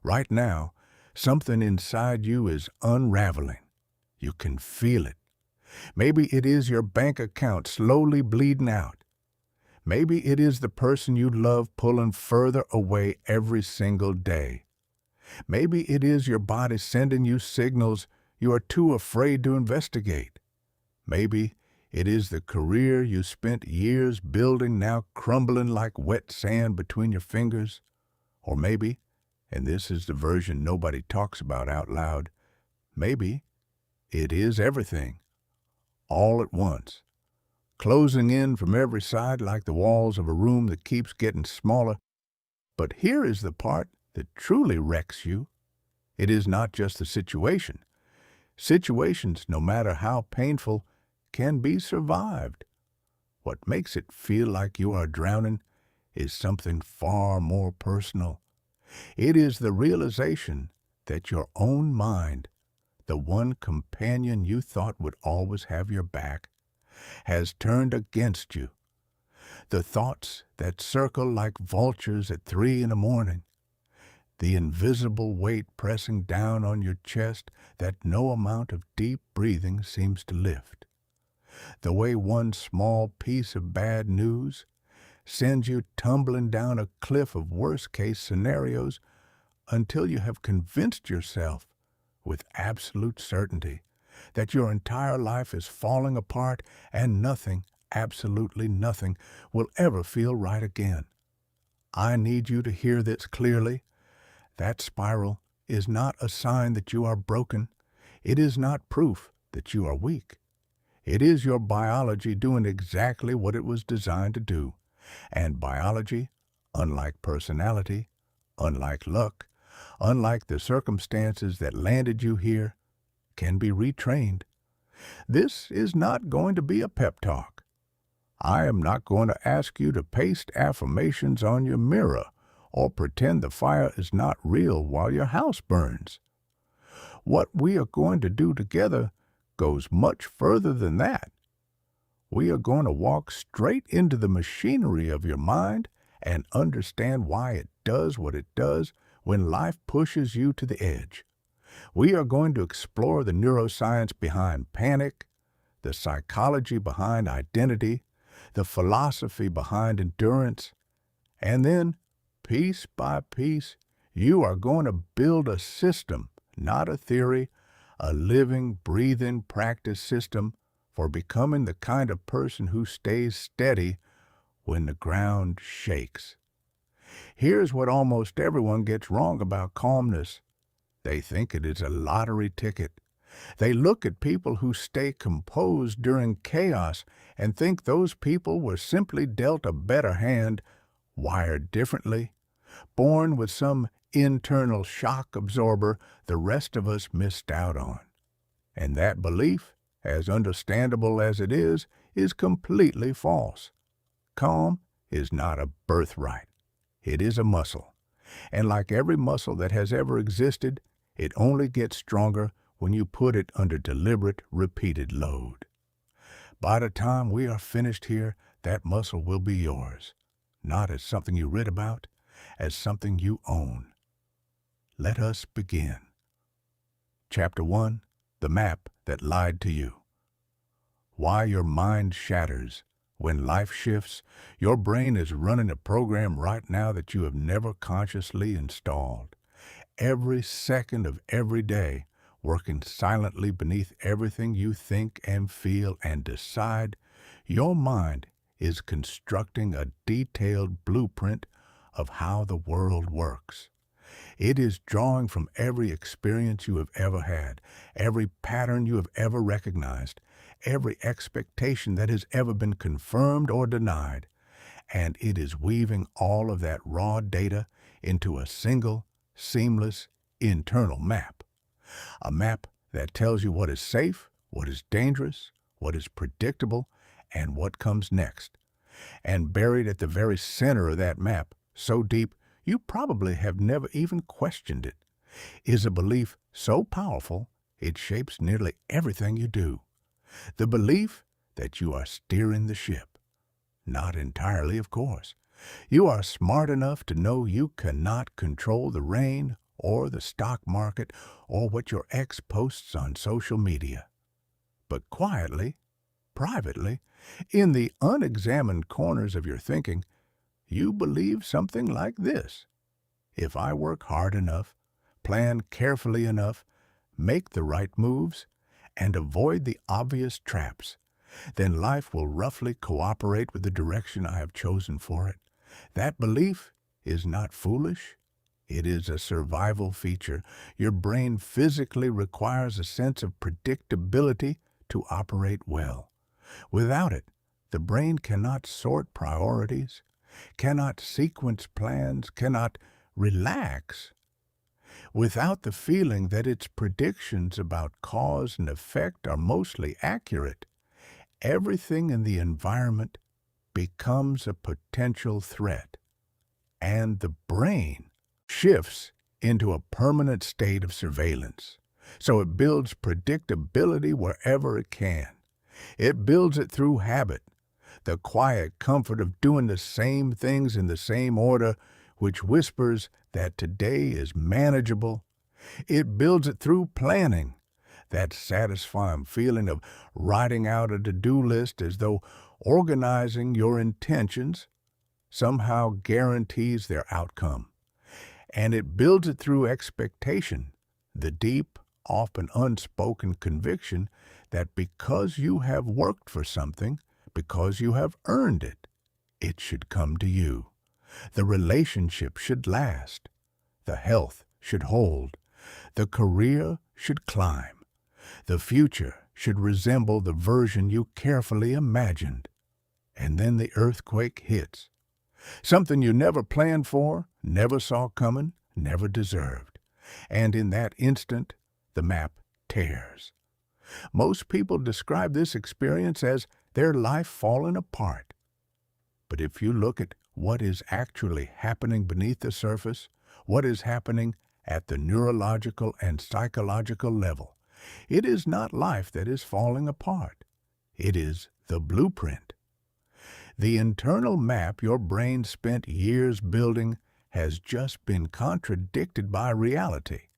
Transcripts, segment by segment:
Right now, something inside you is unraveling. You can feel it. Maybe it is your bank account slowly bleeding out. Maybe it is the person you love pulling further away every single day. Maybe it is your body sending you signals you are too afraid to investigate. Maybe it is the career you spent years building now crumbling like wet sand between your fingers. Or maybe, and this is the version nobody talks about out loud, maybe it is everything, all at once, closing in from every side like the walls of a room that keeps getting smaller. But here is the part that truly wrecks you. It is not just the situation. Situations, no matter how painful, can be survived. What makes it feel like you are drowning is something far more personal. It is the realization that your own mind, the one companion you thought would always have your back, has turned against you. The thoughts that circle like vultures at 3 a.m, the invisible weight pressing down on your chest that no amount of deep breathing seems to lift. The way one small piece of bad news sends you tumbling down a cliff of worst-case scenarios until you have convinced yourself with absolute certainty that your entire life is falling apart and nothing, absolutely nothing, will ever feel right again. I need you to hear this clearly. That spiral is not a sign that you are broken. It is not proof that you are weak. It is your biology doing exactly what it was designed to do. And biology, unlike personality, unlike luck, unlike the circumstances that landed you here, can be retrained. This is not going to be a pep talk. I am not going to ask you to paste affirmations on your mirror or pretend the fire is not real while your house burns. What we are going to do together goes much further than that. We are going to walk straight into the machinery of your mind and understand why it does what it does when life pushes you to the edge. We are going to explore the neuroscience behind panic, the psychology behind identity, the philosophy behind endurance, and then, piece by piece, you are going to build a system, not a theory, a living, breathing practice system for becoming the kind of person who stays steady when the ground shakes. Here's what almost everyone gets wrong about calmness. They think it is a lottery ticket. They look at people who stay composed during chaos and think those people were simply dealt a better hand, wired differently, born with some internal shock absorber the rest of us missed out on. And that belief, as understandable as it is completely false. Calm is not a birthright. It is a muscle. And like every muscle that has ever existed, it only gets stronger when you put it under deliberate, repeated load. By the time we are finished here, that muscle will be yours, not as something you read about, as something you own. Let us begin. Chapter 1, The Map That Lied to You. Why your mind shatters. When life shifts, your brain is running a program right now that you have never consciously installed. Every second of every day, working silently beneath everything you think and feel and decide, your mind is constructing a detailed blueprint of how the world works. It is drawing from every experience you have ever had, every pattern you have ever recognized, every expectation that has ever been confirmed or denied, and it is weaving all of that raw data into a single, seamless, internal map. A map that tells you what is safe, what is dangerous, what is predictable, and what comes next. And buried at the very center of that map, so deep you probably have never even questioned it, is a belief so powerful it shapes nearly everything you do. The belief that you are steering the ship. Not entirely, of course. You are smart enough to know you cannot control the rain or the stock market, or what your ex posts on social media. But quietly, privately, in the unexamined corners of your thinking, you believe something like this: if I work hard enough, plan carefully enough, make the right moves, and avoid the obvious traps, then life will roughly cooperate with the direction I have chosen for it. That belief is not foolish. It is a survival feature. Your brain physically requires a sense of predictability to operate well. Without it, the brain cannot sort priorities, cannot sequence plans, cannot relax. Without the feeling that its predictions about cause and effect are mostly accurate, everything in the environment becomes a potential threat, and the brain shifts into a permanent state of surveillance. So it builds predictability wherever it can. It builds it through habit, the quiet comfort of doing the same things in the same order, which whispers that today is manageable. It builds it through planning, that satisfying feeling of writing out a to-do list as though organizing your intentions somehow guarantees their outcome. And it builds it through expectation, the deep, often unspoken conviction that because you have worked for something, because you have earned it, it should come to you. The relationship should last. The health should hold. The career should climb. The future should resemble the version you carefully imagined. And then the earthquake hits. Something you never planned for, never saw coming, never deserved. And in that instant, the map tears. Most people describe this experience as their life falling apart. But if you look at what is actually happening beneath the surface, what is happening at the neurological and psychological level, it is not life that is falling apart. It is the blueprint. The internal map your brain spent years building has just been contradicted by reality,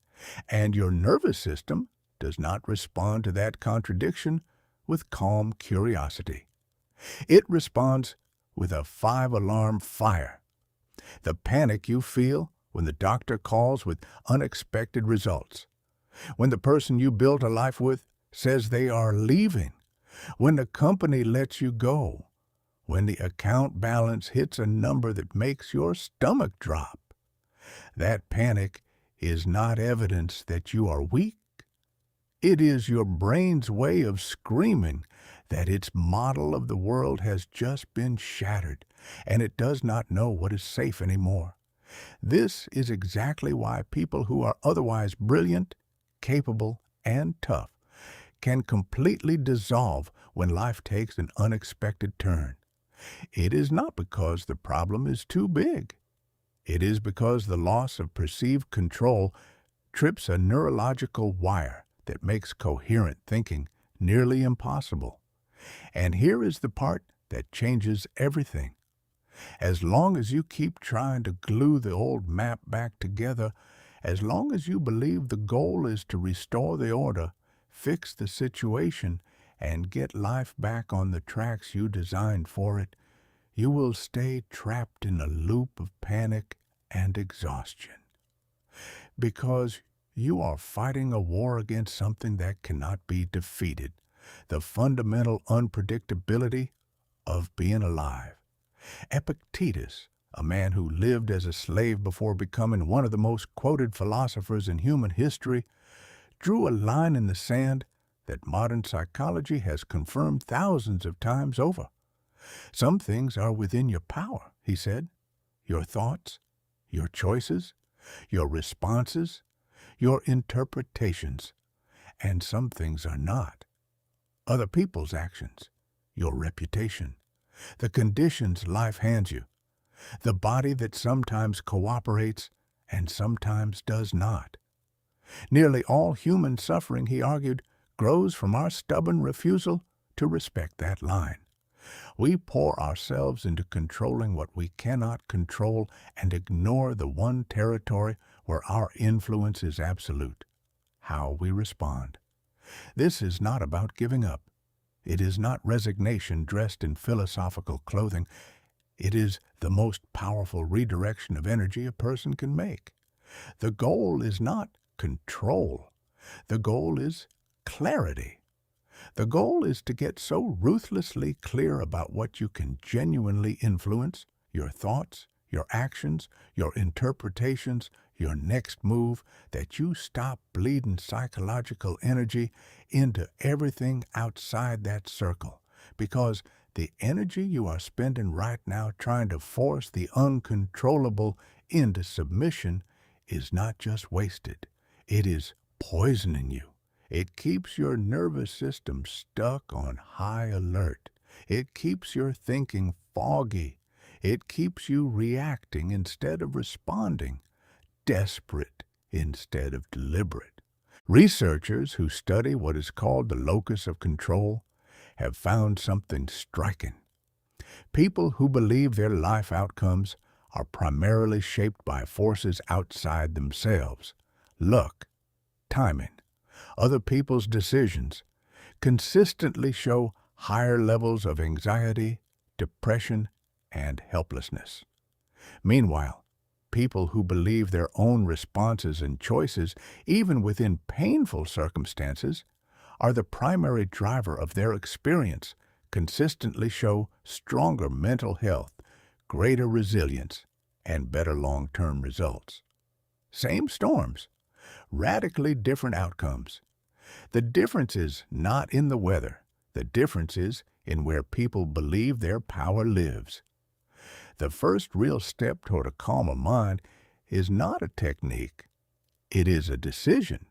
and your nervous system does not respond to that contradiction with calm curiosity. It responds with a 5-alarm fire. The panic you feel when the doctor calls with unexpected results, when the person you built a life with says they are leaving, when the company lets you go, when the account balance hits a number that makes your stomach drop. That panic is not evidence that you are weak. It is your brain's way of screaming that its model of the world has just been shattered, and it does not know what is safe anymore. This is exactly why people who are otherwise brilliant, capable, and tough can completely dissolve when life takes an unexpected turn. It is not because the problem is too big. It is because the loss of perceived control trips a neurological wire that makes coherent thinking nearly impossible. And here is the part that changes everything. As long as you keep trying to glue the old map back together, as long as you believe the goal is to restore the order, fix the situation, and get life back on the tracks you designed for it, you will stay trapped in a loop of panic and exhaustion. Because you are fighting a war against something that cannot be defeated, the fundamental unpredictability of being alive. Epictetus, a man who lived as a slave before becoming one of the most quoted philosophers in human history, drew a line in the sand that modern psychology has confirmed thousands of times over. Some things are within your power, he said. Your thoughts, your choices, your responses, your interpretations. And some things are not. Other people's actions, your reputation, the conditions life hands you, the body that sometimes cooperates and sometimes does not. Nearly all human suffering, he argued, grows from our stubborn refusal to respect that line. We pour ourselves into controlling what we cannot control and ignore the one territory where our influence is absolute: how we respond. This is not about giving up. It is not resignation dressed in philosophical clothing. It is the most powerful redirection of energy a person can make. The goal is not control. The goal is clarity. The goal is to get so ruthlessly clear about what you can genuinely influence, your thoughts, your actions, your interpretations, your next move, that you stop bleeding psychological energy into everything outside that circle. Because the energy you are spending right now trying to force the uncontrollable into submission is not just wasted. It is poisoning you. It keeps your nervous system stuck on high alert. It keeps your thinking foggy. It keeps you reacting instead of responding, desperate instead of deliberate. Researchers who study what is called the locus of control have found something striking. People who believe their life outcomes are primarily shaped by forces outside themselves: luck, timing, other people's decisions, consistently show higher levels of anxiety, depression, and helplessness. Meanwhile, people who believe their own responses and choices, even within painful circumstances, are the primary driver of their experience, consistently show stronger mental health, greater resilience, and better long-term results. Same storms, radically different outcomes. The difference is not in the weather. The difference is in where people believe their power lives. The first real step toward a calmer mind is not a technique. It is a decision.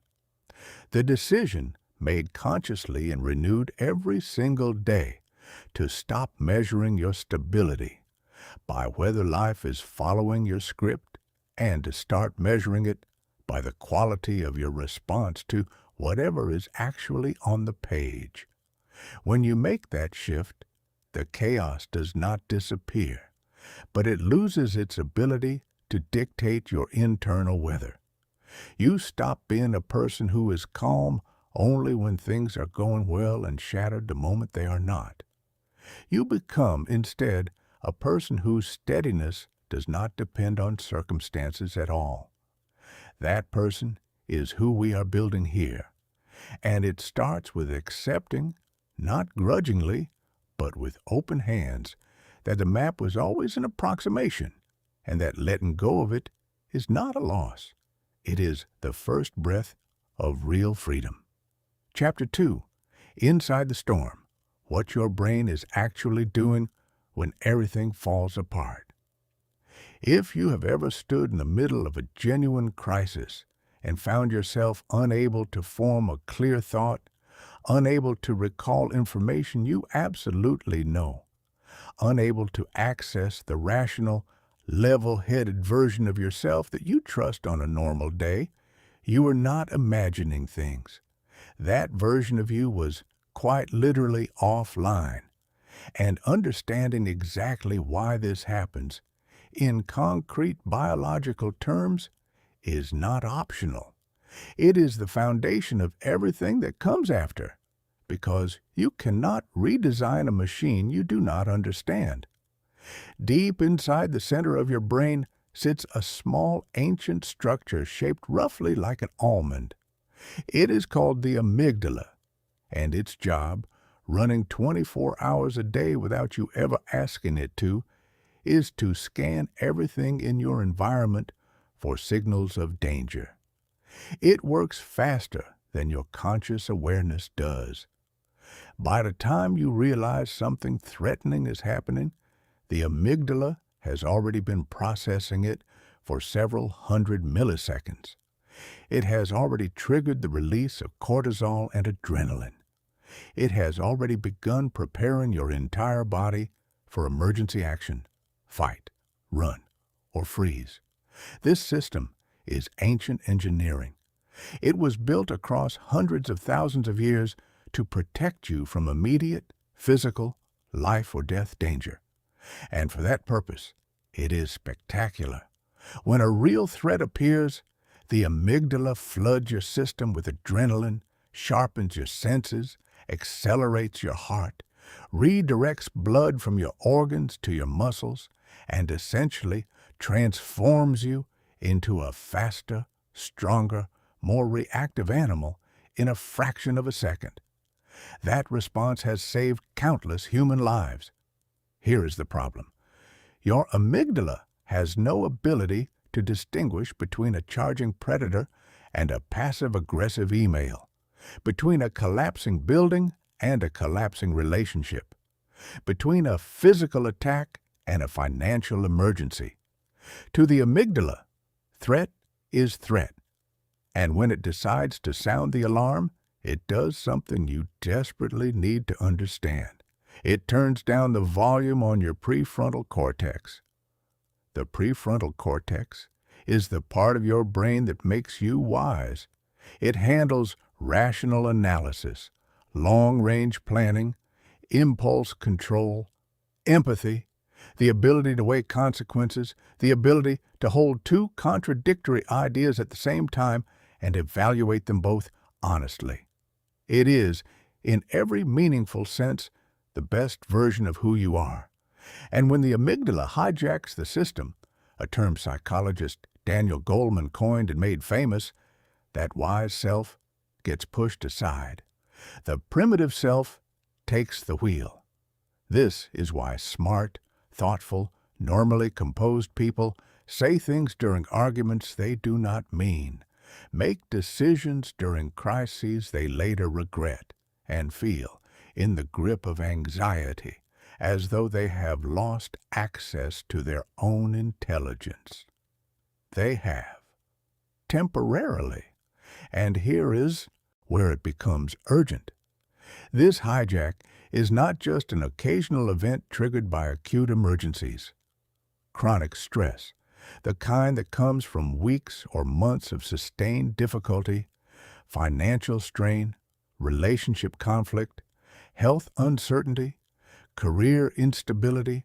The decision, made consciously and renewed every single day, to stop measuring your stability by whether life is following your script, and to start measuring it by the quality of your response to whatever is actually on the page. When you make that shift, the chaos does not disappear, but it loses its ability to dictate your internal weather. You stop being a person who is calm only when things are going well and shattered the moment they are not. You become, instead, a person whose steadiness does not depend on circumstances at all. That person is who we are building here, and it starts with accepting, not grudgingly, but with open hands, that the map was always an approximation, and that letting go of it is not a loss. It is the first breath of real freedom. Chapter 2. Inside the Storm: What Your Brain is Actually Doing When Everything Falls Apart. If you have ever stood in the middle of a genuine crisis and found yourself unable to form a clear thought, unable to recall information you absolutely know, unable to access the rational, level-headed version of yourself that you trust on a normal day, you are not imagining things. That version of you was quite literally offline. And understanding exactly why this happens, in concrete biological terms, is not optional. It is the foundation of everything that comes after, because you cannot redesign a machine you do not understand. Deep inside the center of your brain sits a small ancient structure shaped roughly like an almond. It is called the amygdala, and its job, running 24 hours a day without you ever asking it to, is to scan everything in your environment for signals of danger. It works faster than your conscious awareness does. By the time you realize something threatening is happening, the amygdala has already been processing it for several hundred milliseconds. It has already triggered the release of cortisol and adrenaline. It has already begun preparing your entire body for emergency action: fight, run, or freeze. This system is ancient engineering. It was built across hundreds of thousands of years to protect you from immediate, physical, life or death danger. And for that purpose, it is spectacular. When a real threat appears, the amygdala floods your system with adrenaline, sharpens your senses, accelerates your heart, redirects blood from your organs to your muscles, and essentially transforms you into a faster, stronger, more reactive animal in a fraction of a second. That response has saved countless human lives. Here is the problem. Your amygdala has no ability to distinguish between a charging predator and a passive-aggressive email, between a collapsing building and a collapsing relationship, between a physical attack and a financial emergency. To the amygdala, threat is threat. And when it decides to sound the alarm, it does something you desperately need to understand. It turns down the volume on your prefrontal cortex. The prefrontal cortex is the part of your brain that makes you wise. It handles rational analysis, long-range planning, impulse control, empathy, the ability to weigh consequences, the ability to hold two contradictory ideas at the same time and evaluate them both honestly. It is, in every meaningful sense, the best version of who you are. And when the amygdala hijacks the system, a term psychologist Daniel Goleman coined and made famous, that wise self gets pushed aside. The primitive self takes the wheel. This is why smart, thoughtful, normally composed people say things during arguments they do not mean, make decisions during crises they later regret, and feel in the grip of anxiety as though they have lost access to their own intelligence. They have, temporarily, and here is where it becomes urgent. This hijack is not just an occasional event triggered by acute emergencies. Chronic stress, the kind that comes from weeks or months of sustained difficulty, financial strain, relationship conflict, health uncertainty, career instability,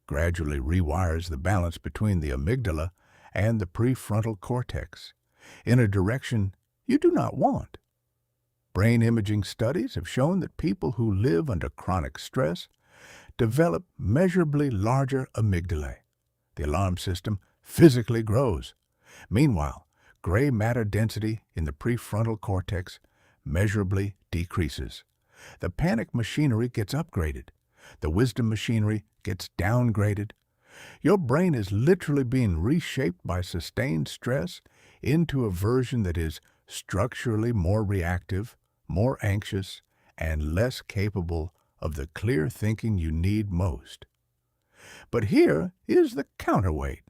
gradually rewires the balance between the amygdala and the prefrontal cortex in a direction you do not want. Brain imaging studies have shown that people who live under chronic stress develop measurably larger amygdalae. The alarm system physically grows. Meanwhile, gray matter density in the prefrontal cortex measurably decreases. The panic machinery gets upgraded. The wisdom machinery gets downgraded. Your brain is literally being reshaped by sustained stress into a version that is structurally more reactive, more anxious, and less capable of the clear thinking you need most. But here is the counterweight,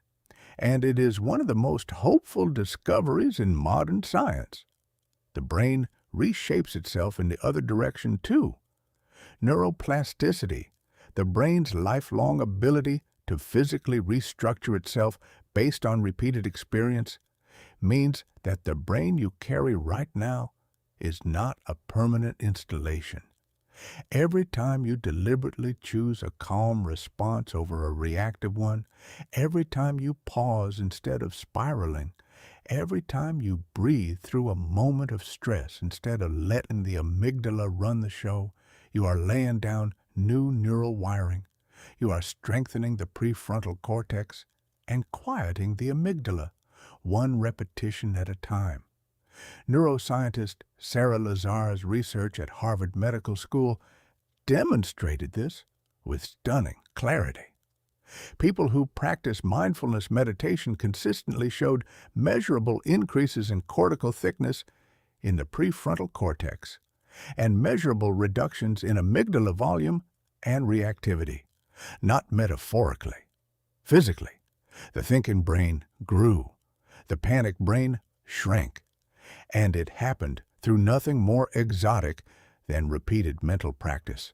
and it is one of the most hopeful discoveries in modern science. The brain reshapes itself in the other direction too. Neuroplasticity, the brain's lifelong ability to physically restructure itself based on repeated experience, means that the brain you carry right now is not a permanent installation. Every time you deliberately choose a calm response over a reactive one, every time you pause instead of spiraling, every time you breathe through a moment of stress instead of letting the amygdala run the show, you are laying down new neural wiring. You are strengthening the prefrontal cortex and quieting the amygdala, one repetition at a time. Neuroscientist Sarah Lazar's research at Harvard Medical School demonstrated this with stunning clarity. People who practice mindfulness meditation consistently showed measurable increases in cortical thickness in the prefrontal cortex and measurable reductions in amygdala volume and reactivity, not metaphorically, physically. The thinking brain grew, the panic brain shrank, and it happened through nothing more exotic than repeated mental practice.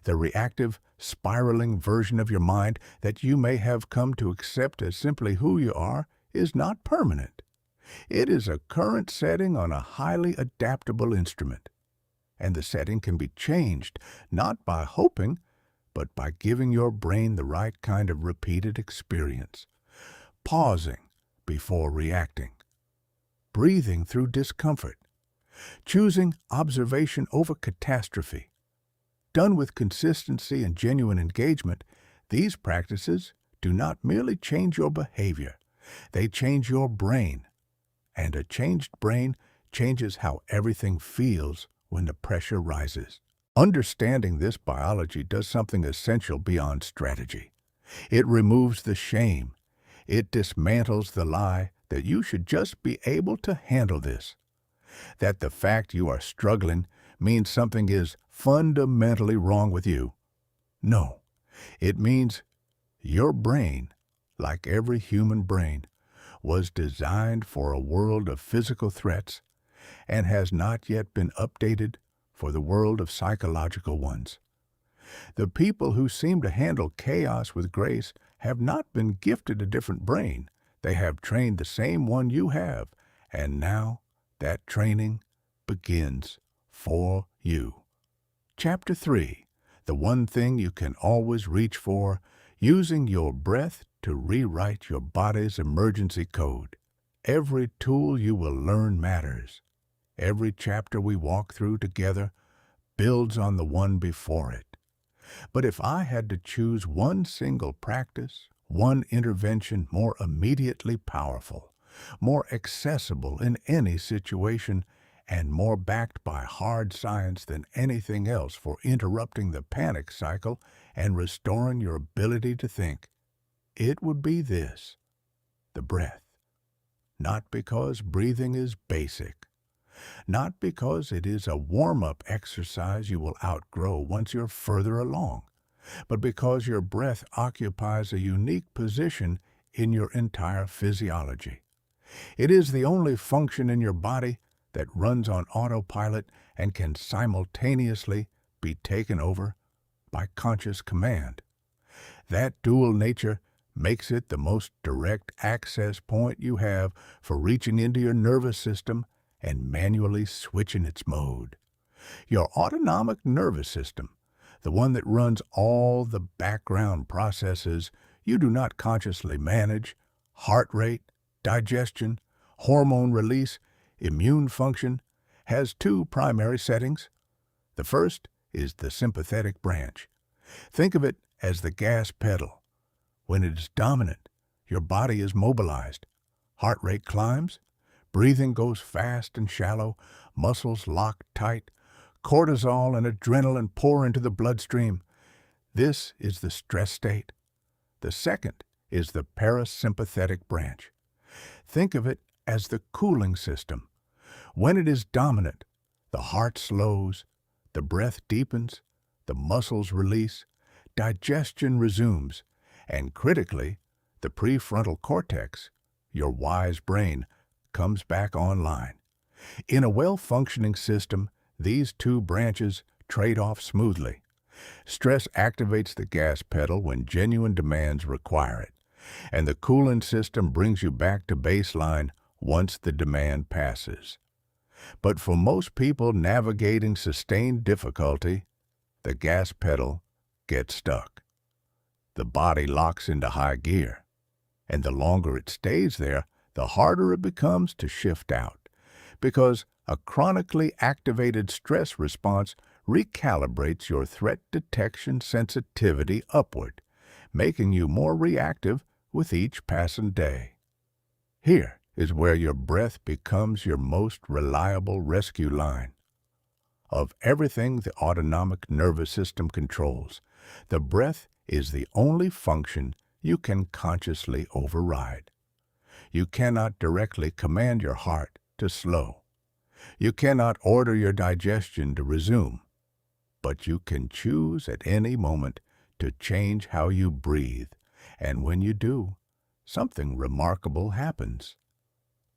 The reactive, spiraling version of your mind that you may have come to accept as simply who you are is not permanent. It is a current setting on a highly adaptable instrument, and the setting can be changed not by hoping, but by giving your brain the right kind of repeated experience, pausing before reacting, breathing through discomfort, choosing observation over catastrophe. Done with consistency and genuine engagement, these practices do not merely change your behavior, they change your brain. And a changed brain changes how everything feels when the pressure rises. Understanding this biology does something essential beyond strategy. It removes the shame. It dismantles the lie that you should just be able to handle this. That the fact you are struggling means something is fundamentally wrong with you. No, it means your brain, like every human brain, was designed for a world of physical threats and has not yet been updated for the world of psychological ones. The people who seem to handle chaos with grace have not been gifted a different brain. They have trained the same one you have, and now that training begins for you. Chapter 3. The one thing you can always reach for, using your breath to rewrite your body's emergency code. Every tool you will learn matters. Every chapter we walk through together builds on the one before it. But if I had to choose one single practice, one intervention more immediately powerful, more accessible in any situation, and more backed by hard science than anything else for interrupting the panic cycle and restoring your ability to think, it would be this: the breath. Not because breathing is basic, not because it is a warm-up exercise you will outgrow once you're further along, but because your breath occupies a unique position in your entire physiology. It is the only function in your body that runs on autopilot and can simultaneously be taken over by conscious command. That dual nature makes it the most direct access point you have for reaching into your nervous system and manually switching its mode. Your autonomic nervous system, the one that runs all the background processes you do not consciously manage, heart rate, digestion, hormone release, immune function, has two primary settings. The first is the sympathetic branch. Think of it as the gas pedal. When it is dominant, your body is mobilized. Heart rate climbs, breathing goes fast and shallow, muscles lock tight, cortisol and adrenaline pour into the bloodstream. This is the stress state. The second is the parasympathetic branch. Think of it as the cooling system. When it is dominant, the heart slows, the breath deepens, the muscles release, digestion resumes, and critically, the prefrontal cortex, your wise brain, comes back online. In a well-functioning system, these two branches trade off smoothly. Stress activates the gas pedal when genuine demands require it, and the cooling system brings you back to baseline once the demand passes. But for most people navigating sustained difficulty, the gas pedal gets stuck. The body locks into high gear, and the longer it stays there, the harder it becomes to shift out, because a chronically activated stress response recalibrates your threat detection sensitivity upward, making you more reactive with each passing day. Here is where your breath becomes your most reliable rescue line. Of everything the autonomic nervous system controls, the breath is the only function you can consciously override. You cannot directly command your heart to slow. You cannot order your digestion to resume, but you can choose at any moment to change how you breathe, and when you do, something remarkable happens.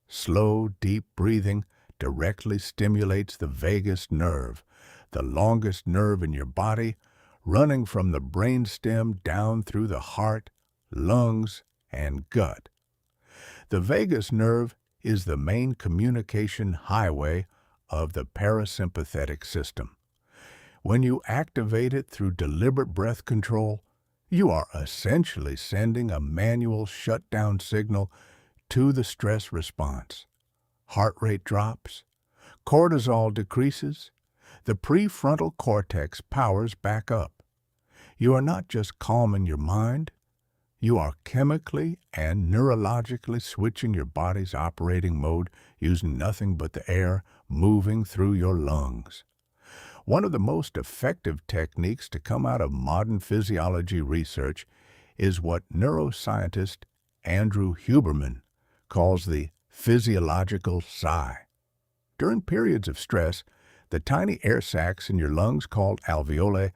Slow, deep breathing directly stimulates the vagus nerve, the longest nerve in your body, running from the brainstem down through the heart, lungs, and gut. The vagus nerve is the main communication highway of the parasympathetic system. When you activate it through deliberate breath control, you are essentially sending a manual shutdown signal to the stress response. Heart rate drops, cortisol decreases, the prefrontal cortex powers back up. You are not just calming your mind, you are chemically and neurologically switching your body's operating mode using nothing but the air moving through your lungs. One of the most effective techniques to come out of modern physiology research is what neuroscientist Andrew Huberman calls the physiological sigh. During periods of stress, the tiny air sacs in your lungs called alveoli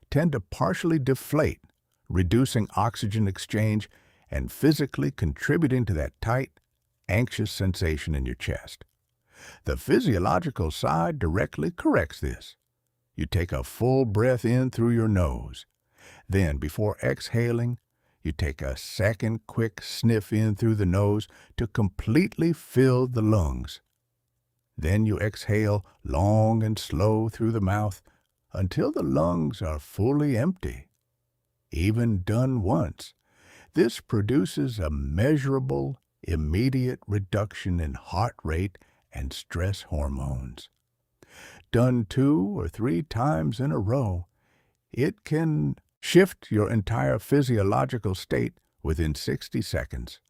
tend to partially deflate, reducing oxygen exchange and physically contributing to that tight, anxious sensation in your chest. The physiological sigh directly corrects this. You take a full breath in through your nose. Then, before exhaling, you take a second quick sniff in through the nose to completely fill the lungs. Then you exhale long and slow through the mouth until the lungs are fully empty. Even done once, this produces a measurable, immediate reduction in heart rate and stress hormones. Done 2 or 3 times in a row, it can shift your entire physiological state within 60 seconds.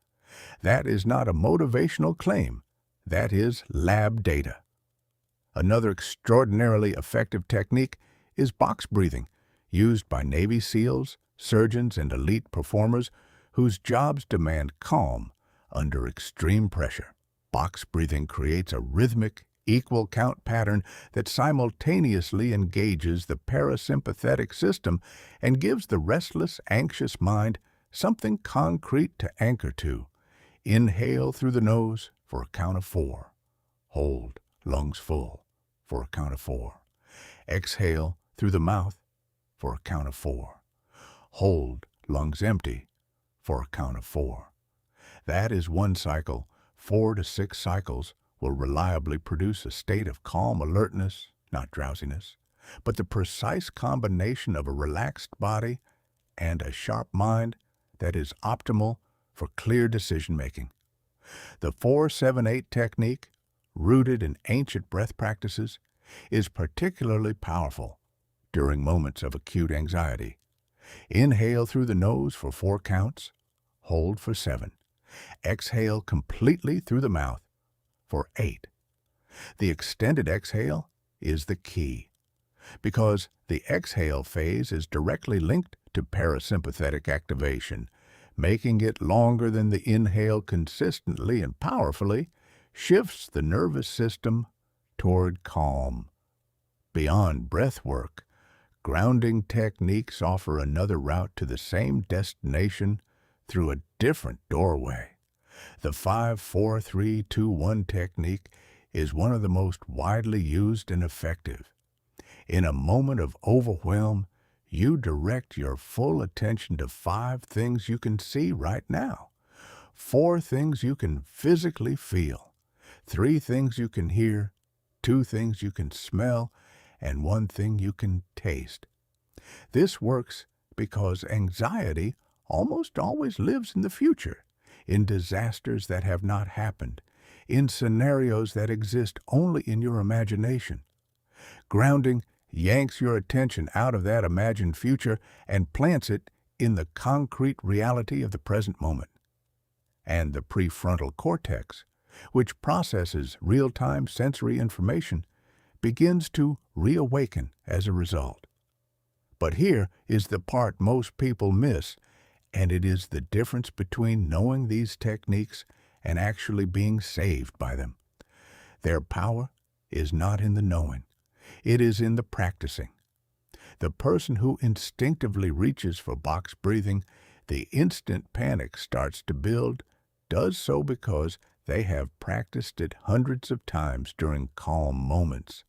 That is not a motivational claim. That is lab data. Another extraordinarily effective technique is box breathing, used by Navy SEALs, surgeons, and elite performers whose jobs demand calm under extreme pressure. Box breathing creates a rhythmic, equal count pattern that simultaneously engages the parasympathetic system and gives the restless, anxious mind something concrete to anchor to. Inhale through the nose for a count of 4. Hold, lungs full, for a count of 4. Exhale through the mouth for a count of 4. Hold, lungs empty, for a count of 4. That is one cycle. 4 to 6 cycles will reliably produce a state of calm alertness, not drowsiness, but the precise combination of a relaxed body and a sharp mind that is optimal for clear decision-making. The 4-7-8 technique, rooted in ancient breath practices, is particularly powerful during moments of acute anxiety. Inhale through the nose for 4 counts, hold for 7. Exhale completely through the mouth for 8. The extended exhale is the key, because the exhale phase is directly linked to parasympathetic activation. Making it longer than the inhale consistently and powerfully shifts the nervous system toward calm. Beyond breath work, grounding techniques offer another route to the same destination through a different doorway. The 5-4-3-2-1 technique is one of the most widely used and effective. In a moment of overwhelm, you direct your full attention to 5 things you can see right now, 4 things you can physically feel, 3 things you can hear, 2 things you can smell, and 1 thing you can taste. This works because anxiety almost always lives in the future, in disasters that have not happened, in scenarios that exist only in your imagination. Grounding yanks your attention out of that imagined future and plants it in the concrete reality of the present moment. And the prefrontal cortex, which processes real-time sensory information, begins to reawaken as a result. But here is the part most people miss, and it is the difference between knowing these techniques and actually being saved by them. Their power is not in the knowing. It is in the practicing. The person who instinctively reaches for box breathing, the instant panic starts to build, does so because they have practiced it hundreds of times during calm moments.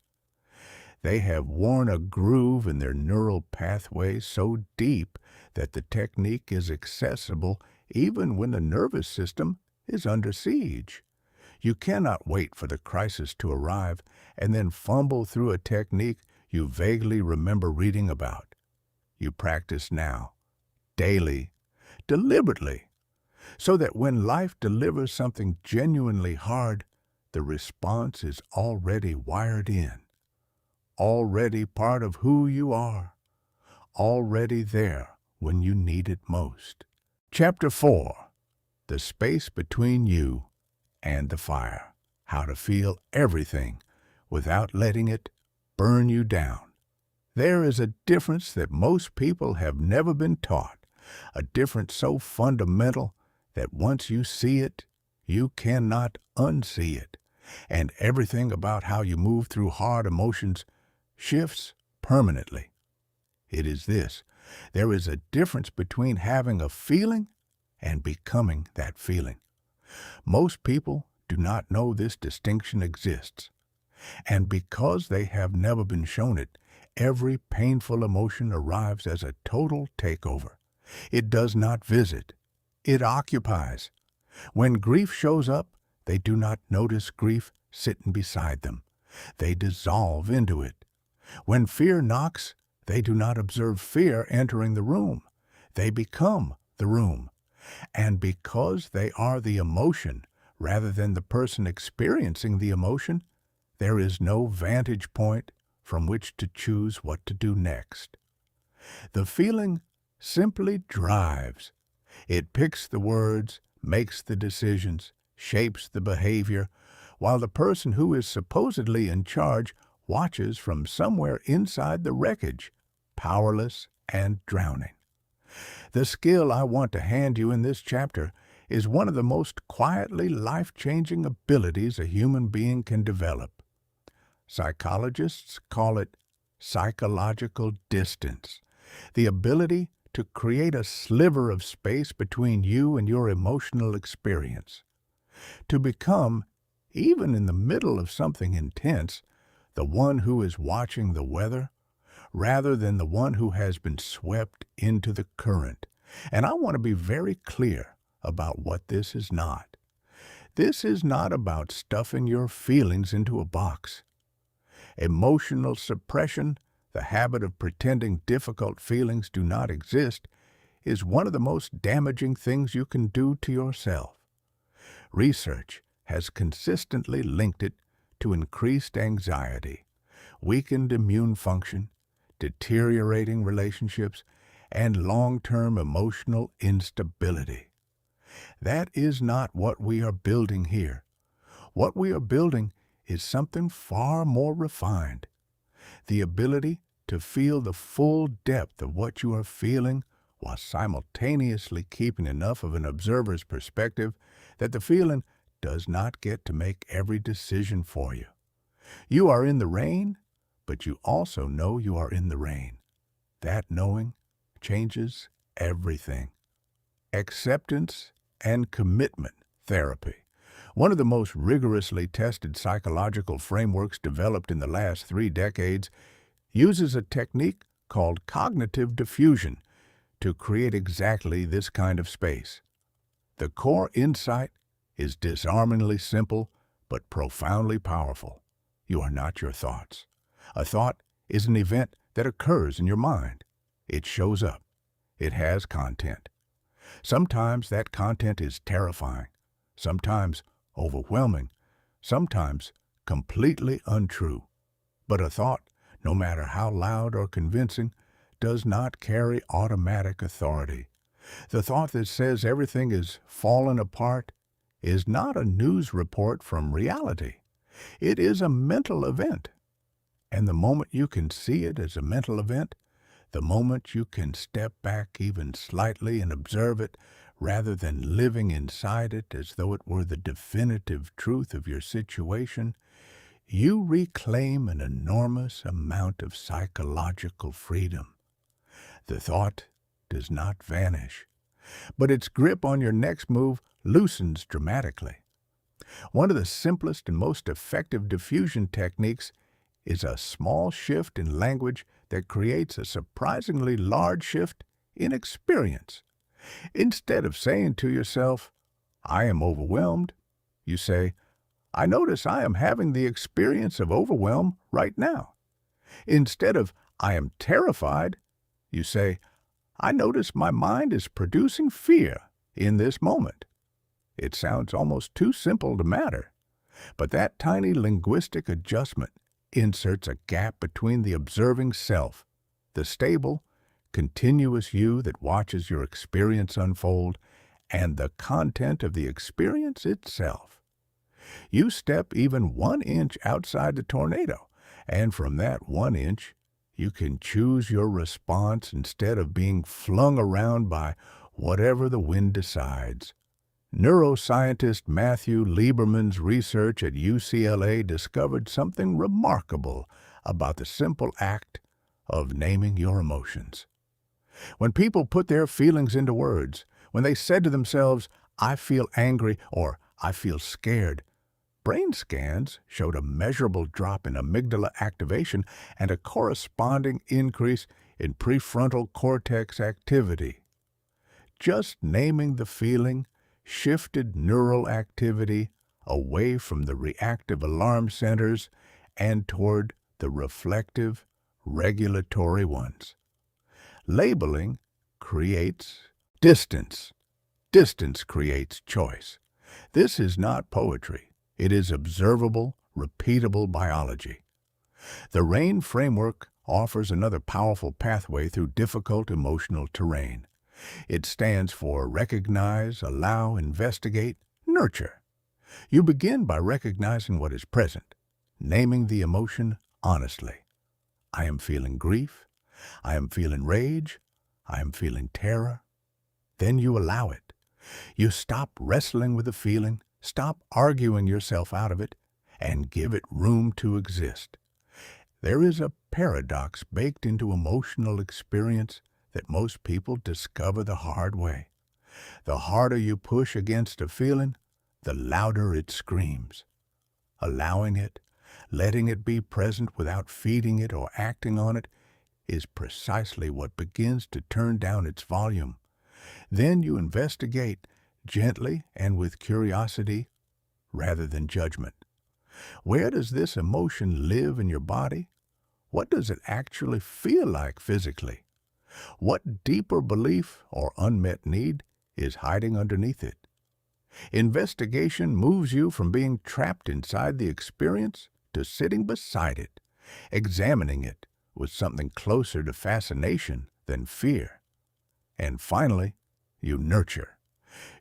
They have worn a groove in their neural pathway so deep that the technique is accessible even when the nervous system is under siege. You cannot wait for the crisis to arrive and then fumble through a technique you vaguely remember reading about. You practice now, daily, deliberately, so that when life delivers something genuinely hard, the response is already wired in, already part of who you are, already there when you need it most. Chapter 4. The space between you and the fire. How to feel everything without letting it burn you down. There is a difference that most people have never been taught, a difference so fundamental that once you see it, you cannot unsee it, and everything about how you move through hard emotions shifts permanently. It is this: there is a difference between having a feeling and becoming that feeling. Most people do not know this distinction exists, and because they have never been shown it, every painful emotion arrives as a total takeover. It does not visit. It occupies. When grief shows up, they do not notice grief sitting beside them. They dissolve into it. When fear knocks, they do not observe fear entering the room. They become the room. And because they are the emotion rather than the person experiencing the emotion, there is no vantage point from which to choose what to do next. The feeling simply drives. It picks the words, makes the decisions, shapes the behavior, while the person who is supposedly in charge watches from somewhere inside the wreckage, powerless and drowning. The skill I want to hand you in this chapter is one of the most quietly life-changing abilities a human being can develop. Psychologists call it psychological distance, the ability to create a sliver of space between you and your emotional experience. To become, even in the middle of something intense, the one who is watching the weather, rather than the one who has been swept into the current. And I want to be very clear about what this is not. This is not about stuffing your feelings into a box. Emotional suppression, the habit of pretending difficult feelings do not exist, is one of the most damaging things you can do to yourself. Research has consistently linked it to increased anxiety, weakened immune function, deteriorating relationships, and long-term emotional instability. That is not what we are building here. What we are building is something far more refined. The ability to feel the full depth of what you are feeling while simultaneously keeping enough of an observer's perspective that the feeling does not get to make every decision for you. You are in the rain, but you also know you are in the rain. That knowing changes everything. Acceptance and commitment therapy, one of the most rigorously tested psychological frameworks developed in the last 3 decades, uses a technique called cognitive diffusion to create exactly this kind of space. The core insight is disarmingly simple but profoundly powerful. You are not your thoughts. A thought is an event that occurs in your mind. It shows up. It has content. Sometimes that content is terrifying, sometimes overwhelming, sometimes completely untrue. But a thought, no matter how loud or convincing, does not carry automatic authority. The thought that says everything is fallen apart is not a news report from reality. It is a mental event. And the moment you can see it as a mental event, the moment you can step back even slightly and observe it, rather than living inside it as though it were the definitive truth of your situation, you reclaim an enormous amount of psychological freedom. The thought does not vanish, but its grip on your next move loosens dramatically. One of the simplest and most effective diffusion techniques is a small shift in language that creates a surprisingly large shift in experience. Instead of saying to yourself, "I am overwhelmed," you say, "I notice I am having the experience of overwhelm right now." Instead of, I am terrified, you say, I notice my mind is producing fear in this moment. It sounds almost too simple to matter, but that tiny linguistic adjustment inserts a gap between the observing self, the stable, continuous you that watches your experience unfold, and the content of the experience itself. You step even 1 inch outside the tornado, and from that 1 inch, you can choose your response instead of being flung around by whatever the wind decides. Neuroscientist Matthew Lieberman's research at UCLA discovered something remarkable about the simple act of naming your emotions. When people put their feelings into words, when they said to themselves, I feel angry or I feel scared, brain scans showed a measurable drop in amygdala activation and a corresponding increase in prefrontal cortex activity. Just naming the feeling shifted neural activity away from the reactive alarm centers and toward the reflective, regulatory ones. Labeling creates distance. Distance creates choice. This is not poetry. It is observable, repeatable biology. The RAIN framework offers another powerful pathway through difficult emotional terrain. It stands for recognize, allow, investigate, nurture. You begin by recognizing what is present, naming the emotion honestly. I am feeling grief. I am feeling rage. I am feeling terror. Then you allow it. You stop wrestling with the feeling, stop arguing yourself out of it, and give it room to exist. There is a paradox baked into emotional experience that most people discover the hard way. The harder you push against a feeling, the louder it screams. Allowing it, letting it be present without feeding it or acting on it, is precisely what begins to turn down its volume. Then you investigate gently and with curiosity rather than judgment. Where does this emotion live in your body? What does it actually feel like physically? What deeper belief or unmet need is hiding underneath it? Investigation moves you from being trapped inside the experience to sitting beside it, examining it with something closer to fascination than fear. And finally, you nurture.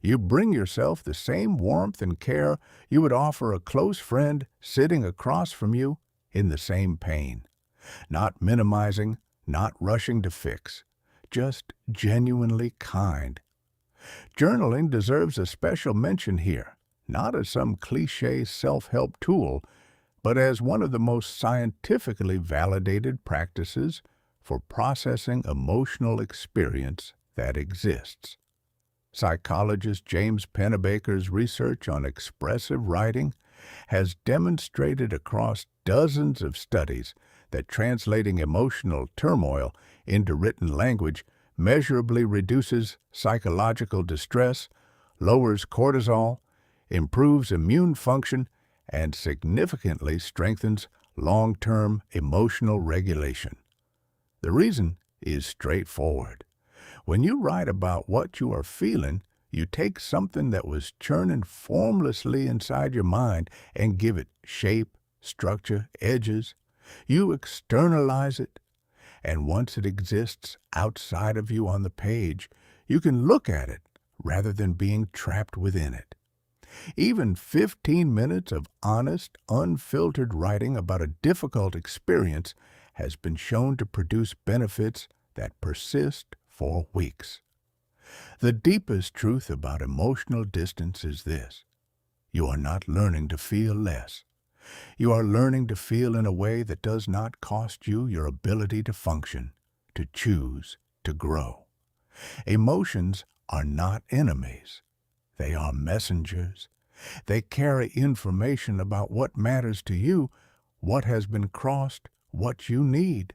You bring yourself the same warmth and care you would offer a close friend sitting across from you in the same pain. Not minimizing, not rushing to fix, just genuinely kind. Journaling deserves a special mention here, not as some cliché self-help tool, but as one of the most scientifically validated practices for processing emotional experience that exists. Psychologist James Pennebaker's research on expressive writing has demonstrated across dozens of studies that translating emotional turmoil into written language measurably reduces psychological distress, lowers cortisol, improves immune function, and significantly strengthens long-term emotional regulation. The reason is straightforward. When you write about what you are feeling, you take something that was churning formlessly inside your mind and give it shape, structure, edges. You externalize it, and once it exists outside of you on the page, you can look at it rather than being trapped within it. Even 15 minutes of honest, unfiltered writing about a difficult experience has been shown to produce benefits that persist for weeks. The deepest truth about emotional distance is this: you are not learning to feel less. You are learning to feel in a way that does not cost you your ability to function, to choose, to grow. Emotions are not enemies. They are messengers. They carry information about what matters to you, what has been crossed, what you need.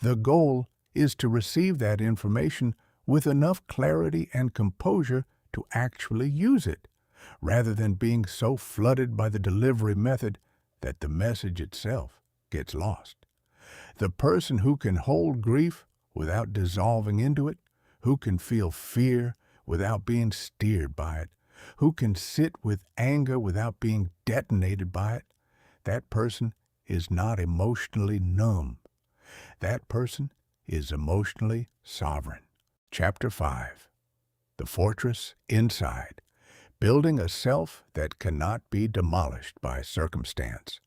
The goal is to receive that information with enough clarity and composure to actually use it, rather than being so flooded by the delivery method that the message itself gets lost. The person who can hold grief without dissolving into it, who can feel fear without being steered by it, who can sit with anger without being detonated by it, that person is not emotionally numb. That person is emotionally sovereign. Chapter 5. The Fortress Inside. Building a self that cannot be demolished by circumstance.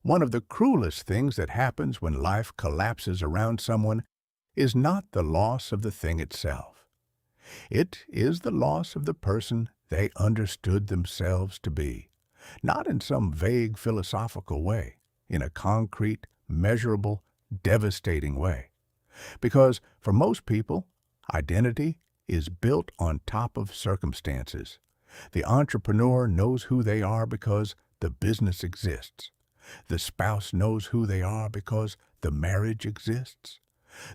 One of the cruelest things that happens when life collapses around someone is not the loss of the thing itself. It is the loss of the person they understood themselves to be, not in some vague philosophical way, in a concrete, measurable, devastating way. Because for most people, identity is built on top of circumstances. The entrepreneur knows who they are because the business exists. The spouse knows who they are because the marriage exists.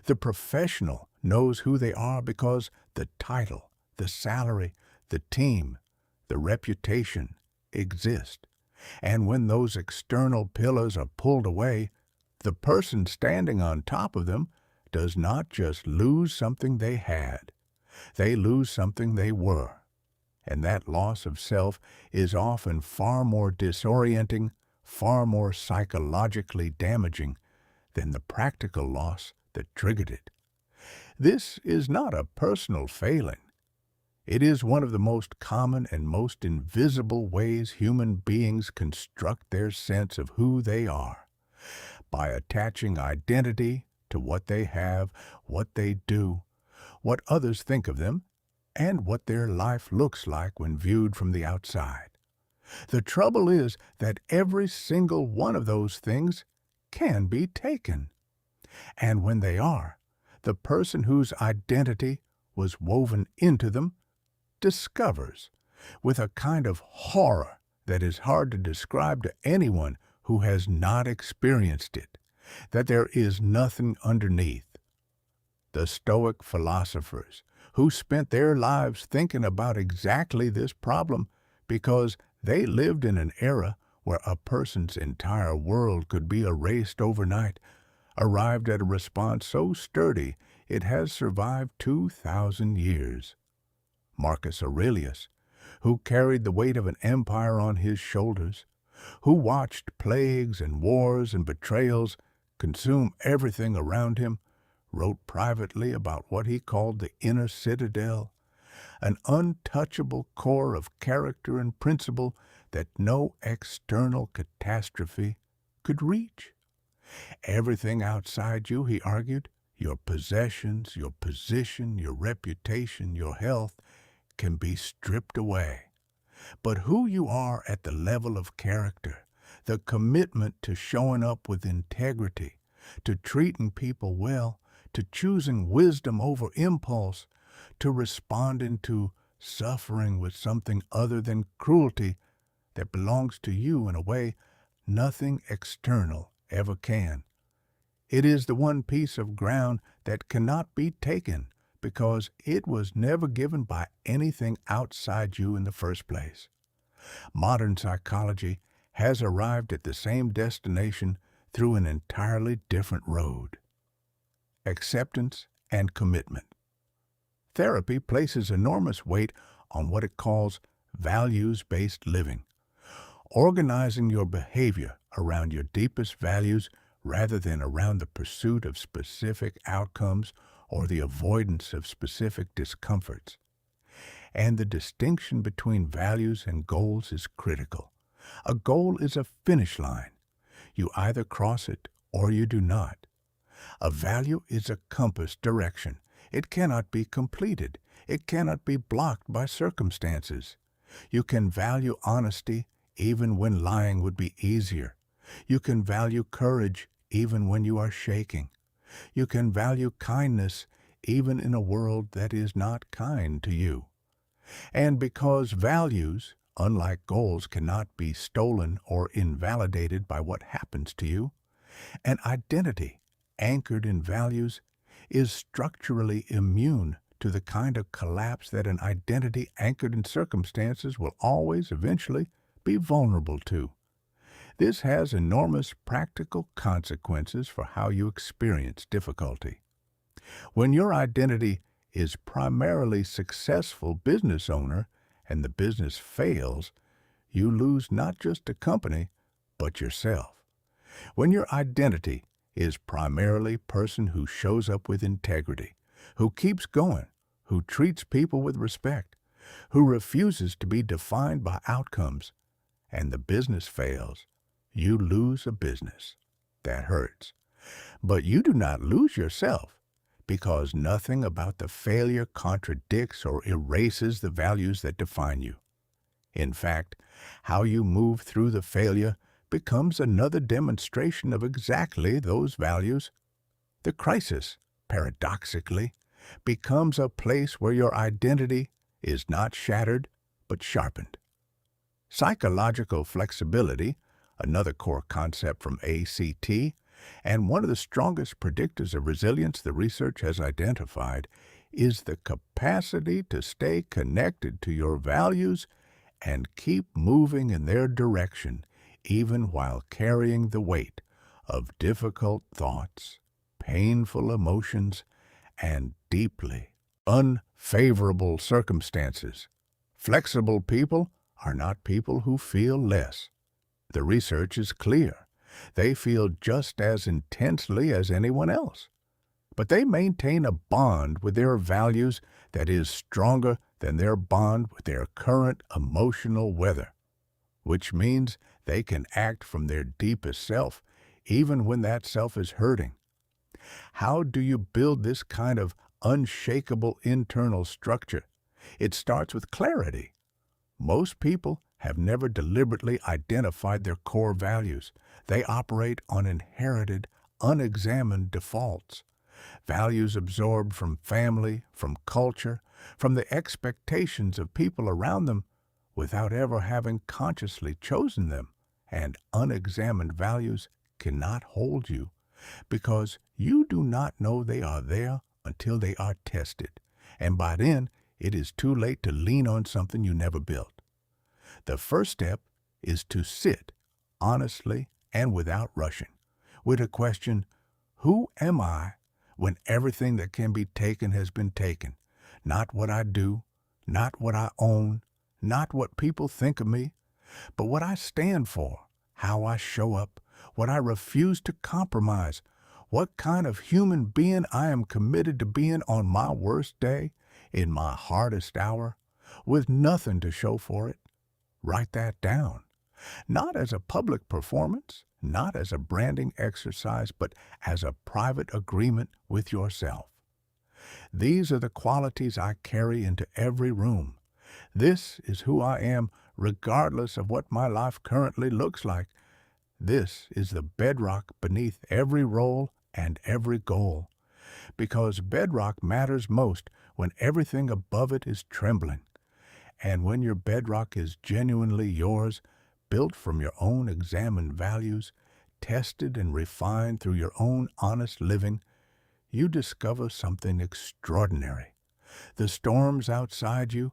The professional knows who they are because the title, the salary, the team, the reputation exist. And when those external pillars are pulled away, the person standing on top of them does not just lose something they had. They lose something they were. And that loss of self is often far more disorienting, far more psychologically damaging than the practical loss that triggered it. This is not a personal failing. It is one of the most common and most invisible ways human beings construct their sense of who they are, by attaching identity to what they have, what they do, what others think of them, and what their life looks like when viewed from the outside. The trouble is that every single one of those things can be taken. And when they are, the person whose identity was woven into them discovers, with a kind of horror that is hard to describe to anyone who has not experienced it, that there is nothing underneath. The Stoic philosophers, who spent their lives thinking about exactly this problem because they lived in an era where a person's entire world could be erased overnight, arrived at a response so sturdy it has survived 2,000 years. Marcus Aurelius, who carried the weight of an empire on his shoulders, who watched plagues and wars and betrayals consume everything around him, wrote privately about what he called the inner citadel, an untouchable core of character and principle that no external catastrophe could reach. Everything outside you, he argued, your possessions, your position, your reputation, your health, can be stripped away. But who you are at the level of character, the commitment to showing up with integrity, to treating people well, to choosing wisdom over impulse, to responding to suffering with something other than cruelty that belongs to you in a way nothing external ever can. It is the one piece of ground that cannot be taken because it was never given by anything outside you in the first place. Modern psychology has arrived at the same destination through an entirely different road: acceptance and commitment. Therapy places enormous weight on what it calls values-based living, organizing your behavior around your deepest values rather than around the pursuit of specific outcomes or the avoidance of specific discomforts. And the distinction between values and goals is critical. A goal is a finish line. You either cross it or you do not. A value is a compass direction. It cannot be completed. It cannot be blocked by circumstances. You can value honesty even when lying would be easier. You can value courage even when you are shaking. You can value kindness even in a world that is not kind to you. And because values, unlike goals, cannot be stolen or invalidated by what happens to you, an identity anchored in values is structurally immune to the kind of collapse that an identity anchored in circumstances will always eventually be vulnerable to. This has enormous practical consequences for how you experience difficulty. When your identity is primarily successful business owner and the business fails, you lose not just a company, but yourself. When your identity is primarily person who shows up with integrity, who keeps going, who treats people with respect, who refuses to be defined by outcomes, and the business fails, you lose a business. That hurts. But you do not lose yourself, because nothing about the failure contradicts or erases the values that define you. In fact, how you move through the failure becomes another demonstration of exactly those values. The crisis, paradoxically, becomes a place where your identity is not shattered, but sharpened. Psychological flexibility, another core concept from ACT, and one of the strongest predictors of resilience the research has identified, is the capacity to stay connected to your values and keep moving in their direction, even while carrying the weight of difficult thoughts, painful emotions, and deeply unfavorable circumstances. Flexible people are not people who feel less. The research is clear. They feel just as intensely as anyone else. But they maintain a bond with their values that is stronger than their bond with their current emotional weather, which means they can act from their deepest self, even when that self is hurting. How do you build this kind of unshakable internal structure? It starts with clarity. Most people have never deliberately identified their core values. They operate on inherited, unexamined defaults. Values absorbed from family, from culture, from the expectations of people around them, without ever having consciously chosen them. And unexamined values cannot hold you, because you do not know they are there until they are tested. And by then, it is too late to lean on something you never built. The first step is to sit, honestly and without rushing, with a question, who am I when everything that can be taken has been taken? Not what I do, not what I own, not what people think of me, but what I stand for, how I show up, what I refuse to compromise, what kind of human being I am committed to being on my worst day, in my hardest hour, with nothing to show for it. Write that down, not as a public performance, not as a branding exercise, but as a private agreement with yourself. These are the qualities I carry into every room. This is who I am, regardless of what my life currently looks like. This is the bedrock beneath every role and every goal, because bedrock matters most when everything above it is trembling. And when your bedrock is genuinely yours, built from your own examined values, tested and refined through your own honest living, you discover something extraordinary. The storms outside you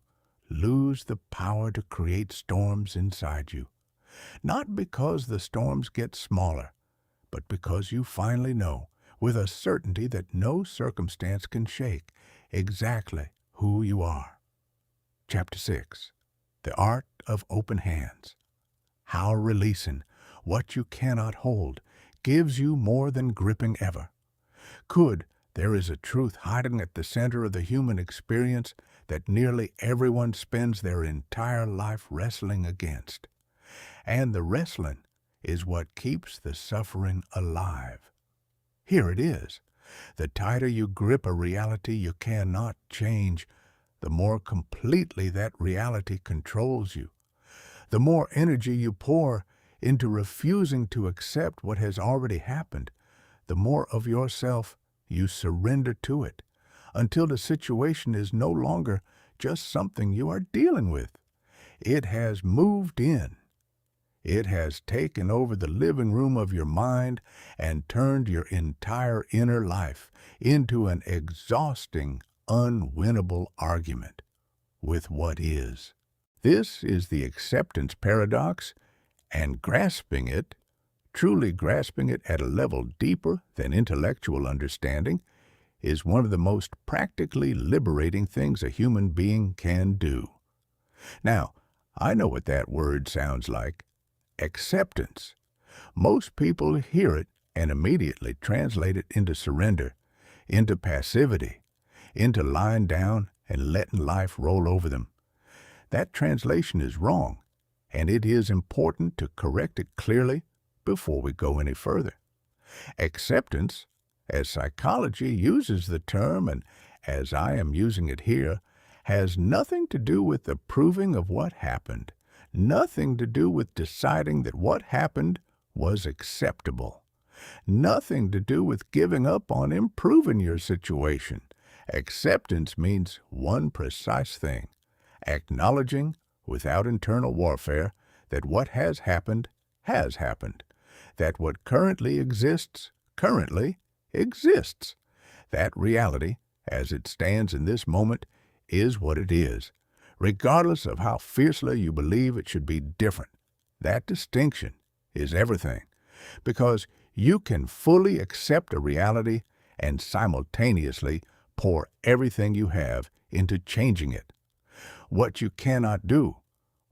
lose the power to create storms inside you. Not because the storms get smaller, but because you finally know, with a certainty that no circumstance can shake, exactly who you are. Chapter 6. The Art of Open Hands. How releasing what you cannot hold gives you more than gripping ever. There is a truth hiding at the center of the human experience that nearly everyone spends their entire life wrestling against. And the wrestling is what keeps the suffering alive. Here it is. The tighter you grip a reality you cannot change, the more completely that reality controls you. The more energy you pour into refusing to accept what has already happened, the more of yourself you surrender to it, until the situation is no longer just something you are dealing with. It has moved in. It has taken over the living room of your mind and turned your entire inner life into an exhausting, unwinnable argument with what is. This is the acceptance paradox, And grasping it, truly grasping it at a level deeper than intellectual understanding, is one of the most practically liberating things a human being can do. Now, I know what that word sounds like: acceptance. Most people hear it and immediately translate it into surrender, into passivity, into lying down and letting life roll over them. That translation is wrong, and it is important to correct it clearly before we go any further. Acceptance, as psychology uses the term and as I am using it here, has nothing to do with approving of what happened, nothing to do with deciding that what happened was acceptable, nothing to do with giving up on improving your situation. Acceptance means one precise thing: acknowledging, without internal warfare, that what has happened, that what currently exists, that reality, as it stands in this moment, is what it is, regardless of how fiercely you believe it should be different. That distinction is everything, because you can fully accept a reality and simultaneously pour everything you have into changing it. What you cannot do,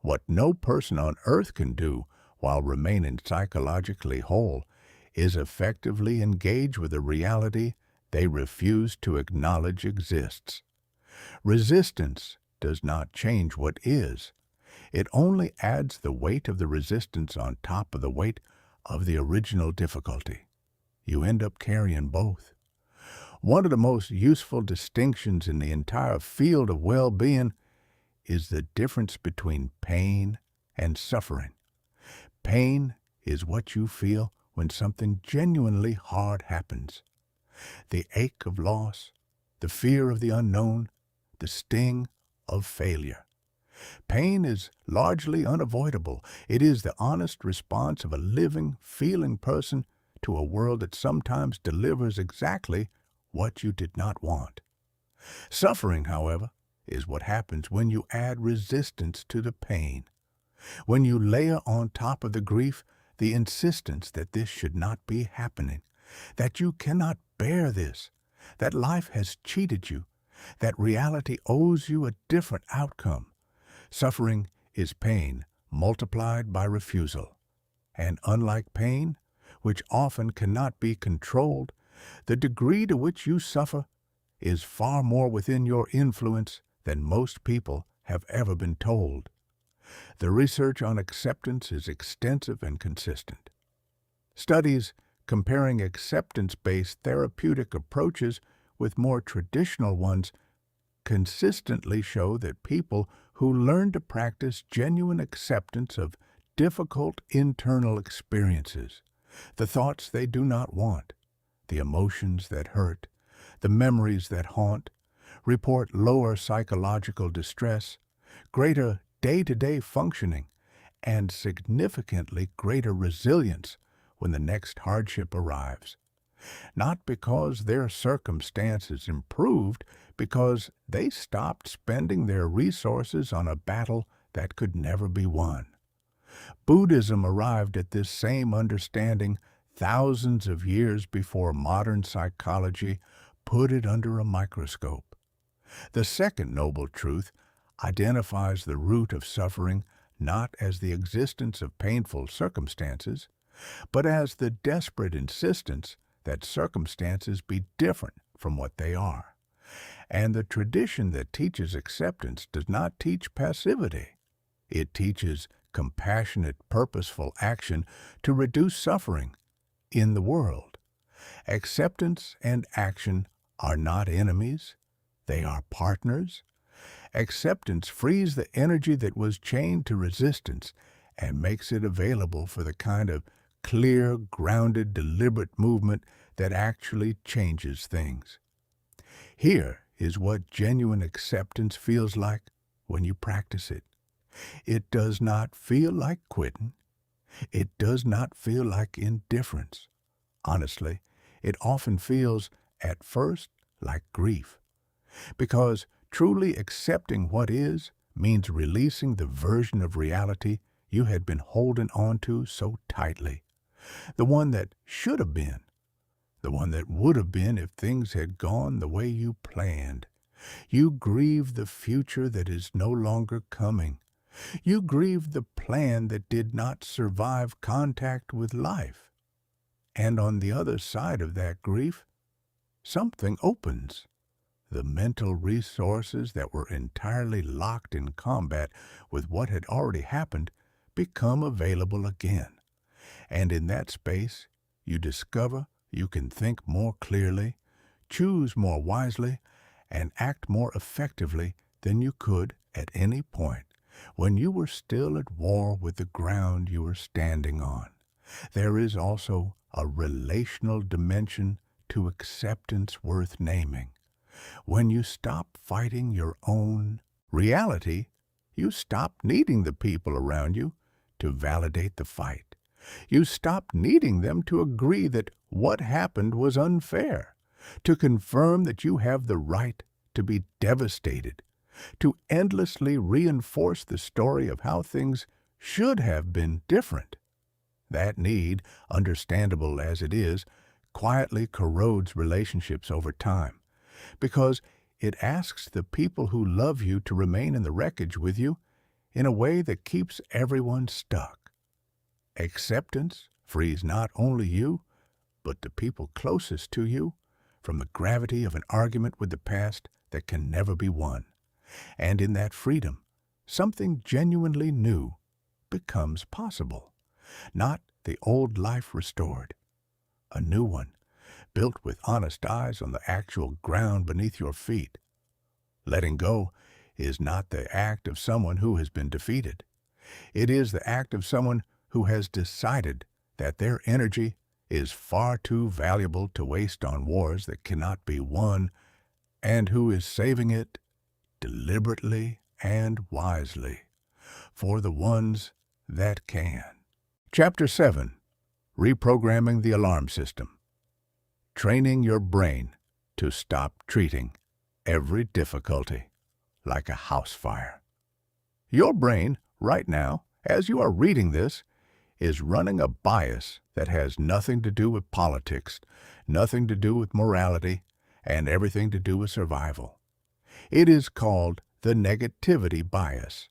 what no person on earth can do while remaining psychologically whole, is effectively engage with a reality they refuse to acknowledge exists. Resistance does not change what is. It only adds the weight of the resistance on top of the weight of the original difficulty. You end up carrying both. One of the most useful distinctions in the entire field of well-being is the difference between pain and suffering. Pain is what you feel when something genuinely hard happens. The ache of loss, the fear of the unknown, the sting of failure. Pain is largely unavoidable. It is the honest response of a living, feeling person to a world that sometimes delivers exactly what you did not want. Suffering, however, is what happens when you add resistance to the pain, when you layer on top of the grief the insistence that this should not be happening, that you cannot bear this, that life has cheated you, that reality owes you a different outcome. Suffering is pain multiplied by refusal. And unlike pain, which often cannot be controlled, the degree to which you suffer is far more within your influence than most people have ever been told. The research on acceptance is extensive and consistent. Studies comparing acceptance-based therapeutic approaches with more traditional ones consistently show that people who learn to practice genuine acceptance of difficult internal experiences, the thoughts they do not want, the emotions that hurt, the memories that haunt, report lower psychological distress, greater day-to-day functioning, and significantly greater resilience when the next hardship arrives. Not because their circumstances improved, because they stopped spending their resources on a battle that could never be won. Buddhism arrived at this same understanding thousands of years before modern psychology put it under a microscope. The second noble truth identifies the root of suffering not as the existence of painful circumstances, but as the desperate insistence that circumstances be different from what they are. And the tradition that teaches acceptance does not teach passivity. It teaches compassionate, purposeful action to reduce suffering in the world. Acceptance and action are not enemies. They are partners. Acceptance frees the energy that was chained to resistance and makes it available for the kind of clear, grounded, deliberate movement that actually changes things. Here is what genuine acceptance feels like when you practice it. It does not feel like quitting. It does not feel like indifference. Honestly, it often feels, at first, like grief. Because truly accepting what is means releasing the version of reality you had been holding on to so tightly, the one that should have been, the one that would have been if things had gone the way you planned. You grieve the future that is no longer coming. You grieve the plan that did not survive contact with life. And on the other side of that grief, something opens. The mental resources that were entirely locked in combat with what had already happened become available again. And in that space, you discover you can think more clearly, choose more wisely, and act more effectively than you could at any point when you were still at war with the ground you were standing on. There is also a relational dimension to acceptance worth naming. When you stop fighting your own reality, you stop needing the people around you to validate the fight. You stop needing them to agree that what happened was unfair, to confirm that you have the right to be devastated, to endlessly reinforce the story of how things should have been different. That need, understandable as it is, quietly corrodes relationships over time, because it asks the people who love you to remain in the wreckage with you in a way that keeps everyone stuck. Acceptance frees not only you, but the people closest to you from the gravity of an argument with the past that can never be won. And in that freedom, something genuinely new becomes possible. Not the old life restored, a new one, built with honest eyes on the actual ground beneath your feet. Letting go is not the act of someone who has been defeated. It is the act of someone who has decided that their energy is far too valuable to waste on wars that cannot be won, and who is saving it deliberately and wisely for the ones that can. Chapter 7. Reprogramming the Alarm System. Training your brain to stop treating every difficulty like a house fire. Your brain, right now, as you are reading this, is running a bias that has nothing to do with politics, nothing to do with morality, and everything to do with survival. It is called the negativity bias,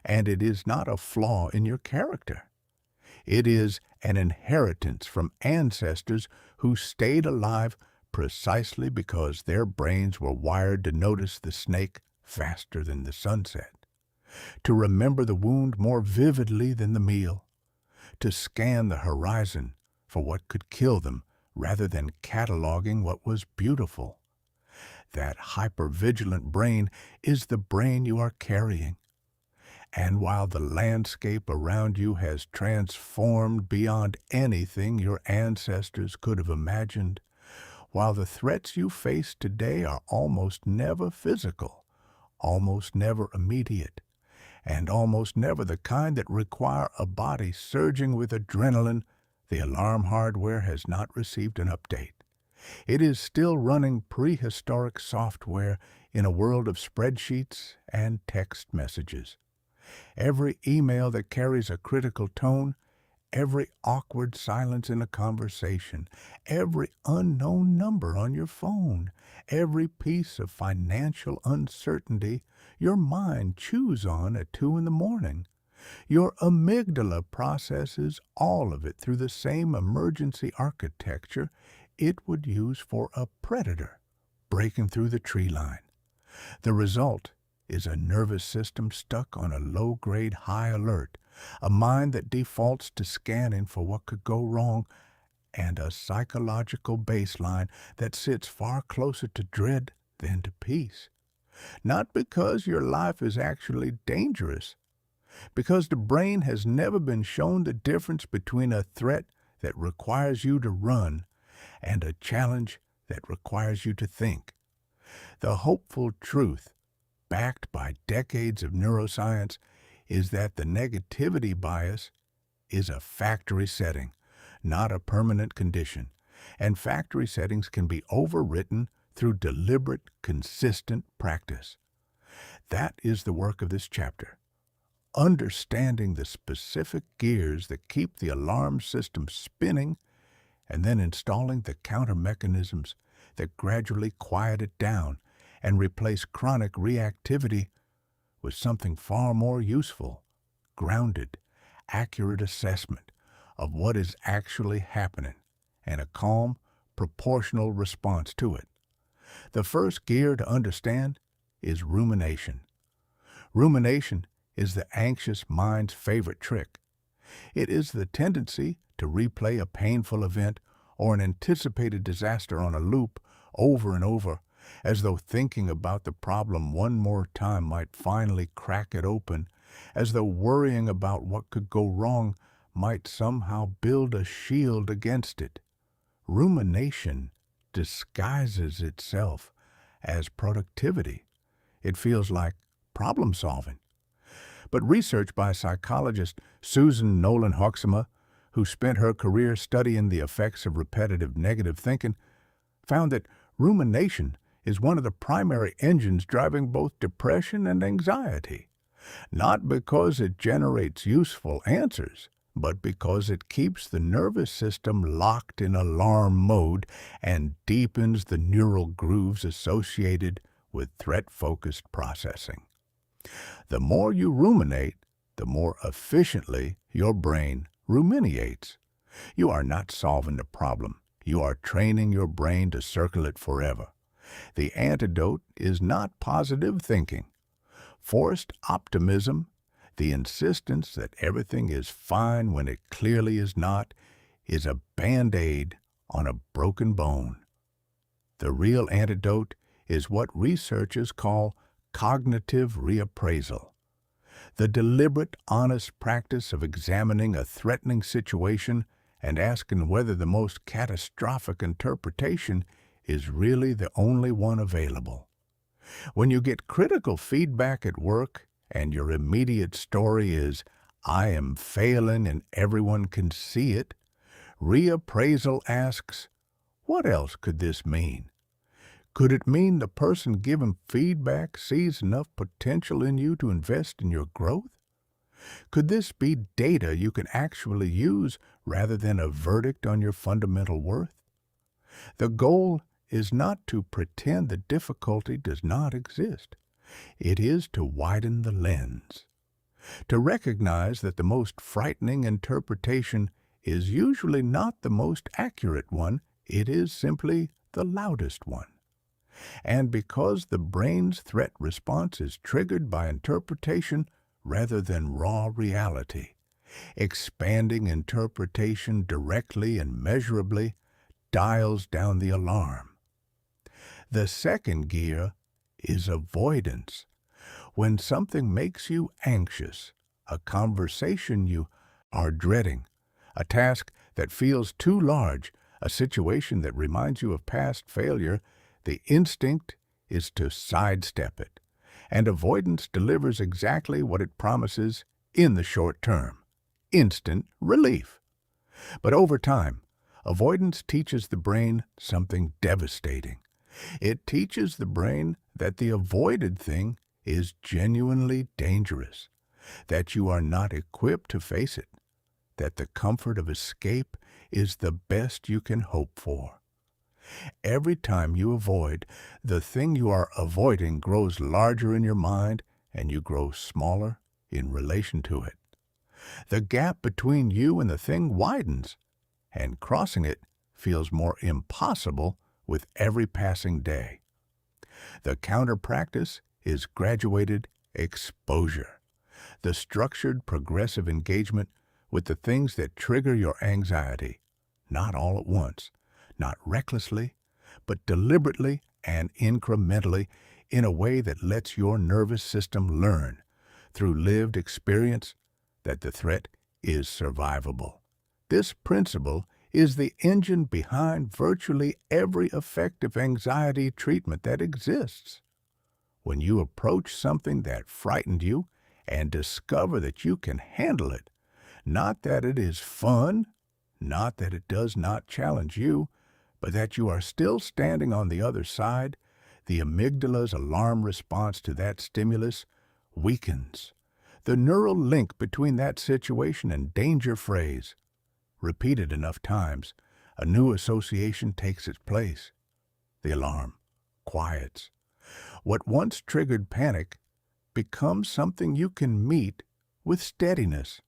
and it is not a flaw in your character. It is an inheritance from ancestors who stayed alive precisely because their brains were wired to notice the snake faster than the sunset, to remember the wound more vividly than the meal, to scan the horizon for what could kill them rather than cataloging what was beautiful. That hypervigilant brain is the brain you are carrying. And while the landscape around you has transformed beyond anything your ancestors could have imagined, while the threats you face today are almost never physical, almost never immediate, and almost never the kind that require a body surging with adrenaline, the alarm hardware has not received an update. It is still running prehistoric software in a world of spreadsheets and text messages. Every email that carries a critical tone, every awkward silence in a conversation, every unknown number on your phone, every piece of financial uncertainty your mind chews on at 2 a.m. Your amygdala processes all of it through the same emergency architecture it would use for a predator breaking through the tree line. The result is a nervous system stuck on a low-grade high alert, a mind that defaults to scanning for what could go wrong, and a psychological baseline that sits far closer to dread than to peace. Not because your life is actually dangerous, because the brain has never been shown the difference between a threat that requires you to run and a challenge that requires you to think. The hopeful truth, backed by decades of neuroscience, is that the negativity bias is a factory setting, not a permanent condition, and factory settings can be overwritten through deliberate, consistent practice. That is the work of this chapter. understanding the specific gears that keep the alarm system spinning, and then installing the counter mechanisms that gradually quiet it down and replace chronic reactivity with something far more useful, grounded, accurate assessment of what is actually happening and a calm, proportional response to it. The first gear to understand is rumination. Rumination is the anxious mind's favorite trick. It is the tendency to replay a painful event or an anticipated disaster on a loop over and over, as though thinking about the problem one more time might finally crack it open, as though worrying about what could go wrong might somehow build a shield against it. Rumination disguises itself as productivity. It feels like problem solving. But research by psychologist Susan Nolan Hoeksema, who spent her career studying the effects of repetitive negative thinking, found that rumination is one of the primary engines driving both depression and anxiety, not because it generates useful answers, but because it keeps the nervous system locked in alarm mode and deepens the neural grooves associated with threat-focused processing. The more you ruminate, the more efficiently your brain ruminates. You are not solving the problem. You are training your brain to circle it forever. The antidote is not positive thinking. Forced optimism, the insistence that everything is fine when it clearly is not, is a Band-Aid on a broken bone. The real antidote is what researchers call cognitive reappraisal. The deliberate, honest practice of examining a threatening situation and asking whether the most catastrophic interpretation is really the only one available. When you get critical feedback at work and your immediate story is, "I am failing and everyone can see it," reappraisal asks, what else could this mean? Could it mean the person giving feedback sees enough potential in you to invest in your growth? Could this be data you can actually use rather than a verdict on your fundamental worth? The goal is not to pretend the difficulty does not exist. It is to widen the lens, to recognize that the most frightening interpretation is usually not the most accurate one, it is simply the loudest one. And because the brain's threat response is triggered by interpretation rather than raw reality, expanding interpretation directly and measurably dials down the alarm. The second gear is avoidance. When something makes you anxious, a conversation you are dreading, a task that feels too large, a situation that reminds you of past failure, the instinct is to sidestep it, and avoidance delivers exactly what it promises in the short term: instant relief. But over time, avoidance teaches the brain something devastating. It teaches the brain that the avoided thing is genuinely dangerous, that you are not equipped to face it, that the comfort of escape is the best you can hope for. Every time you avoid, the thing you are avoiding grows larger in your mind and you grow smaller in relation to it. The gap between you and the thing widens, and crossing it feels more impossible with every passing day. The counter practice is graduated exposure, the structured progressive engagement with the things that trigger your anxiety, not all at once, not recklessly, but deliberately and incrementally in a way that lets your nervous system learn, through lived experience, that the threat is survivable. This principle is the engine behind virtually every effective anxiety treatment that exists. When you approach something that frightened you and discover that you can handle it, not that it is fun, not that it does not challenge you, but that you are still standing on the other side, the amygdala's alarm response to that stimulus weakens. The neural link between that situation and danger phrase, repeated enough times, a new association takes its place. The alarm quiets. What once triggered panic becomes something you can meet with steadiness,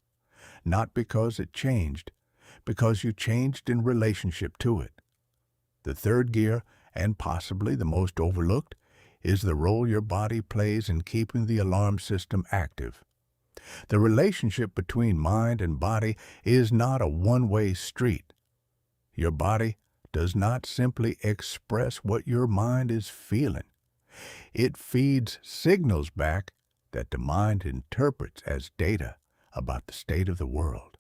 not because it changed, because you changed in relationship to it. The third gear, and possibly the most overlooked, is the role your body plays in keeping the alarm system active. The relationship between mind and body is not a one-way street. Your body does not simply express what your mind is feeling. It feeds signals back that the mind interprets as data about the state of the world.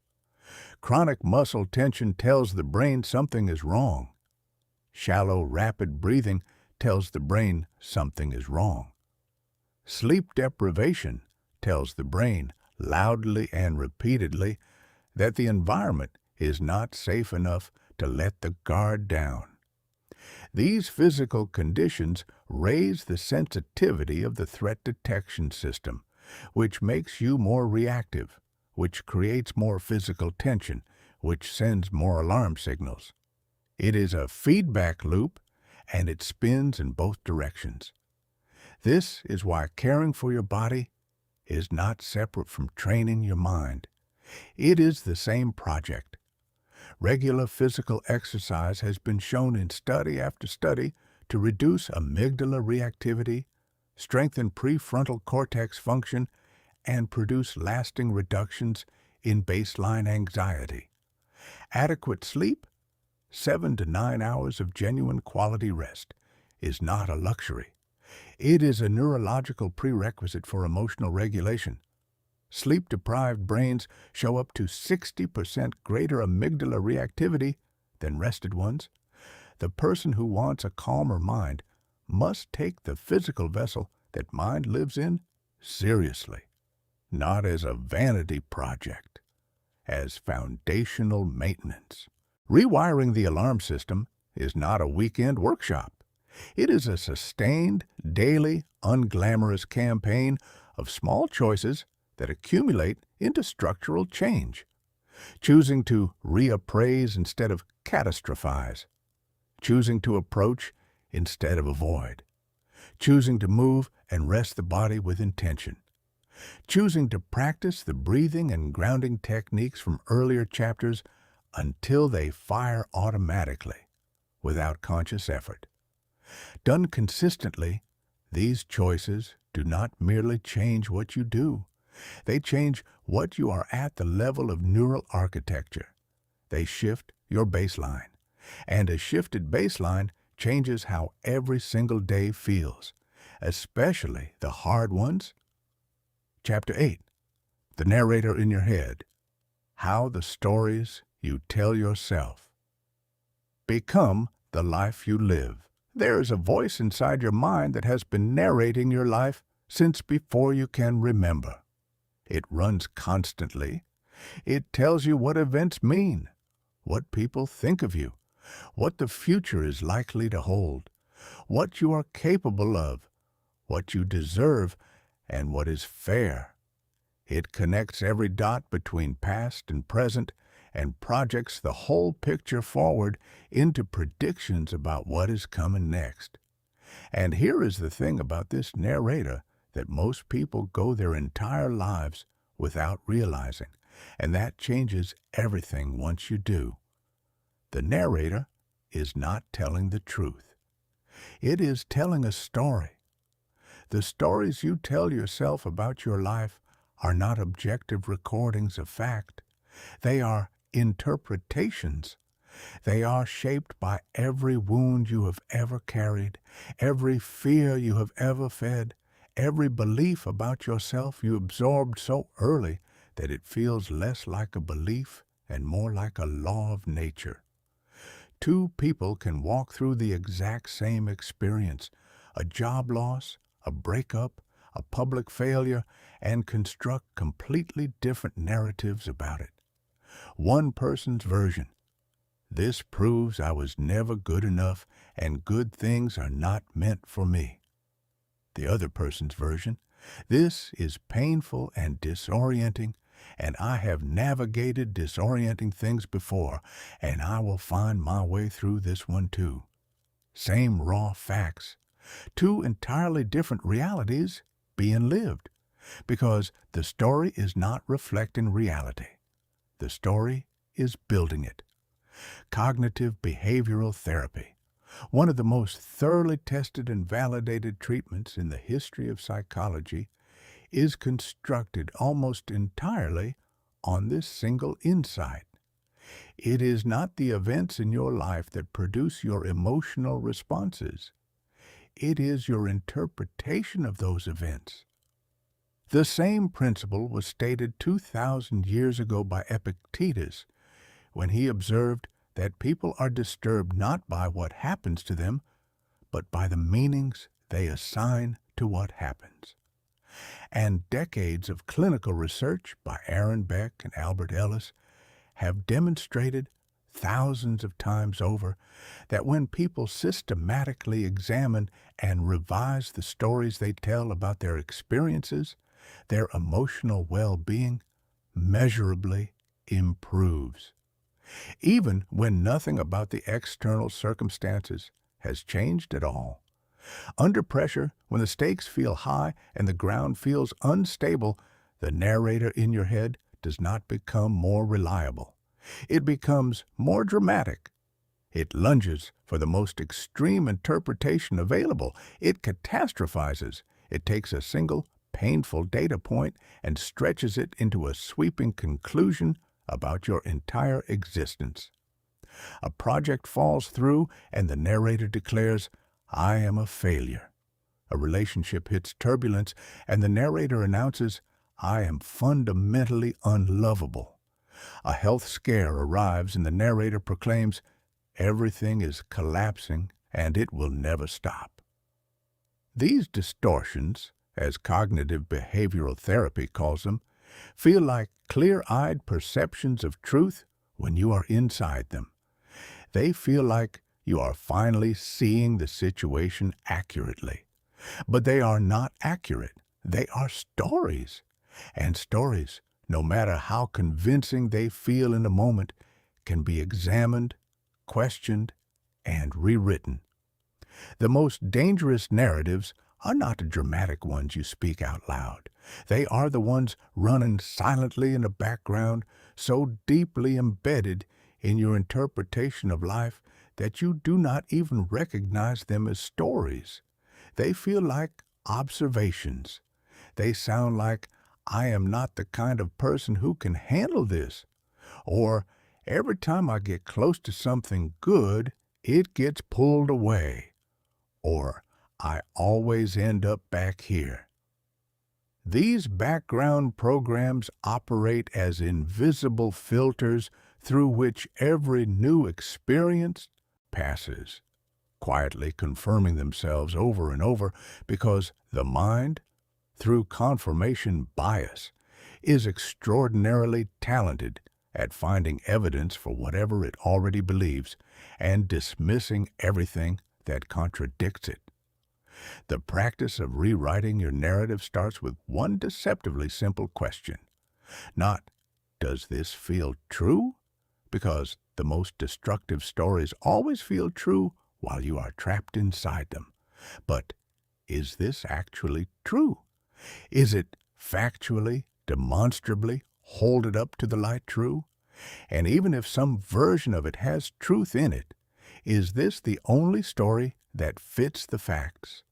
Chronic muscle tension tells the brain something is wrong. Shallow, rapid breathing tells the brain something is wrong. Sleep deprivation tells the brain loudly and repeatedly that the environment is not safe enough to let the guard down. These physical conditions raise the sensitivity of the threat detection system, which makes you more reactive, which creates more physical tension, which sends more alarm signals. It is a feedback loop, and it spins in both directions. This is why caring for your body is not separate from training your mind. It is the same project. Regular physical exercise has been shown in study after study to reduce amygdala reactivity, strengthen prefrontal cortex function, and produce lasting reductions in baseline anxiety. Adequate sleep, 7 to 9 hours of genuine quality rest, is not a luxury. It is a neurological prerequisite for emotional regulation. Sleep-deprived brains show up to 60% greater amygdala reactivity than rested ones. The person who wants a calmer mind must take the physical vessel that mind lives in seriously, not as a vanity project, as foundational maintenance. Rewiring the alarm system is not a weekend workshop. It is a sustained, daily, unglamorous campaign of small choices that accumulate into structural change. Choosing to reappraise instead of catastrophize. Choosing to approach instead of avoid. Choosing to move and rest the body with intention. Choosing to practice the breathing and grounding techniques from earlier chapters until they fire automatically, without conscious effort. Done consistently, these choices do not merely change what you do. They change what you are at the level of neural architecture. They shift your baseline. And a shifted baseline changes how every single day feels, especially the hard ones. Chapter 8. The narrator in your head. How the stories you tell yourself become the life you live. There is a voice inside your mind that has been narrating your life since before you can remember. It runs constantly. It tells you what events mean, what people think of you, what the future is likely to hold, what you are capable of, what you deserve, and what is fair. It connects every dot between past and present and projects the whole picture forward into predictions about what is coming next. And here is the thing about this narrator that most people go their entire lives without realizing, and that changes everything once you do. The narrator is not telling the truth. It is telling a story. The stories you tell yourself about your life are not objective recordings of fact. They are interpretations. They are shaped by every wound you have ever carried, every fear you have ever fed, every belief about yourself you absorbed so early that it feels less like a belief and more like a law of nature. Two people can walk through the exact same experience, a job loss, a breakup, a public failure, and construct completely different narratives about it. One person's version: this proves I was never good enough and good things are not meant for me. The other person's version: This is painful and disorienting, and I have navigated disorienting things before, and I will find my way through this one too. Same raw facts, two entirely different realities being lived, because the story is not reflecting reality. The story is building it. Cognitive behavioral therapy, one of the most thoroughly tested and validated treatments in the history of psychology, is constructed almost entirely on this single insight. It is not the events in your life that produce your emotional responses. It is your interpretation of those events. The same principle was stated 2,000 years ago by Epictetus when he observed that people are disturbed not by what happens to them, but by the meanings they assign to what happens. And decades of clinical research by Aaron Beck and Albert Ellis have demonstrated thousands of times over that when people systematically examine and revise the stories they tell about their experiences, their emotional well-being measurably improves. Even when nothing about the external circumstances has changed at all. Under pressure, when the stakes feel high and the ground feels unstable, the narrator in your head does not become more reliable. It becomes more dramatic. It lunges for the most extreme interpretation available. It catastrophizes. It takes a single, painful data point and stretches it into a sweeping conclusion about your entire existence. A project falls through and the narrator declares, "I am a failure." A relationship hits turbulence and the narrator announces, "I am fundamentally unlovable." A health scare arrives and the narrator proclaims, "Everything is collapsing and it will never stop." These distortions, as cognitive behavioral therapy calls them, feel like clear-eyed perceptions of truth when you are inside them. They feel like you are finally seeing the situation accurately. But they are not accurate. They are stories. And stories, no matter how convincing they feel in the moment, can be examined, questioned, and rewritten. The most dangerous narratives are not the dramatic ones you speak out loud. They are the ones running silently in the background, so deeply embedded in your interpretation of life that you do not even recognize them as stories. They feel like observations. They sound like, "I am not the kind of person who can handle this," or "Every time I get close to something good, it gets pulled away," or "I always end up back here." These background programs operate as invisible filters through which every new experience passes, quietly confirming themselves over and over because the mind, through confirmation bias, is extraordinarily talented at finding evidence for whatever it already believes and dismissing everything that contradicts it. The practice of rewriting your narrative starts with one deceptively simple question. Not, "Does this feel true?" Because the most destructive stories always feel true while you are trapped inside them. But, "Is this actually true? Is it factually, demonstrably holded up to the light true? And even if some version of it has truth in it, is this the only story that fits the facts?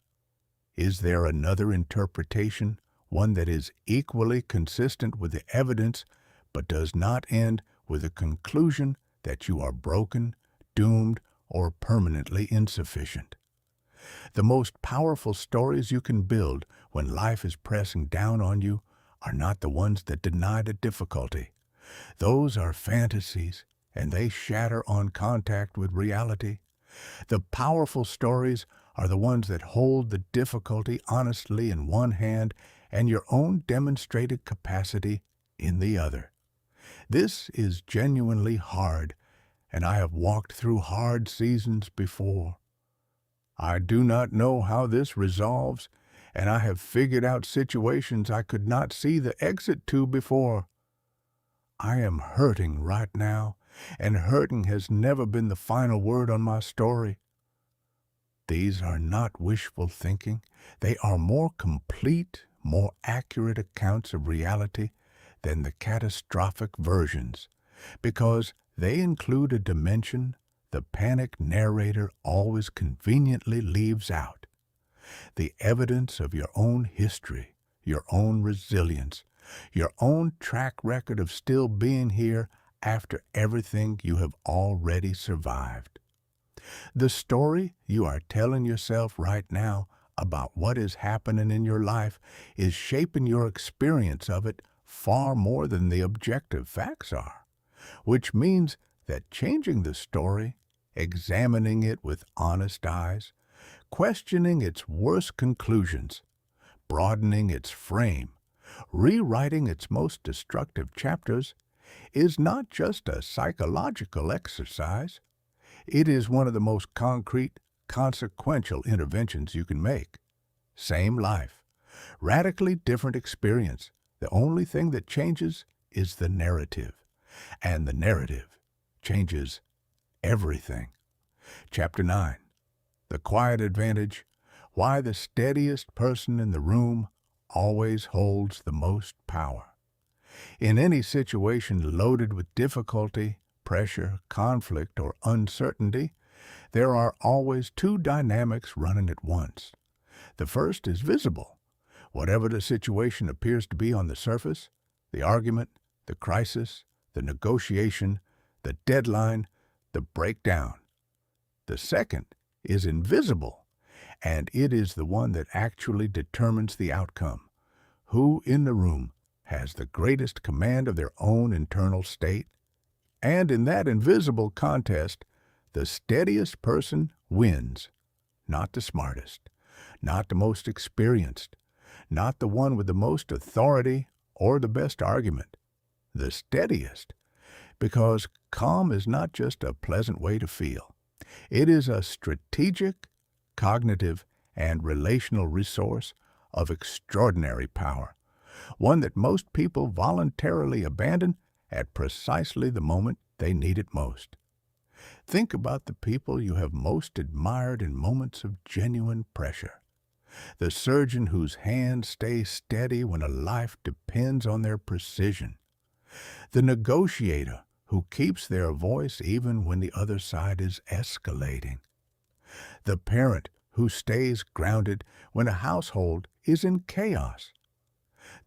Is there another interpretation, one that is equally consistent with the evidence, but does not end with a conclusion that you are broken, doomed, or permanently insufficient? The most powerful stories you can build when life is pressing down on you are not the ones that deny the difficulty. Those are fantasies, and they shatter on contact with reality. The powerful stories are the ones that hold the difficulty honestly in one hand and your own demonstrated capacity in the other. This is genuinely hard, and I have walked through hard seasons before. I do not know how this resolves, and I have figured out situations I could not see the exit to before. I am hurting right now, and hurting has never been the final word on my story. These are not wishful thinking. They are more complete, more accurate accounts of reality than the catastrophic versions, because they include a dimension the panic narrator always conveniently leaves out: the evidence of your own history, your own resilience, your own track record of still being here after everything you have already survived. The story you are telling yourself right now about what is happening in your life is shaping your experience of it far more than the objective facts are, which means that changing the story, examining it with honest eyes, questioning its worst conclusions, broadening its frame, rewriting its most destructive chapters, is not just a psychological exercise. It is one of the most concrete, consequential interventions you can make. Same life, radically different experience. The only thing that changes is the narrative, and the narrative changes everything. Chapter 9. The Quiet Advantage: Why the Steadiest Person in the Room Always Holds the Most Power. In any situation loaded with difficulty, pressure, conflict, or uncertainty, there are always two dynamics running at once. The first is visible. Whatever the situation appears to be on the surface, the argument, the crisis, the negotiation, the deadline, the breakdown. The second is invisible, and it is the one that actually determines the outcome. Who in the room has the greatest command of their own internal state? And in that invisible contest, the steadiest person wins. Not the smartest, not the most experienced, not the one with the most authority or the best argument. The steadiest, because calm is not just a pleasant way to feel. It is a strategic, cognitive, and relational resource of extraordinary power, one that most people voluntarily abandon at precisely the moment they need it most. Think about the people you have most admired in moments of genuine pressure. The surgeon whose hands stay steady when a life depends on their precision. The negotiator who keeps their voice even when the other side is escalating. The parent who stays grounded when a household is in chaos.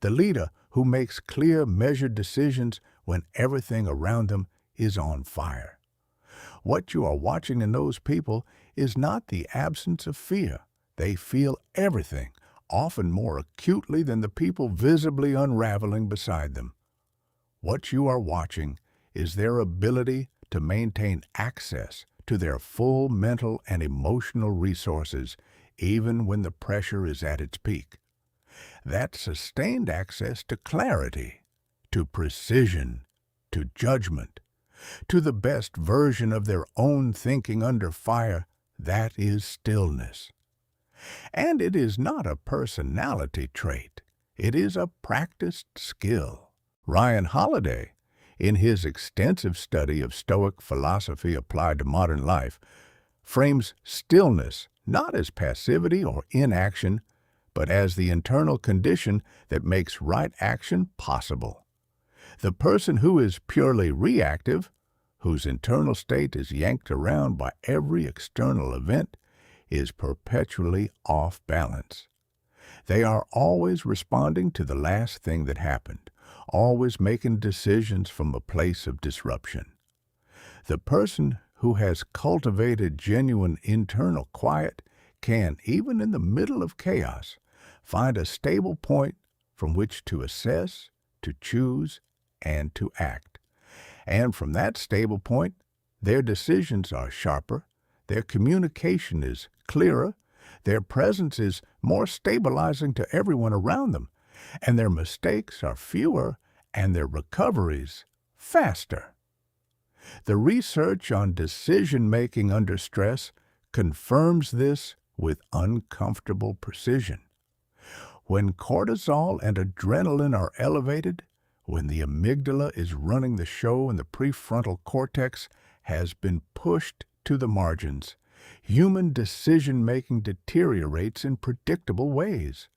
The leader who makes clear, measured decisions when everything around them is on fire. What you are watching in those people is not the absence of fear. They feel everything, often more acutely than the people visibly unraveling beside them. What you are watching is their ability to maintain access to their full mental and emotional resources, even when the pressure is at its peak. That sustained access to clarity, to precision, to judgment, to the best version of their own thinking under fire, that is stillness. And it is not a personality trait. It is a practiced skill. Ryan Holiday, in his extensive study of Stoic philosophy applied to modern life, frames stillness not as passivity or inaction, but as the internal condition that makes right action possible. The person who is purely reactive, whose internal state is yanked around by every external event, is perpetually off balance. They are always responding to the last thing that happened, always making decisions from a place of disruption. The person who has cultivated genuine internal quiet can, even in the middle of chaos, find a stable point from which to assess, to choose, and to act. And from that stable point, their decisions are sharper, their communication is clearer, their presence is more stabilizing to everyone around them, and their mistakes are fewer and their recoveries faster. The research on decision-making under stress confirms this with uncomfortable precision. When cortisol and adrenaline are elevated, when the amygdala is running the show and the prefrontal cortex has been pushed to the margins, human decision-making deteriorates in predictable ways.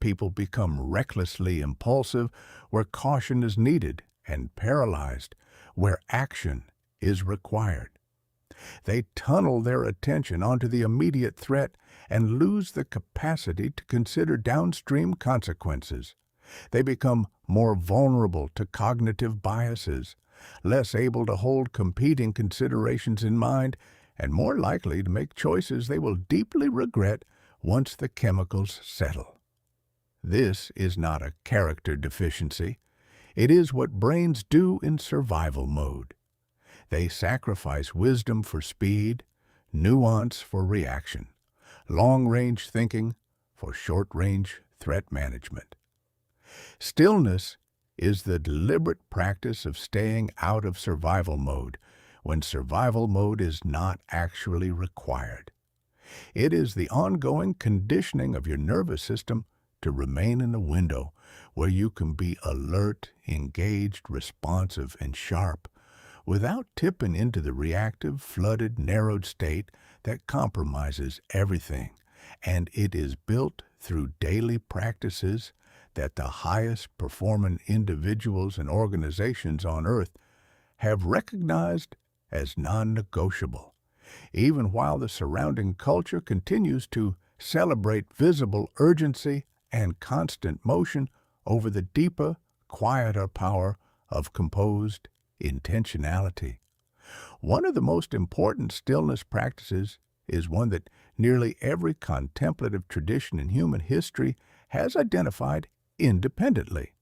People become recklessly impulsive where caution is needed and paralyzed where action is required. They tunnel their attention onto the immediate threat and lose the capacity to consider downstream consequences. They become more vulnerable to cognitive biases, less able to hold competing considerations in mind, and more likely to make choices they will deeply regret once the chemicals settle. This is not a character deficiency. It is what brains do in survival mode. They sacrifice wisdom for speed, nuance for reaction, long-range thinking for short-range threat management. Stillness is the deliberate practice of staying out of survival mode when survival mode is not actually required. It is the ongoing conditioning of your nervous system to remain in a window where you can be alert, engaged, responsive, and sharp without tipping into the reactive, flooded, narrowed state that compromises everything, and it is built through daily practices that the highest performing individuals and organizations on Earth have recognized as non-negotiable, even while the surrounding culture continues to celebrate visible urgency and constant motion over the deeper, quieter power of composed intentionality. One of the most important stillness practices is one that nearly every contemplative tradition in human history has identified independently: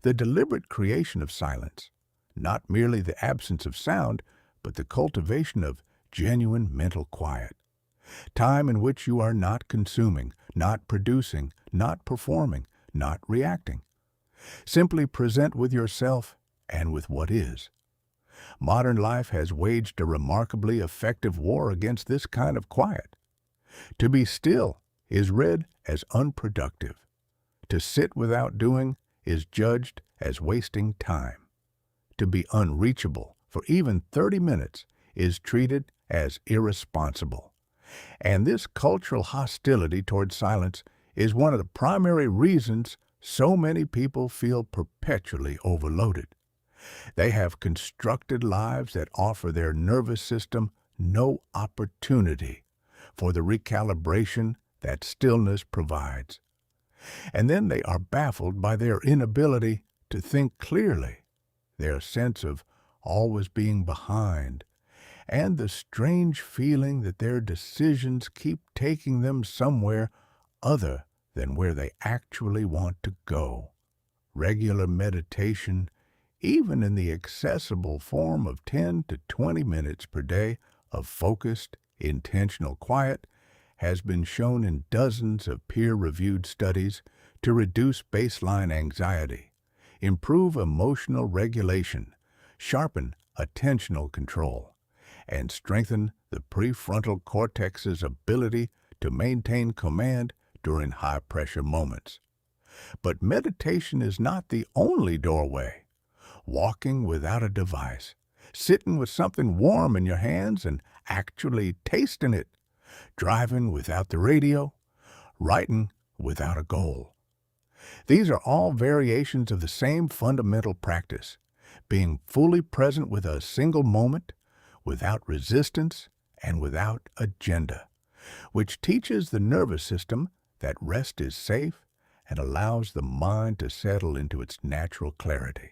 the deliberate creation of silence, not merely the absence of sound, but the cultivation of genuine mental quiet. Time in which you are not consuming, not producing, not performing, not reacting. Simply present with yourself and with what is. Modern life has waged a remarkably effective war against this kind of quiet. To be still is read as unproductive. To sit without doing is judged as wasting time. To be unreachable for even 30 minutes is treated as irresponsible. And this cultural hostility toward silence is one of the primary reasons so many people feel perpetually overloaded. They have constructed lives that offer their nervous system no opportunity for the recalibration that stillness provides. And then they are baffled by their inability to think clearly, their sense of always being behind, and the strange feeling that their decisions keep taking them somewhere other than where they actually want to go. Regular meditation, even in the accessible form of 10 to 20 minutes per day of focused, intentional quiet, has been shown in dozens of peer-reviewed studies to reduce baseline anxiety, improve emotional regulation, sharpen attentional control, and strengthen the prefrontal cortex's ability to maintain command during high-pressure moments. But meditation is not the only doorway. Walking without a device, sitting with something warm in your hands and actually tasting it, driving without the radio, writing without a goal. These are all variations of the same fundamental practice, being fully present with a single moment, without resistance and without agenda, which teaches the nervous system that rest is safe and allows the mind to settle into its natural clarity.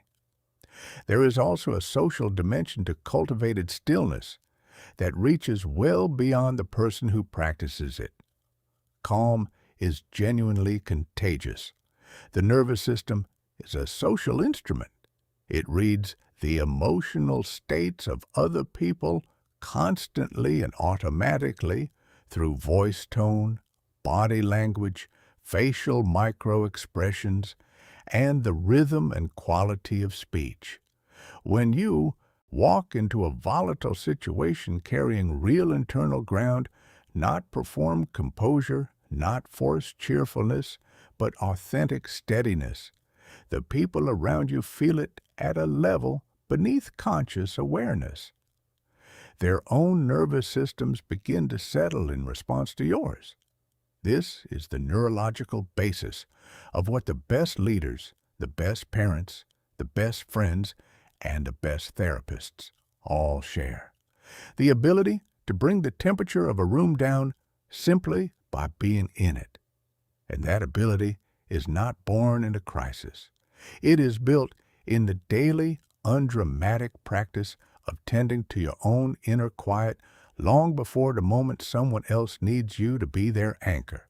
There is also a social dimension to cultivated stillness that reaches well beyond the person who practices it. Calm is genuinely contagious. The nervous system is a social instrument. It reads the emotional states of other people constantly and automatically through voice tone, body language, facial micro-expressions, and the rhythm and quality of speech. When you walk into a volatile situation carrying real internal ground, not perform composure, not force cheerfulness, but authentic steadiness. The people around you feel it at a level beneath conscious awareness. Their own nervous systems begin to settle in response to yours. This is the neurological basis of what the best leaders, the best parents, the best friends, and the best therapists all share. The ability to bring the temperature of a room down simply by being in it. And that ability is not born in a crisis. It is built in the daily, undramatic practice of tending to your own inner quiet long before the moment someone else needs you to be their anchor.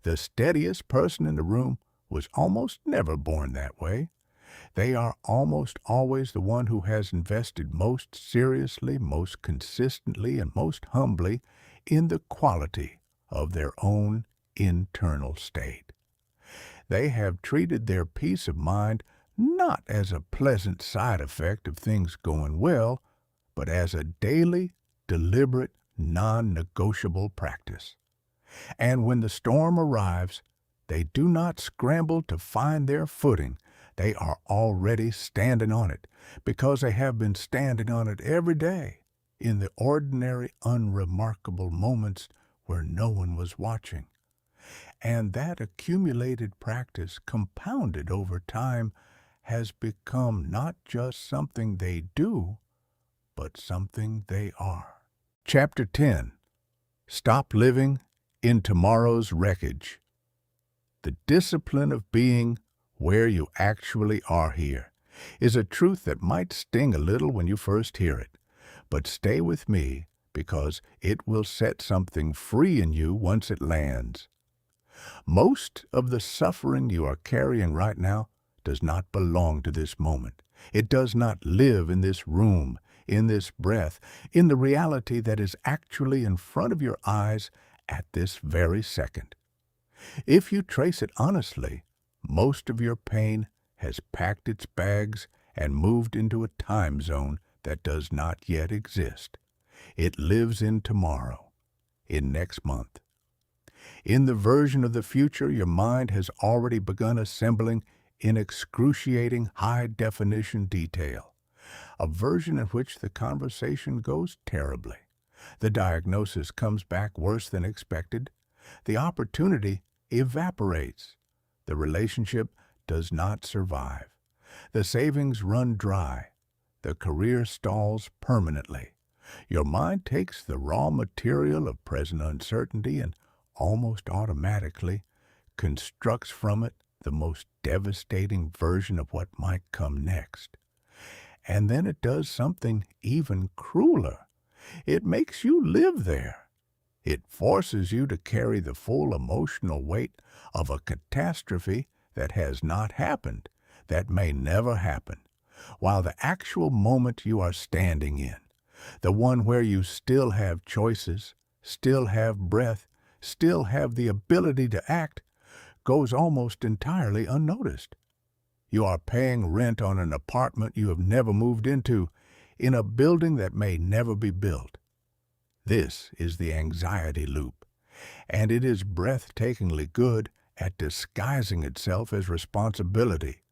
The steadiest person in the room was almost never born that way. They are almost always the one who has invested most seriously, most consistently, and most humbly in the quality of their own internal state. They have treated their peace of mind not as a pleasant side effect of things going well, but as a daily, deliberate, non-negotiable practice. And when the storm arrives, they do not scramble to find their footing. They are already standing on it, because they have been standing on it every day, in the ordinary, unremarkable moments where no one was watching. And that accumulated practice, compounded over time, has become not just something they do, but something they are. Chapter 10. Stop living in tomorrow's wreckage. The discipline of being where you actually are here is a truth that might sting a little when you first hear it, but stay with me because it will set something free in you once it lands. Most of the suffering you are carrying right now does not belong to this moment. It does not live in this room, in this breath, in the reality that is actually in front of your eyes at this very second. If you trace it honestly, most of your pain has packed its bags and moved into a time zone that does not yet exist. It lives in tomorrow, in next month. In the version of the future your mind has already begun assembling in excruciating high-definition detail, a version in which the conversation goes terribly. The diagnosis comes back worse than expected. The opportunity evaporates. The relationship does not survive. The savings run dry. The career stalls permanently. Your mind takes the raw material of present uncertainty and almost automatically constructs from it the most devastating version of what might come next. And then it does something even crueler. It makes you live there. It forces you to carry the full emotional weight of a catastrophe that has not happened, that may never happen, while the actual moment you are standing in, the one where you still have choices, still have breath, still have the ability to act, goes almost entirely unnoticed. You are paying rent on an apartment you have never moved into, in a building that may never be built. This is the anxiety loop, and it is breathtakingly good at disguising itself as responsibility.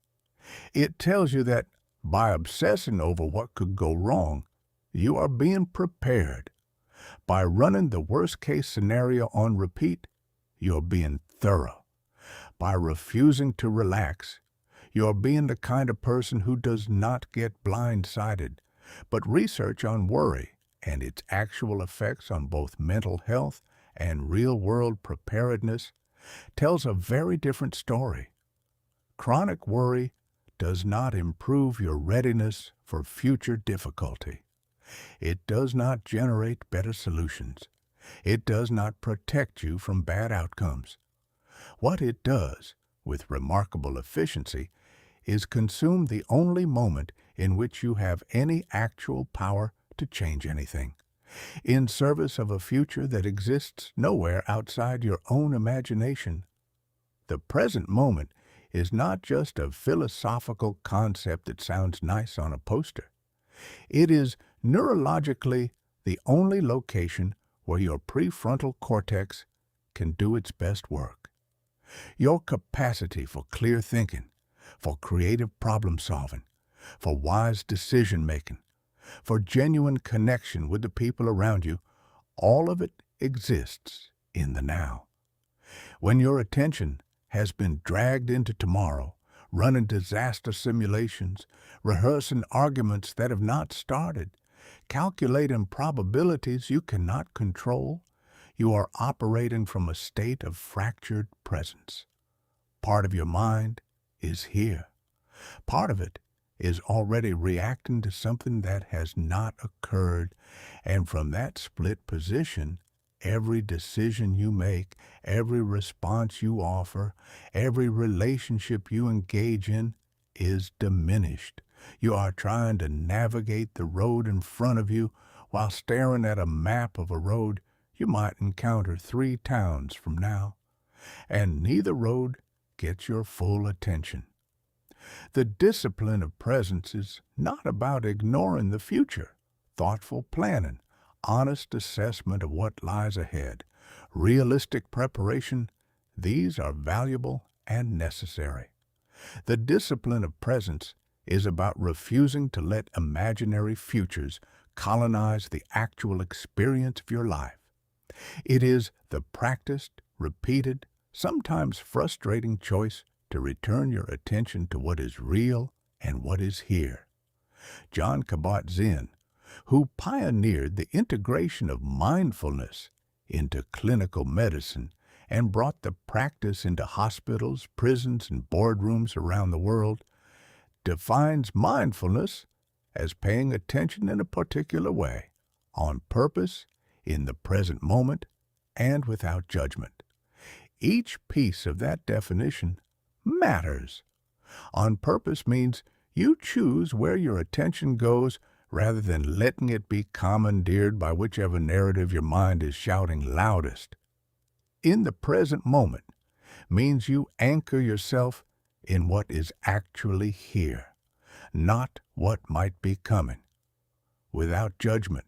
It tells you that by obsessing over what could go wrong, you are being prepared. By running the worst-case scenario on repeat, you are being thorough. By refusing to relax, you are being the kind of person who does not get blindsided, but research on worry and its actual effects on both mental health and real-world preparedness tells a very different story. Chronic worry does not improve your readiness for future difficulty. It does not generate better solutions. It does not protect you from bad outcomes. What it does, with remarkable efficiency, is consume the only moment in which you have any actual power to change anything, in service of a future that exists nowhere outside your own imagination. The present moment is not just a philosophical concept that sounds nice on a poster. It is neurologically the only location where your prefrontal cortex can do its best work. Your capacity for clear thinking, for creative problem solving, for wise decision making, for genuine connection with the people around you, all of it exists in the now. When your attention has been dragged into tomorrow, running disaster simulations, rehearsing arguments that have not started, calculating probabilities you cannot control, you are operating from a state of fractured presence. Part of your mind is here. Part of it is already reacting to something that has not occurred, and from that split position, every decision you make, every response you offer, every relationship you engage in is diminished. You are trying to navigate the road in front of you while staring at a map of a road you might encounter 3 towns from now, and neither road gets your full attention. The discipline of presence is not about ignoring the future. Thoughtful planning, honest assessment of what lies ahead, realistic preparation, these are valuable and necessary. The discipline of presence is about refusing to let imaginary futures colonize the actual experience of your life. It is the practiced, repeated, sometimes frustrating choice to return your attention to what is real and what is here. Jon Kabat-Zinn, who pioneered the integration of mindfulness into clinical medicine and brought the practice into hospitals, prisons, and boardrooms around the world, defines mindfulness as paying attention in a particular way, on purpose, in the present moment, and without judgment. Each piece of that definition matters. On purpose means you choose where your attention goes rather than letting it be commandeered by whichever narrative your mind is shouting loudest. In the present moment means you anchor yourself in what is actually here, not what might be coming. Without judgment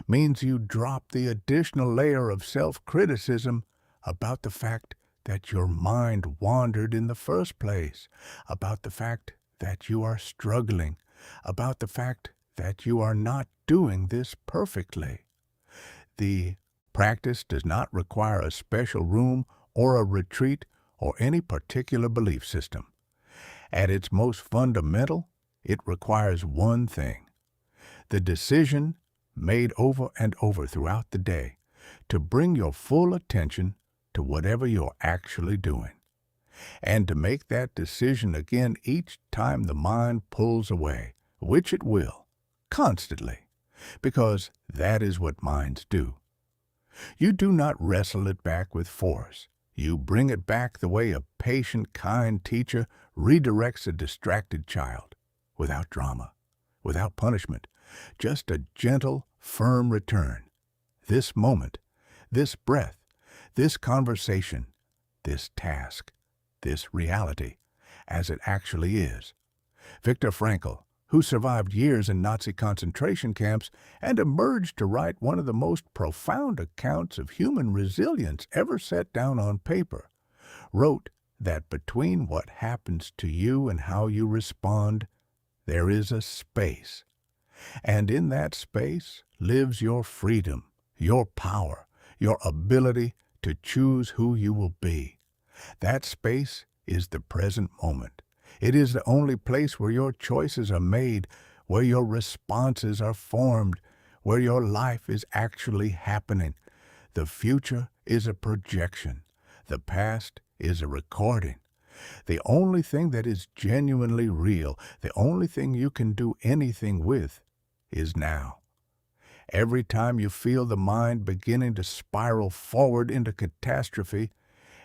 means you drop the additional layer of self-criticism about the fact that your mind wandered in the first place, about the fact that you are struggling, about the fact that you are not doing this perfectly. The practice does not require a special room or a retreat or any particular belief system. At its most fundamental, it requires one thing: the decision made over and over throughout the day to bring your full attention to whatever you're actually doing, and to make that decision again each time the mind pulls away, which it will, constantly, because that is what minds do. You do not wrestle it back with force. You bring it back the way a patient, kind teacher redirects a distracted child, without drama, without punishment, just a gentle, firm return. This moment, this breath, this conversation, this task, this reality, as it actually is. Viktor Frankl, who survived years in Nazi concentration camps and emerged to write one of the most profound accounts of human resilience ever set down on paper, wrote that between what happens to you and how you respond, there is a space. And in that space lives your freedom, your power, your ability to choose who you will be. That space is the present moment. It is the only place where your choices are made, where your responses are formed, where your life is actually happening. The future is a projection. The past is a recording. The only thing that is genuinely real, the only thing you can do anything with, is now. Every time you feel the mind beginning to spiral forward into catastrophe,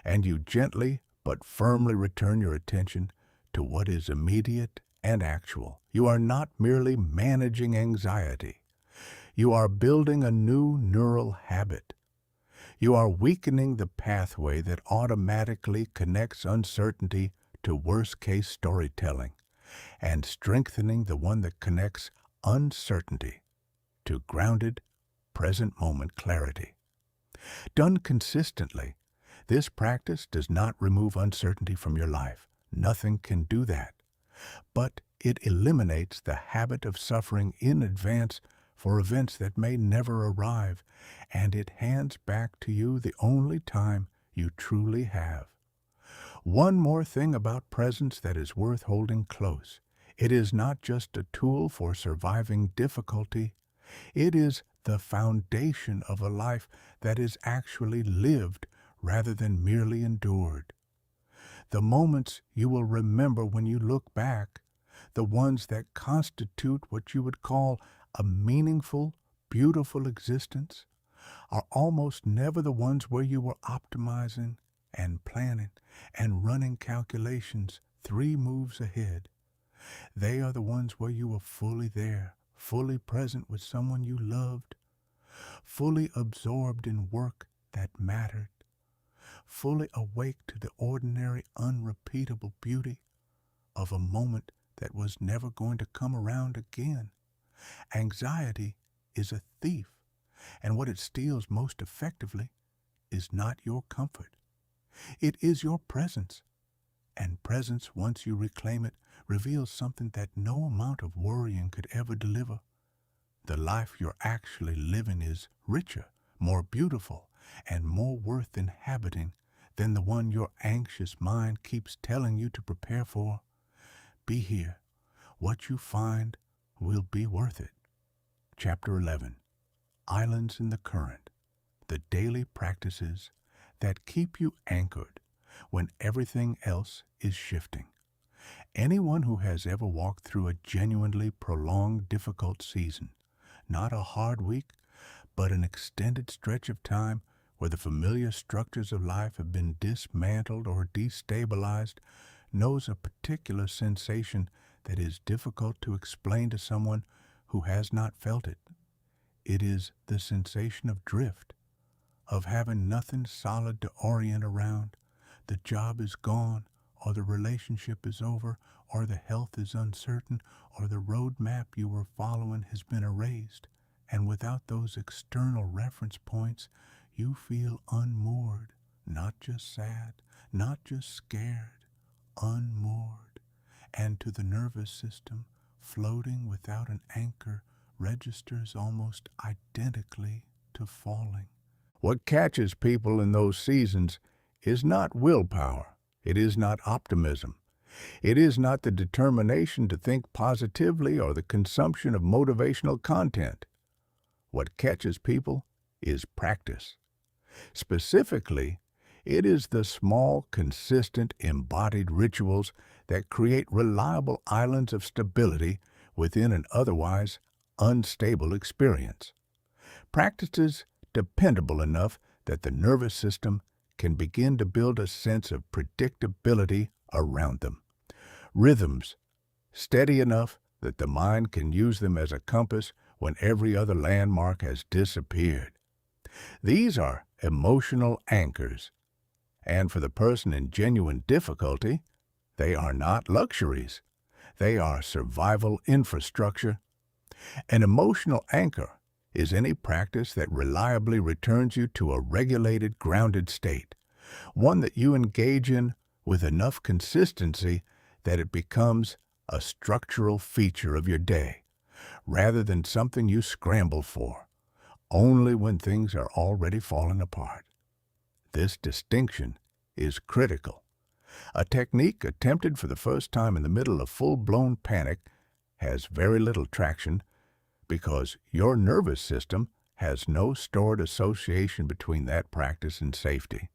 and you gently but firmly return your attention to what is immediate and actual, you are not merely managing anxiety. You are building a new neural habit. You are weakening the pathway that automatically connects uncertainty to worst-case storytelling, and strengthening the one that connects uncertainty to grounded, present-moment clarity. Done consistently, This practice does not remove uncertainty from your life. Nothing can do that. But it eliminates the habit of suffering in advance for events that may never arrive, and it hands back to you the only time you truly have. One more thing about presence that is worth holding close. It is not just a tool for surviving difficulty. It is the foundation of a life that is actually lived rather than merely endured. The moments you will remember when you look back, the ones that constitute what you would call a meaningful, beautiful existence, are almost never the ones where you were optimizing and planning and running calculations 3 moves ahead. They are the ones where you were fully there, fully present with someone you loved, fully absorbed in work that mattered, fully awake to the ordinary, unrepeatable beauty of a moment that was never going to come around again. Anxiety is a thief, and what it steals most effectively is not your comfort. It is your presence, and presence, once you reclaim it, reveals something that no amount of worrying could ever deliver. The life you're actually living is richer, more beautiful, and more worth inhabiting than the one your anxious mind keeps telling you to prepare for. Be here. What you find will be worth it. Chapter 11. Islands in the Current. The daily practices that keep you anchored when everything else is shifting. Anyone who has ever walked through a genuinely prolonged, difficult season, not a hard week, but an extended stretch of time where the familiar structures of life have been dismantled or destabilized, knows a particular sensation that is difficult to explain to someone who has not felt it. It is the sensation of drift, of having nothing solid to orient around. The job is gone, or the relationship is over, or the health is uncertain, or the roadmap you were following has been erased. And without those external reference points, you feel unmoored, not just sad, not just scared, unmoored. And to the nervous system, floating without an anchor registers almost identically to falling. What catches people in those seasons is not willpower. It is not optimism. It is not the determination to think positively or the consumption of motivational content. What catches people is practice. Specifically, it is the small, consistent, embodied rituals that create reliable islands of stability within an otherwise unstable experience. Practices dependable enough that the nervous system can begin to build a sense of predictability around them. Rhythms steady enough that the mind can use them as a compass when every other landmark has disappeared. These are emotional anchors, and for the person in genuine difficulty, they are not luxuries. They are survival infrastructure. An emotional anchor is any practice that reliably returns you to a regulated, grounded state, one that you engage in with enough consistency that it becomes a structural feature of your day, rather than something you scramble for, only when things are already falling apart. This distinction is critical. A technique attempted for the first time in the middle of full-blown panic has very little traction because your nervous system has no stored association between that practice and safety.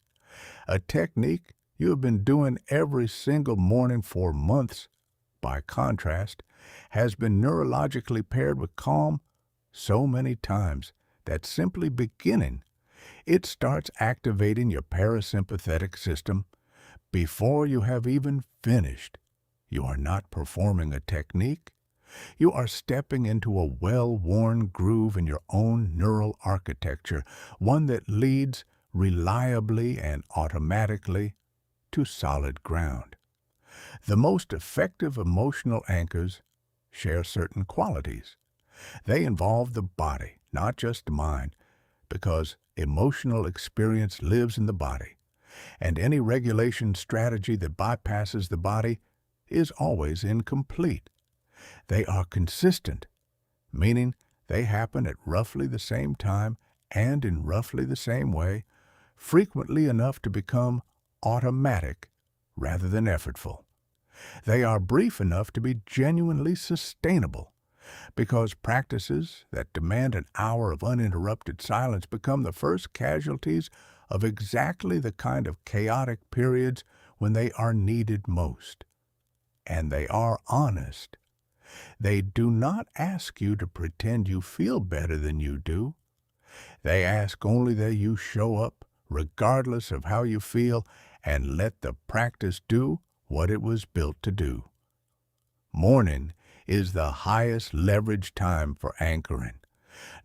A technique you have been doing every single morning for months, by contrast, has been neurologically paired with calm so many times that simply beginning, it starts activating your parasympathetic system before you have even finished. You are not performing a technique. You are stepping into a well-worn groove in your own neural architecture, one that leads reliably and automatically to solid ground. The most effective emotional anchors share certain qualities. They involve the body, not just the mind, because emotional experience lives in the body. and any regulation strategy that bypasses the body is always incomplete. They are consistent, meaning they happen at roughly the same time and in roughly the same way, frequently enough to become automatic rather than effortful. They are brief enough to be genuinely sustainable, because practices that demand an hour of uninterrupted silence become the first casualties of exactly the kind of chaotic periods when they are needed most. And they are honest. They do not ask you to pretend you feel better than you do. They ask only that you show up, regardless of how you feel, and let the practice do what it was built to do. Morning is the highest leverage time for anchoring,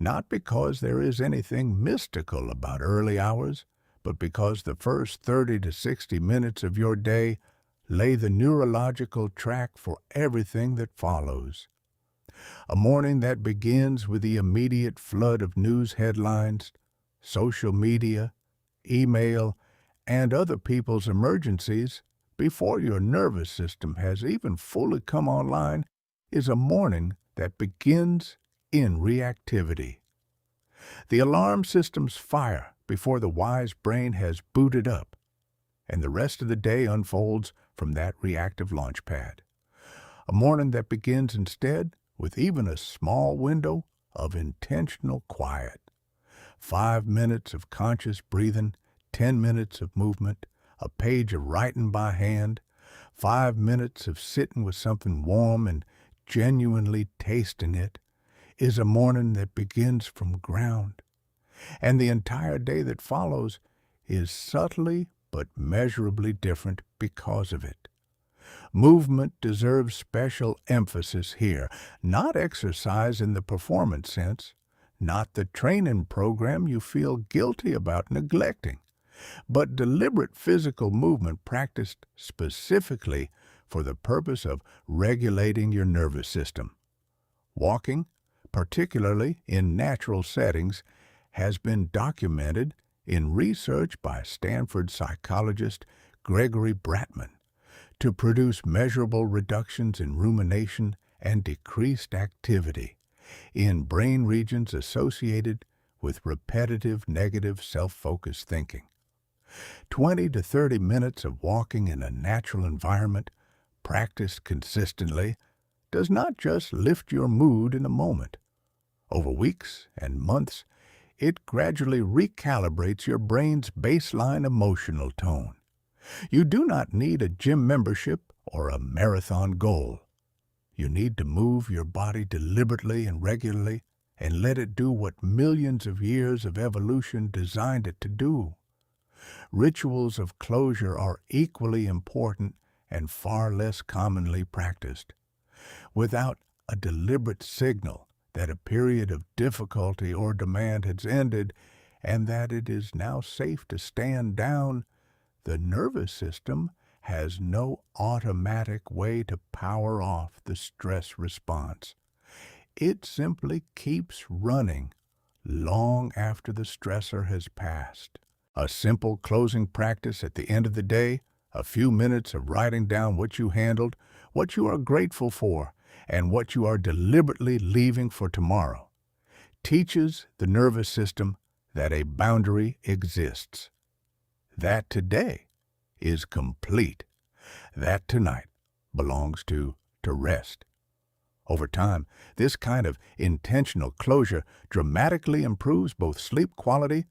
not because there is anything mystical about early hours, but because the first 30 to 60 minutes of your day lay the neurological track for everything that follows. A morning that begins with the immediate flood of news headlines, social media, email, and other people's emergencies before your nervous system has even fully come online is a morning that begins in reactivity. The alarm systems fire before the wise brain has booted up, and the rest of the day unfolds from that reactive launch pad. A morning that begins instead with even a small window of intentional quiet. 5 minutes of conscious breathing, 10 minutes of movement, a page of writing by hand, 5 minutes of sitting with something warm and genuinely tasting it, is a morning that begins from ground. And the entire day that follows is subtly but measurably different because of it. Movement deserves special emphasis here, not exercise in the performance sense, not the training program you feel guilty about neglecting, but deliberate physical movement practiced specifically for the purpose of regulating your nervous system. Walking, particularly in natural settings, has been documented in research by Stanford psychologist Gregory Bratman to produce measurable reductions in rumination and decreased activity in brain regions associated with repetitive negative self-focused thinking. 20 to 30 minutes of walking in a natural environment, practiced consistently, does not just lift your mood in a moment. Over weeks and months, it gradually recalibrates your brain's baseline emotional tone. You do not need a gym membership or a marathon goal. You need to move your body deliberately and regularly and let it do what millions of years of evolution designed it to do. Rituals of closure are equally important and far less commonly practiced. Without a deliberate signal that a period of difficulty or demand has ended and that it is now safe to stand down, the nervous system has no automatic way to power off the stress response. It simply keeps running long after the stressor has passed. A simple closing practice at the end of the day, a few minutes of writing down what you handled, what you are grateful for, and what you are deliberately leaving for tomorrow, teaches the nervous system that a boundary exists. That today is complete. That tonight belongs to rest. Over time, this kind of intentional closure dramatically improves both sleep quality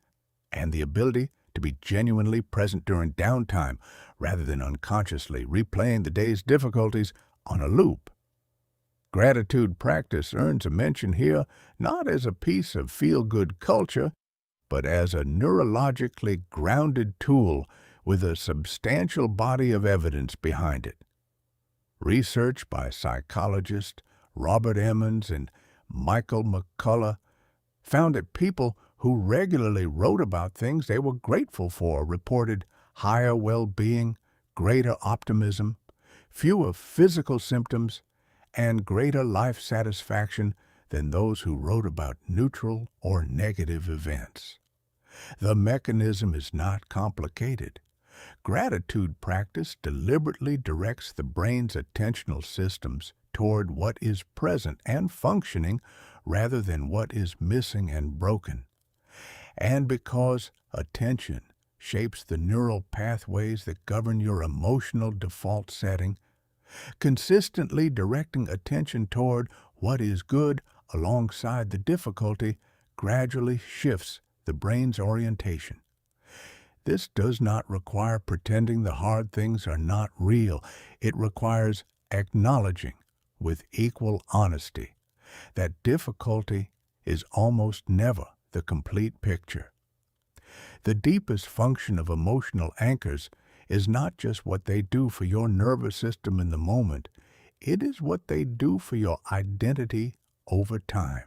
and the ability to be genuinely present during downtime rather than unconsciously replaying the day's difficulties on a loop. Gratitude practice earns a mention here not as a piece of feel-good culture, but as a neurologically grounded tool with a substantial body of evidence behind it. Research by psychologists Robert Emmons and Michael McCullough found that people who regularly wrote about things they were grateful for reported higher well-being, greater optimism, fewer physical symptoms, and greater life satisfaction than those who wrote about neutral or negative events. The mechanism is not complicated. Gratitude practice deliberately directs the brain's attentional systems toward what is present and functioning rather than what is missing and broken. And because attention shapes the neural pathways that govern your emotional default setting, consistently directing attention toward what is good alongside the difficulty gradually shifts the brain's orientation. This does not require pretending the hard things are not real. It requires acknowledging with equal honesty that difficulty is almost never the complete picture. The deepest function of emotional anchors is not just what they do for your nervous system in the moment, it is what they do for your identity over time.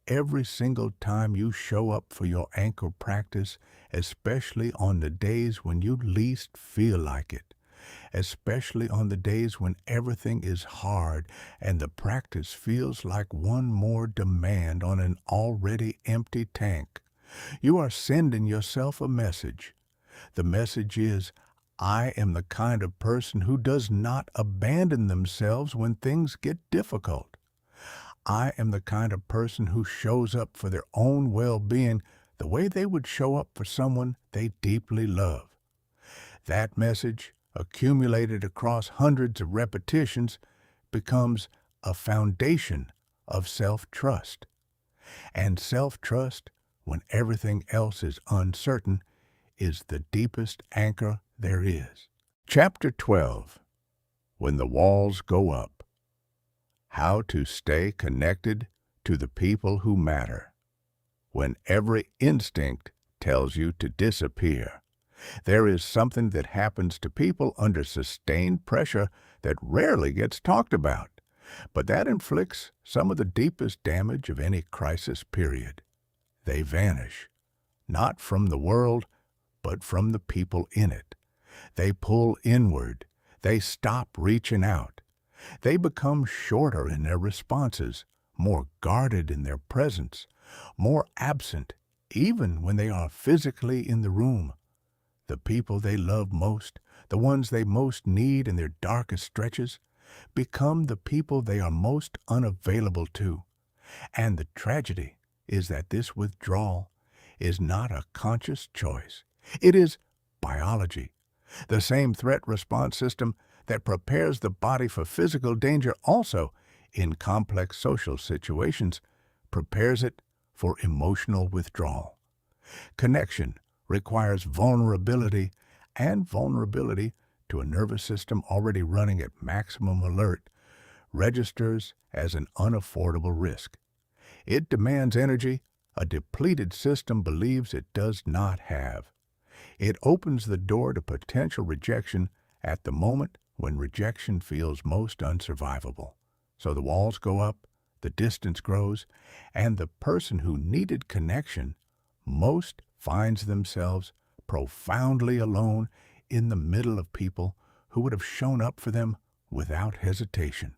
Every single time you show up for your anchor practice, especially on the days when you least feel like it, especially on the days when everything is hard and the practice feels like one more demand on an already empty tank, you are sending yourself a message. The message is, I am the kind of person who does not abandon themselves when things get difficult. I am the kind of person who shows up for their own well-being the way they would show up for someone they deeply love. That message, accumulated across hundreds of repetitions, becomes a foundation of self-trust. And self-trust, when everything else is uncertain, is the deepest anchor there is. Chapter 12. When the Walls Go Up. How to stay connected to the people who matter. When every instinct tells you to disappear, there is something that happens to people under sustained pressure that rarely gets talked about, but that inflicts some of the deepest damage of any crisis period. They vanish, not from the world, but from the people in it. They pull inward. They stop reaching out. They become shorter in their responses, more guarded in their presence, more absent even when they are physically in the room. The people they love most, the ones they most need in their darkest stretches, become the people they are most unavailable to. And the tragedy is that this withdrawal is not a conscious choice. It is biology. The same threat response system that prepares the body for physical danger also, in complex social situations, prepares it for emotional withdrawal. Connection requires vulnerability, and vulnerability to a nervous system already running at maximum alert registers as an unaffordable risk. It demands energy a depleted system believes it does not have. It opens the door to potential rejection at the moment when rejection feels most unsurvivable. So the walls go up, the distance grows, and the person who needed connection most finds themselves profoundly alone in the middle of people who would have shown up for them without hesitation.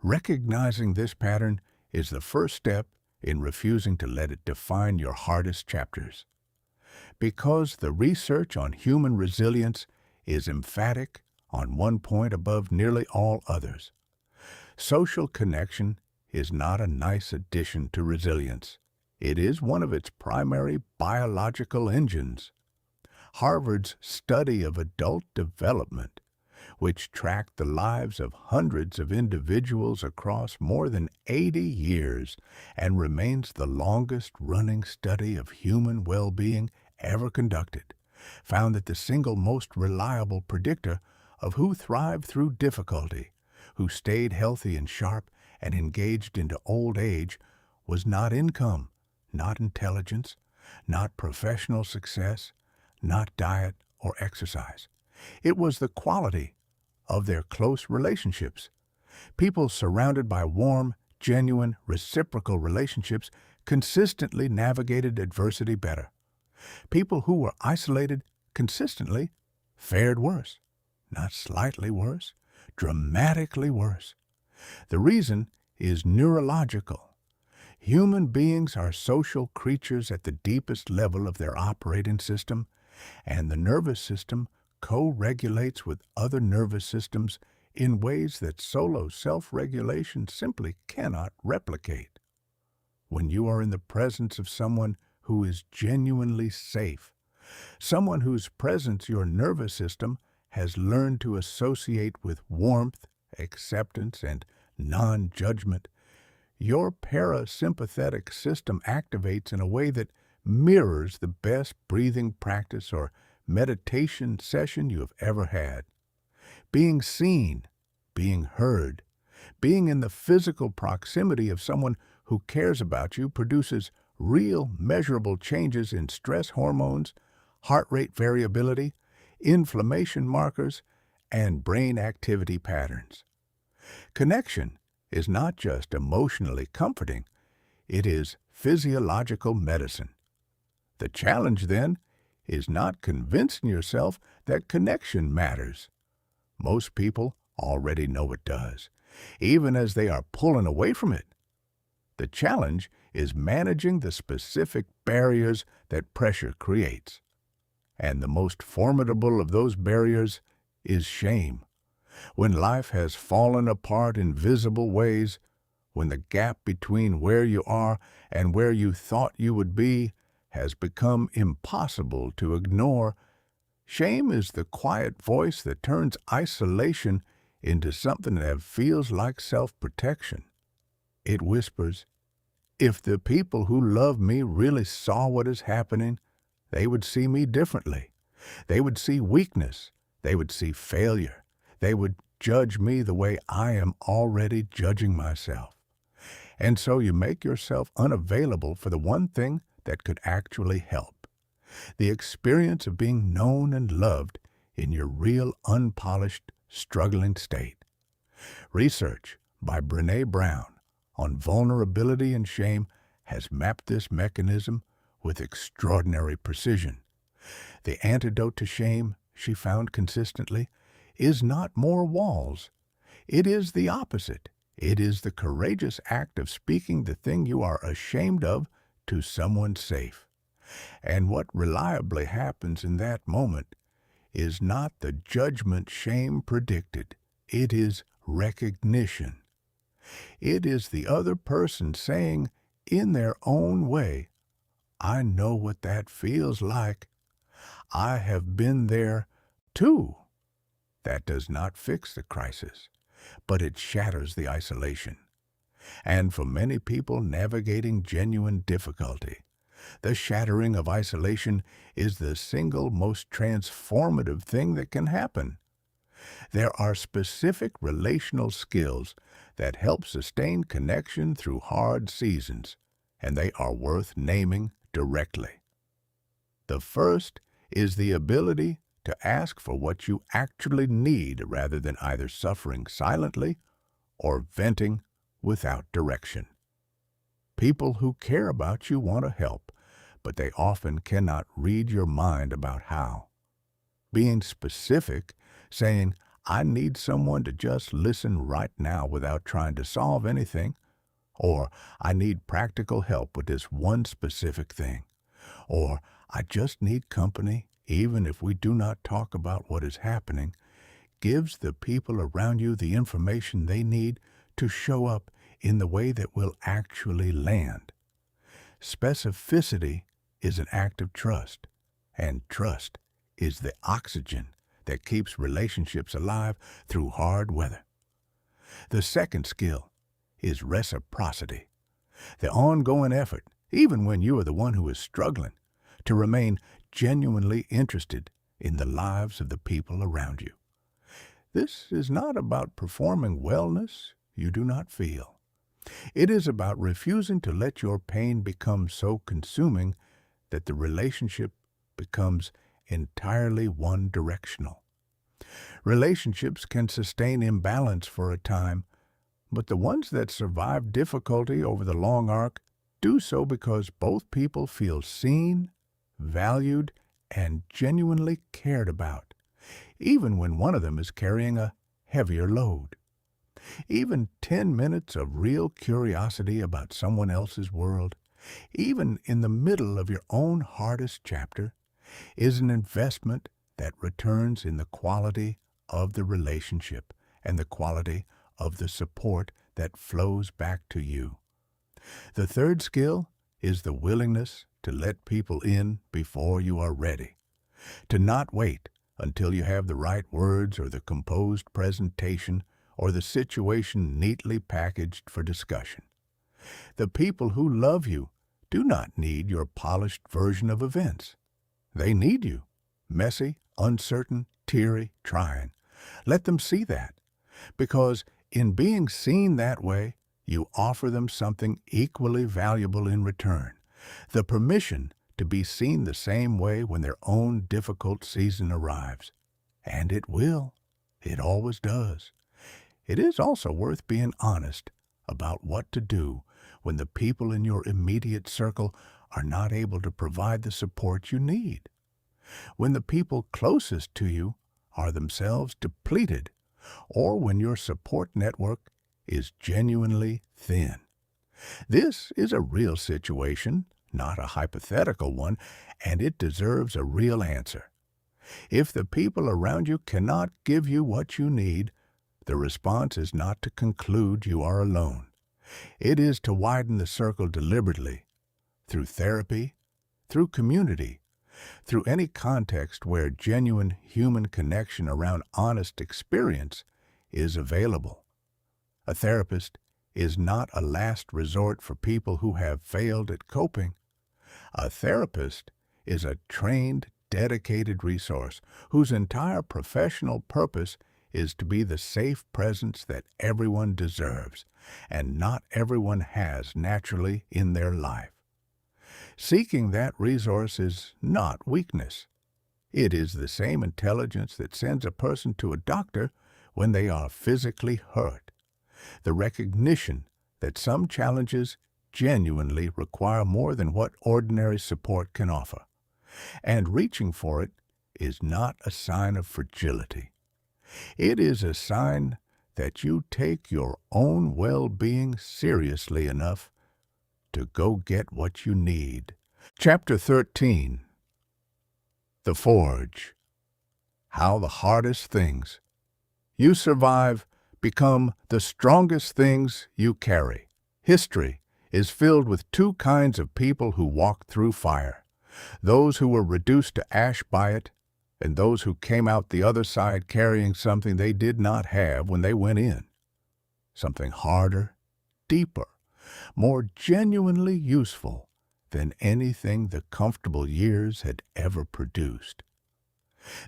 Recognizing this pattern is the first step in refusing to let it define your hardest chapters. Because the research on human resilience is emphatic on one point above nearly all others. Social connection is not a nice addition to resilience. It is one of its primary biological engines. Harvard's study of adult development, which tracked the lives of hundreds of individuals across more than 80 years and remains the longest-running study of human well-being ever conducted, found that the single most reliable predictor of who thrived through difficulty, who stayed healthy and sharp and engaged into old age, was not income, not intelligence, not professional success, not diet or exercise. It was the quality of their close relationships. People surrounded by warm, genuine, reciprocal relationships consistently navigated adversity better. People who were isolated consistently fared worse. Not slightly worse, dramatically worse. The reason is neurological. Human beings are social creatures at the deepest level of their operating system, And the nervous system co-regulates with other nervous systems in ways that solo self-regulation simply cannot replicate. When you are in the presence of someone who is genuinely safe, someone whose presence your nervous system has learned to associate with warmth, acceptance, and non-judgment, your parasympathetic system activates in a way that mirrors the best breathing practice or meditation session you have ever had. Being seen, being heard, being in the physical proximity of someone who cares about you produces real, measurable changes in stress hormones, heart rate variability, inflammation markers, and brain activity patterns. Connection is not just emotionally comforting, it is physiological medicine. The challenge, then, is not convincing yourself that connection matters. Most people already know it does, even as they are pulling away from it. The challenge is managing the specific barriers that pressure creates. And the most formidable of those barriers is shame. When life has fallen apart in visible ways, when the gap between where you are and where you thought you would be has become impossible to ignore, shame is the quiet voice that turns isolation into something that feels like self-protection. It whispers, "If the people who love me really saw what is happening, they would see me differently. They would see weakness. They would see failure. They would judge me the way I am already judging myself." And so you make yourself unavailable for the one thing that could actually help: the experience of being known and loved in your real, unpolished, struggling state. Research by Brené Brown on vulnerability and shame has mapped this mechanism with extraordinary precision. The antidote to shame, she found consistently, is not more walls. It is the opposite. It is the courageous act of speaking the thing you are ashamed of to someone safe. And what reliably happens in that moment is not the judgment shame predicted. It is recognition. It is the other person saying, in their own way, "I know what that feels like. I have been there, too." That does not fix the crisis, but it shatters the isolation. And for many people navigating genuine difficulty, the shattering of isolation is the single most transformative thing that can happen. There are specific relational skills that help sustain connection through hard seasons, and they are worth naming directly. The first is the ability to ask for what you actually need rather than either suffering silently or venting without direction. People who care about you want to help, but they often cannot read your mind about how. Being specific, saying, "I need someone to just listen right now without trying to solve anything," or "I need practical help with this one specific thing," or "I just need company, even if we do not talk about what is happening," gives the people around you the information they need to show up in the way that will actually land. Specificity is an act of trust, and trust is the oxygen that keeps relationships alive through hard weather. The second skill is reciprocity, the ongoing effort, even when you are the one who is struggling, to remain genuinely interested in the lives of the people around you. This is not about performing wellness you do not feel. It is about refusing to let your pain become so consuming that the relationship becomes entirely one-directional. Relationships can sustain imbalance for a time, but the ones that survive difficulty over the long arc do so because both people feel seen, valued, and genuinely cared about, even when one of them is carrying a heavier load. Even 10 minutes of real curiosity about someone else's world, even in the middle of your own hardest chapter, is an investment that returns in the quality of the relationship and the quality of the support that flows back to you. The third skill is the willingness to let people in before you are ready, to not wait until you have the right words or the composed presentation or the situation neatly packaged for discussion. The people who love you do not need your polished version of events. They need you, messy, uncertain, teary, trying. Let them see that, because in being seen that way, you offer them something equally valuable in return, the permission to be seen the same way when their own difficult season arrives. And it will. It always does. It is also worth being honest about what to do when the people in your immediate circle are not able to provide the support you need. When the people closest to you are themselves depleted, or when your support network is genuinely thin. This is a real situation, not a hypothetical one, and it deserves a real answer. If the people around you cannot give you what you need, the response is not to conclude you are alone. It is to widen the circle deliberately, through therapy, through community, through any context where genuine human connection around honest experience is available. A therapist is not a last resort for people who have failed at coping. A therapist is a trained, dedicated resource whose entire professional purpose is to be the safe presence that everyone deserves and not everyone has naturally in their life. Seeking that resource is not weakness. It is the same intelligence that sends a person to a doctor when they are physically hurt. The recognition that some challenges genuinely require more than what ordinary support can offer, and reaching for it is not a sign of fragility. It is a sign that you take your own well-being seriously enough to go get what you need. Chapter 13. The Forge. How the hardest things you survive become the strongest things you carry. History is filled with two kinds of people who walked through fire: those who were reduced to ash by it, and those who came out the other side carrying something they did not have when they went in. Something harder, deeper, more genuinely useful than anything the comfortable years had ever produced.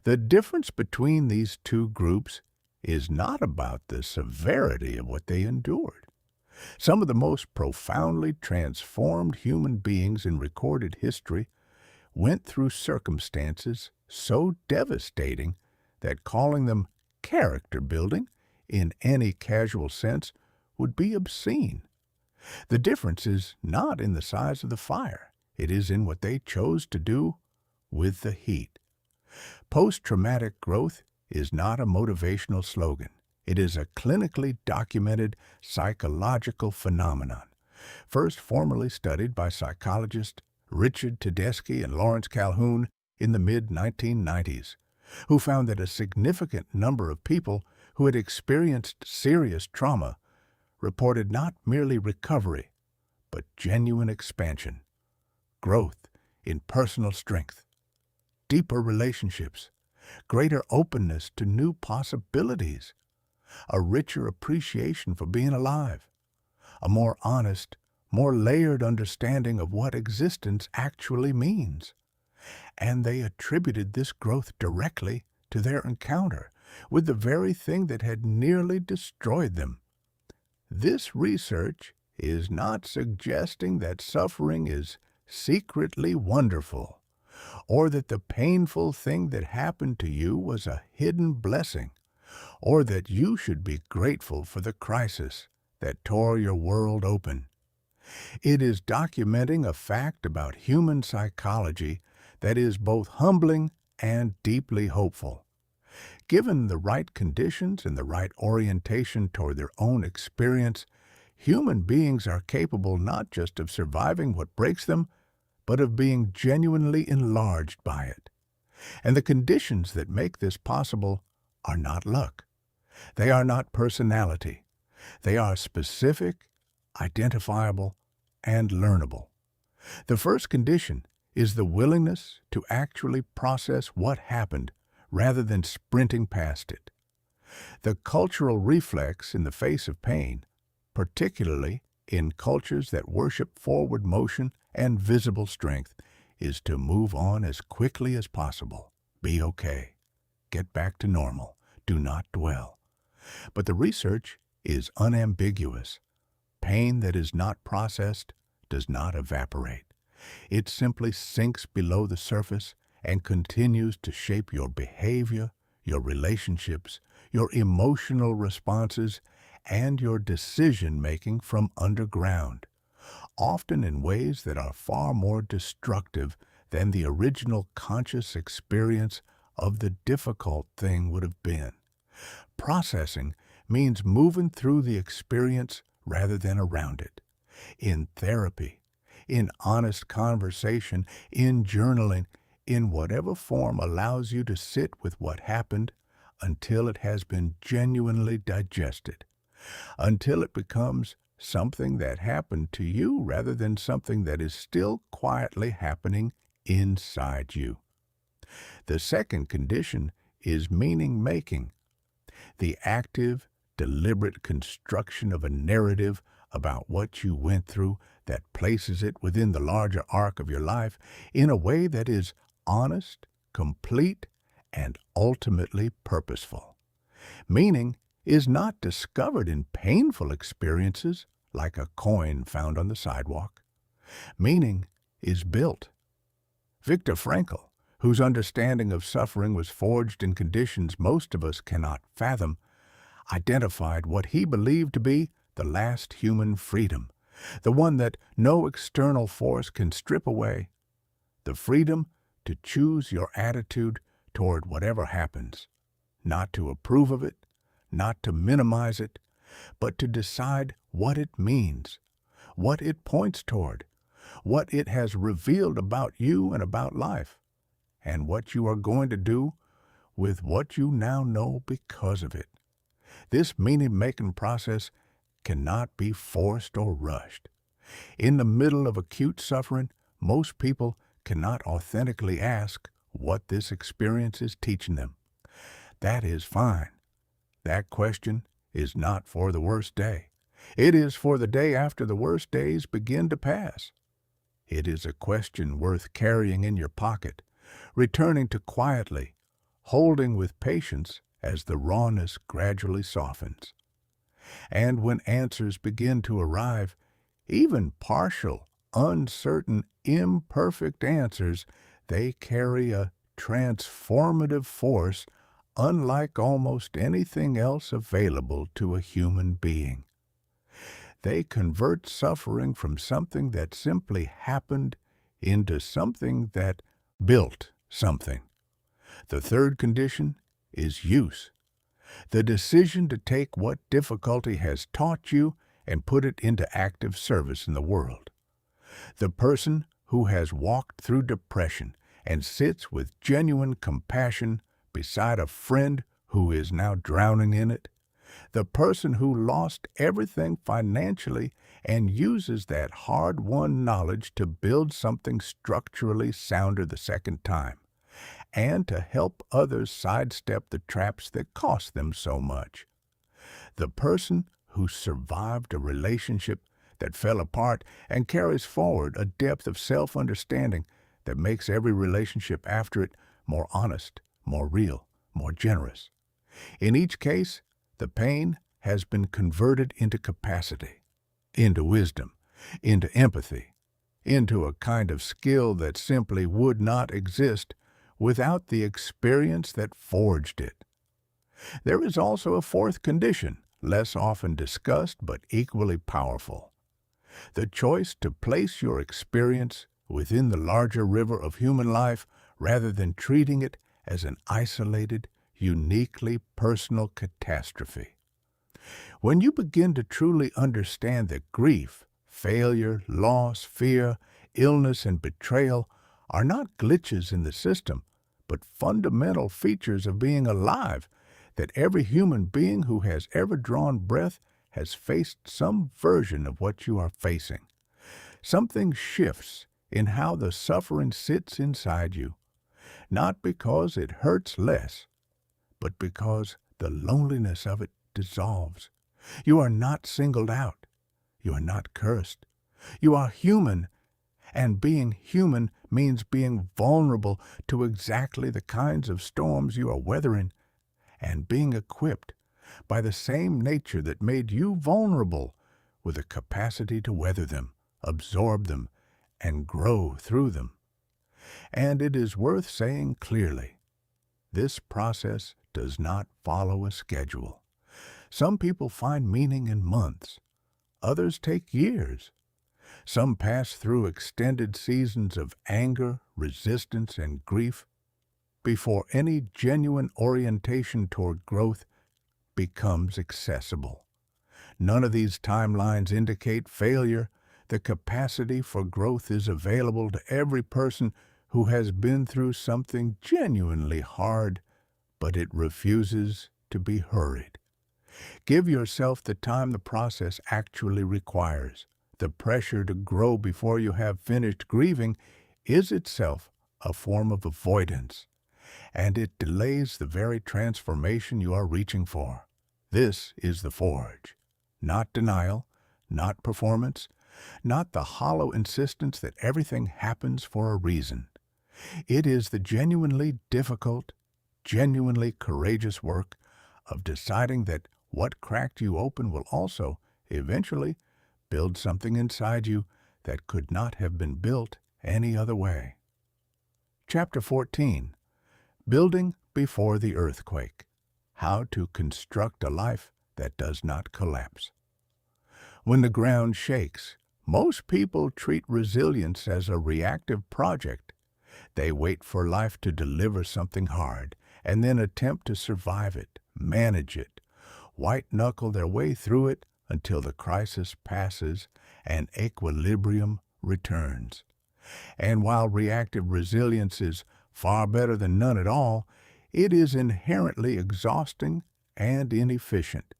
The difference between these two groups is not about the severity of what they endured. Some of the most profoundly transformed human beings in recorded history went through circumstances so devastating that calling them character building in any casual sense would be obscene. The difference is not in the size of the fire. It is in what they chose to do with the heat. Post-traumatic growth is not a motivational slogan. It is a clinically documented psychological phenomenon, first formally studied by psychologists Richard Tedeschi and Lawrence Calhoun in the mid-1990s, who found that a significant number of people who had experienced serious trauma reported not merely recovery, but genuine expansion, growth in personal strength, deeper relationships, greater openness to new possibilities, a richer appreciation for being alive, a more honest, more layered understanding of what existence actually means. And they attributed this growth directly to their encounter with the very thing that had nearly destroyed them. This research is not suggesting that suffering is secretly wonderful, or that the painful thing that happened to you was a hidden blessing, or that you should be grateful for the crisis that tore your world open. It is documenting a fact about human psychology that is both humbling and deeply hopeful. Given the right conditions and the right orientation toward their own experience, human beings are capable not just of surviving what breaks them, but of being genuinely enlarged by it. And the conditions that make this possible are not luck. They are not personality. They are specific, identifiable, and learnable. The first condition is the willingness to actually process what happened rather than sprinting past it. The cultural reflex in the face of pain, particularly in cultures that worship forward motion and visible strength, is to move on as quickly as possible. Be okay. Get back to normal. Do not dwell. But the research is unambiguous. Pain that is not processed does not evaporate. It simply sinks below the surface and continues to shape your behavior, your relationships, your emotional responses, and your decision-making from underground, often in ways that are far more destructive than the original conscious experience of the difficult thing would have been. Processing means moving through the experience rather than around it. In therapy, in honest conversation, in journaling, in whatever form allows you to sit with what happened until it has been genuinely digested, until it becomes something that happened to you rather than something that is still quietly happening inside you. The second condition is meaning-making, the active, deliberate construction of a narrative about what you went through that places it within the larger arc of your life in a way that is honest, complete, and ultimately purposeful. Meaning is not discovered in painful experiences like a coin found on the sidewalk. Meaning is built. Viktor Frankl, whose understanding of suffering was forged in conditions most of us cannot fathom, identified what he believed to be the last human freedom, the one that no external force can strip away, the freedom to choose your attitude toward whatever happens, not to approve of it, not to minimize it, but to decide what it means, what it points toward, what it has revealed about you and about life, and what you are going to do with what you now know because of it. This meaning-making process cannot be forced or rushed. In the middle of acute suffering, most people cannot authentically ask what this experience is teaching them. That is fine. That question is not for the worst day. It is for the day after the worst days begin to pass. It is a question worth carrying in your pocket, returning to quietly, holding with patience as the rawness gradually softens. And when answers begin to arrive, even partial, uncertain, imperfect answers, they carry a transformative force unlike almost anything else available to a human being. They convert suffering from something that simply happened into something that built something. The third condition is use. The decision to take what difficulty has taught you and put it into active service in the world. The person who has walked through depression and sits with genuine compassion beside a friend who is now drowning in it. The person who lost everything financially and uses that hard-won knowledge to build something structurally sounder the second time, and to help others sidestep the traps that cost them so much. The person who survived a relationship that fell apart and carries forward a depth of self-understanding that makes every relationship after it more honest, more real, more generous. In each case, the pain has been converted into capacity, into wisdom, into empathy, into a kind of skill that simply would not exist without the experience that forged it. There is also a fourth condition, less often discussed but equally powerful. The choice to place your experience within the larger river of human life rather than treating it as an isolated, uniquely personal catastrophe. When you begin to truly understand that grief, failure, loss, fear, illness and betrayal are not glitches in the system, but fundamental features of being alive, that every human being who has ever drawn breath has faced some version of what you are facing. Something shifts in how the suffering sits inside you, not because it hurts less, but because the loneliness of it dissolves. You are not singled out. You are not cursed. You are human, and being human means being vulnerable to exactly the kinds of storms you are weathering, and being equipped by the same nature that made you vulnerable with the capacity to weather them, absorb them, and grow through them. And it is worth saying clearly, this process does not follow a schedule. Some people find meaning in months. Others take years. Some pass through extended seasons of anger, resistance, and grief before any genuine orientation toward growth becomes accessible. None of these timelines indicate failure. The capacity for growth is available to every person who has been through something genuinely hard, but it refuses to be hurried. Give yourself the time the process actually requires. The pressure to grow before you have finished grieving is itself a form of avoidance, and it delays the very transformation you are reaching for. This is the forge, not denial, not performance, not the hollow insistence that everything happens for a reason. It is the genuinely difficult, genuinely courageous work of deciding that what cracked you open will also, eventually, build something inside you that could not have been built any other way. Chapter 14. Building Before the Earthquake. How to Construct a Life That Does Not Collapse. When the ground shakes, most people treat resilience as a reactive project. They wait for life to deliver something hard and then attempt to survive it, manage it, white-knuckle their way through it until the crisis passes and equilibrium returns. And while reactive resilience is far better than none at all, it is inherently exhausting and inefficient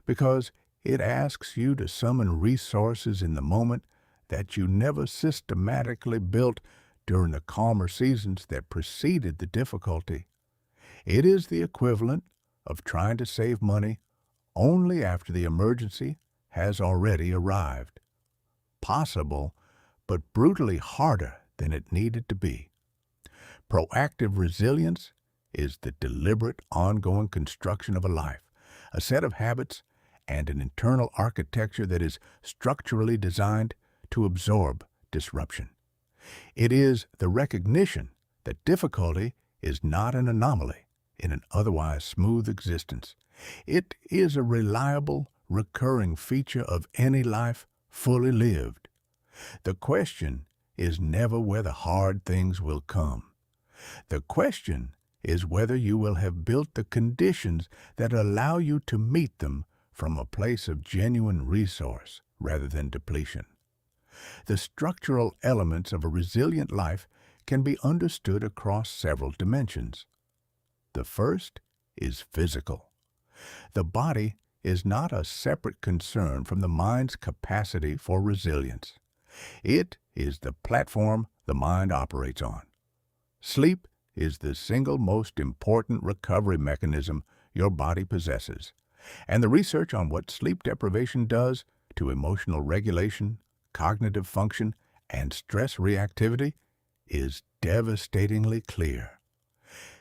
because it asks you to summon resources in the moment that you never systematically built during the calmer seasons that preceded the difficulty. It is the equivalent of trying to save money only after the emergency has already arrived. Possible, but brutally harder than it needed to be. Proactive resilience is the deliberate, ongoing construction of a life, a set of habits, and an internal architecture that is structurally designed to absorb disruption. It is the recognition that difficulty is not an anomaly in an otherwise smooth existence. It is a reliable, recurring feature of any life fully lived. The question is never whether hard things will come. The question is whether you will have built the conditions that allow you to meet them from a place of genuine resource rather than depletion. The structural elements of a resilient life can be understood across several dimensions. The first is physical. The body is not a separate concern from the mind's capacity for resilience. It is the platform the mind operates on. Sleep is the single most important recovery mechanism your body possesses, and the research on what sleep deprivation does to emotional regulation, cognitive function, and stress reactivity is devastatingly clear.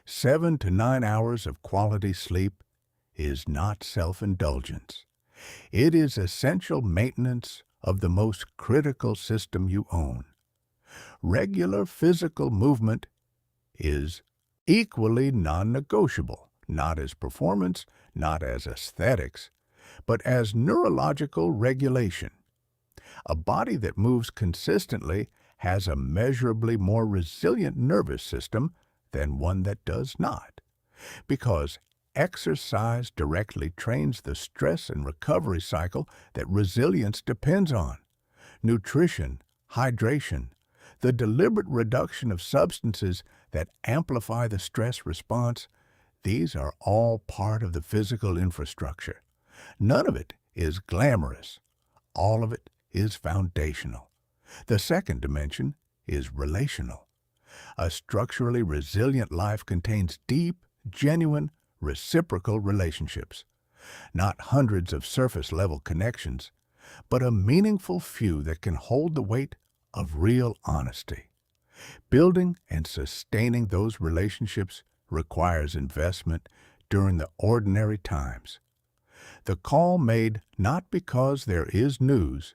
7 to 9 hours of quality sleep is not self-indulgence. It is essential maintenance of the most critical system you own. Regular physical movement is equally non-negotiable, not as performance, not as aesthetics, but as neurological regulation. A body that moves consistently has a measurably more resilient nervous system than one that does not, because exercise directly trains the stress and recovery cycle that resilience depends on. Nutrition, hydration, the deliberate reduction of substances that amplify the stress response, these are all part of the physical infrastructure. None of it is glamorous. All of it is foundational. The second dimension is relational. A structurally resilient life contains deep, genuine, reciprocal relationships. Not hundreds of surface-level connections, but a meaningful few that can hold the weight of real honesty. Building and sustaining those relationships requires investment during the ordinary times. The call made not because there is news,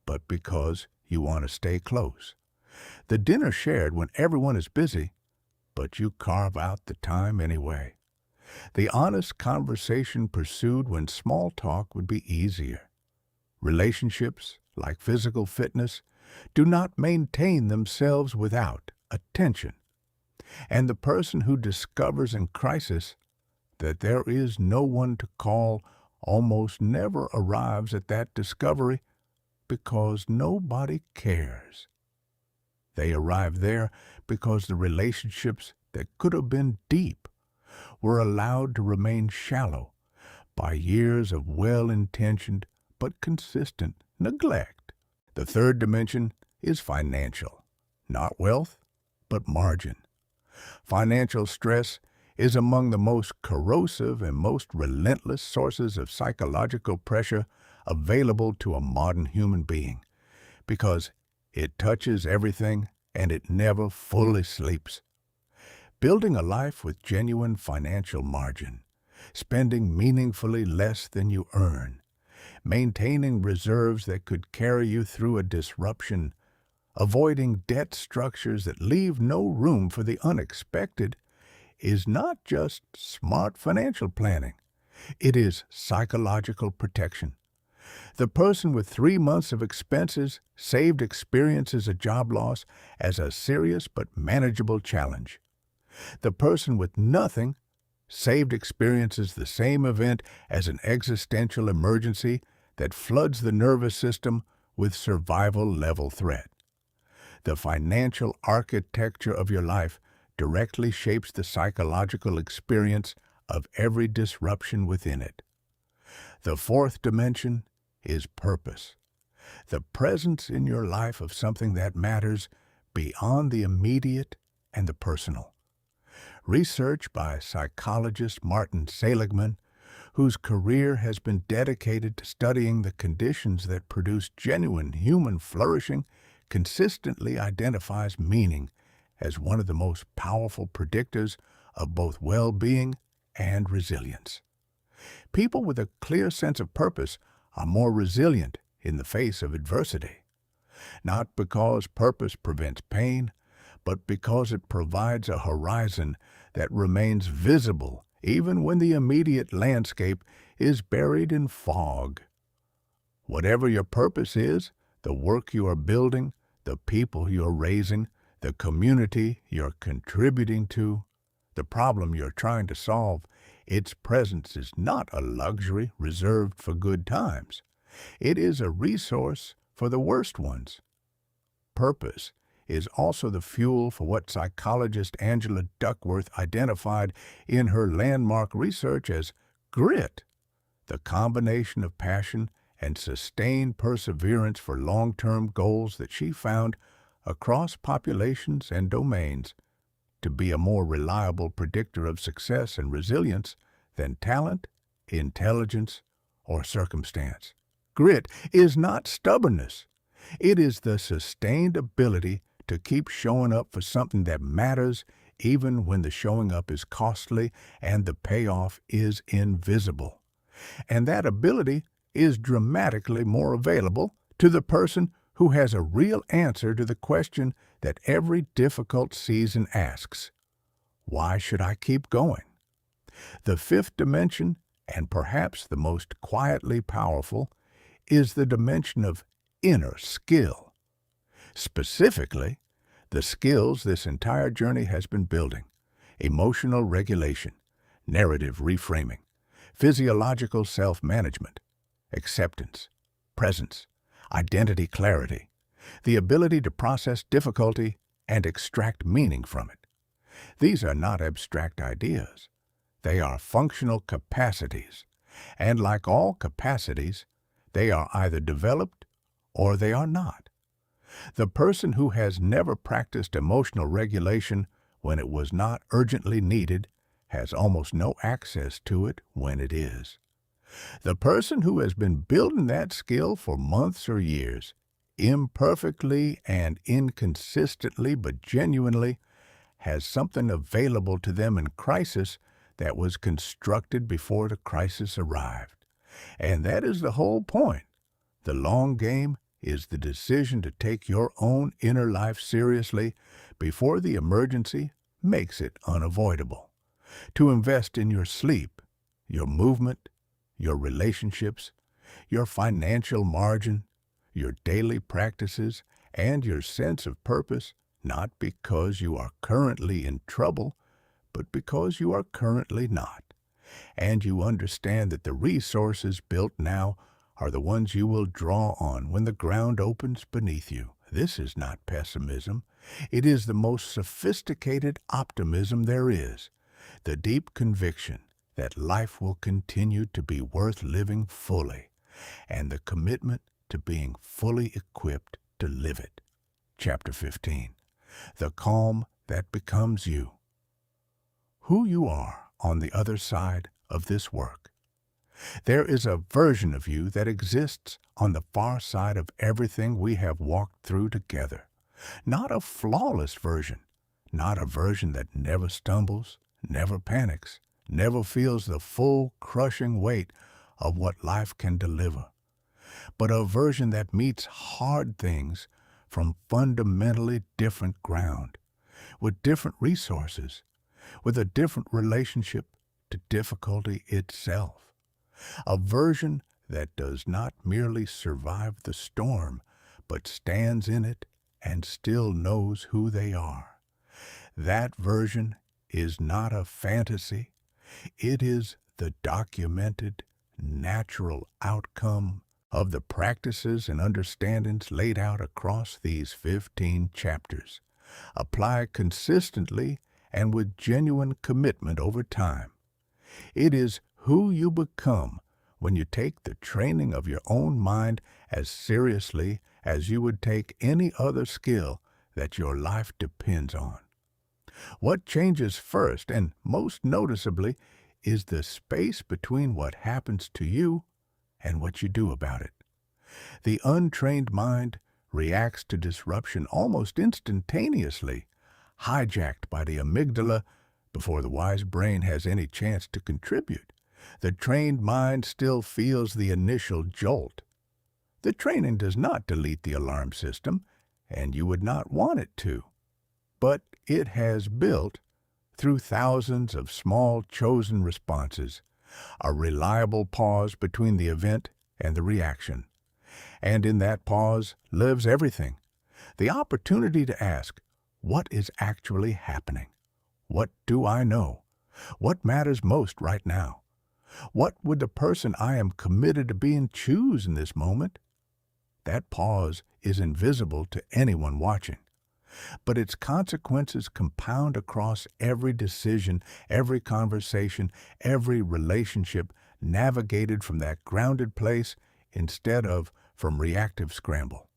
but because you want to stay close. The dinner shared when everyone is busy, but you carve out the time anyway. The honest conversation pursued when small talk would be easier. Relationships, like physical fitness, do not maintain themselves without attention. And the person who discovers in crisis that there is no one to call almost never arrives at that discovery because nobody cares. They arrive there because the relationships that could have been deep were allowed to remain shallow by years of well-intentioned but consistent neglect. The third dimension is financial, not wealth, but margin. Financial stress is among the most corrosive and most relentless sources of psychological pressure available to a modern human being because it touches everything and it never fully sleeps. Building a life with genuine financial margin, spending meaningfully less than you earn, maintaining reserves that could carry you through a disruption, avoiding debt structures that leave no room for the unexpected, is not just smart financial planning. It is psychological protection. The person with 3 months of expenses saved experiences a job loss as a serious but manageable challenge. The person with nothing saved experiences the same event as an existential emergency that floods the nervous system with survival-level threat. The financial architecture of your life directly shapes the psychological experience of every disruption within it. The fourth dimension is purpose. The presence in your life of something that matters beyond the immediate and the personal. Research by psychologist Martin Seligman, whose career has been dedicated to studying the conditions that produce genuine human flourishing, consistently identifies meaning as one of the most powerful predictors of both well-being and resilience. People with a clear sense of purpose are more resilient in the face of adversity, not because purpose prevents pain, but because it provides a horizon that remains visible even when the immediate landscape is buried in fog. Whatever your purpose is, the work you are building, the people you are raising, the community you're contributing to, the problem you're trying to solve, its presence is not a luxury reserved for good times. It is a resource for the worst ones. Purpose is also the fuel for what psychologist Angela Duckworth identified in her landmark research as grit, the combination of passion and sustained perseverance for long-term goals that she found across populations and domains to be a more reliable predictor of success and resilience than talent, intelligence, or circumstance. Grit is not stubbornness. It is the sustained ability to keep showing up for something that matters even when the showing up is costly and the payoff is invisible. And that ability is dramatically more available to the person who has a real answer to the question that every difficult season asks: why should I keep going? The fifth dimension, and perhaps the most quietly powerful, is the dimension of inner skill. Specifically, the skills this entire journey has been building: emotional regulation, narrative reframing, physiological self-management, acceptance, presence, identity clarity, the ability to process difficulty and extract meaning from it. These are not abstract ideas. They are functional capacities, and like all capacities, they are either developed or they are not. The person who has never practiced emotional regulation when it was not urgently needed has almost no access to it when it is. The person who has been building that skill for months or years, imperfectly and inconsistently but genuinely, has something available to them in crisis that was constructed before the crisis arrived. And that is the whole point. The long game is the decision to take your own inner life seriously before the emergency makes it unavoidable. To invest in your sleep, your movement, your relationships, your financial margin, your daily practices, and your sense of purpose, not because you are currently in trouble, but because you are currently not. And you understand that the resources built now are the ones you will draw on when the ground opens beneath you. This is not pessimism. It is the most sophisticated optimism there is, the deep conviction that life will continue to be worth living fully, and the commitment to being fully equipped to live it. Chapter 15. The calm that becomes you. Who you are on the other side of this work. There is a version of you that exists on the far side of everything we have walked through together. Not a flawless version, not a version that never stumbles, never panics, never feels the full crushing weight of what life can deliver, but a version that meets hard things from fundamentally different ground, with different resources, with a different relationship to difficulty itself. A version that does not merely survive the storm, but stands in it and still knows who they are. That version is not a fantasy. It is the documented, natural outcome of the practices and understandings laid out across these 15 chapters, applied consistently and with genuine commitment over time. It is who you become when you take the training of your own mind as seriously as you would take any other skill that your life depends on. What changes first, and most noticeably, is the space between what happens to you and what you do about it. The untrained mind reacts to disruption almost instantaneously, hijacked by the amygdala before the wise brain has any chance to contribute. The trained mind still feels the initial jolt. The training does not delete the alarm system, and you would not want it to. But it has built, through thousands of small chosen responses, a reliable pause between the event and the reaction. And in that pause lives everything. The opportunity to ask, what is actually happening? What do I know? What matters most right now? What would the person I am committed to being choose in this moment? That pause is invisible to anyone watching, but its consequences compound across every decision, every conversation, every relationship navigated from that grounded place instead of from reactive scramble.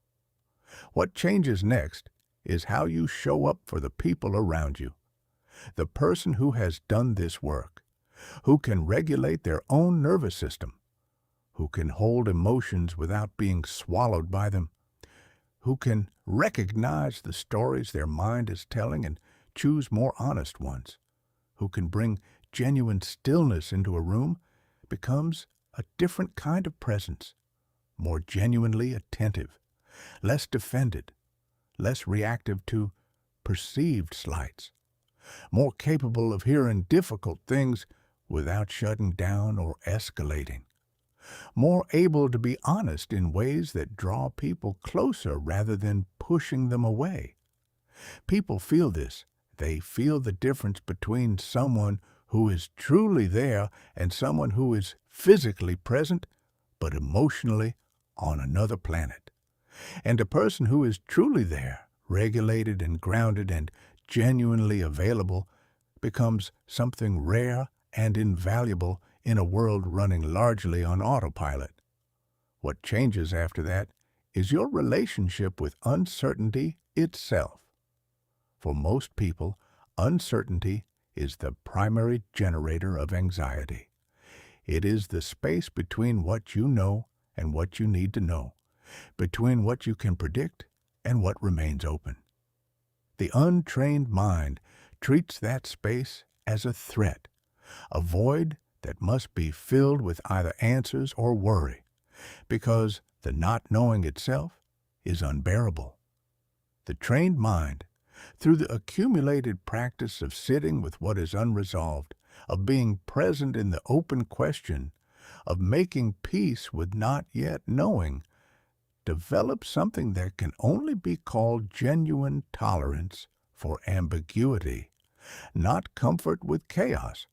What changes next is how you show up for the people around you. The person who has done this work, who can regulate their own nervous system, who can hold emotions without being swallowed by them, who can recognize the stories their mind is telling and choose more honest ones, who can bring genuine stillness into a room, becomes a different kind of presence, more genuinely attentive, less defended, less reactive to perceived slights, more capable of hearing difficult things without shutting down or escalating, more able to be honest in ways that draw people closer rather than pushing them away. People feel this. They feel the difference between someone who is truly there and someone who is physically present but emotionally on another planet. And a person who is truly there, regulated and grounded and genuinely available, becomes something rare and invaluable in a world running largely on autopilot. What changes after that is your relationship with uncertainty itself. For most people, uncertainty is the primary generator of anxiety. It is the space between what you know and what you need to know, between what you can predict and what remains open. The untrained mind treats that space as a threat, a void that must be filled with either answers or worry, because the not knowing itself is unbearable. The trained mind, through the accumulated practice of sitting with what is unresolved, of being present in the open question, of making peace with not yet knowing, develops something that can only be called genuine tolerance for ambiguity, not comfort with chaos,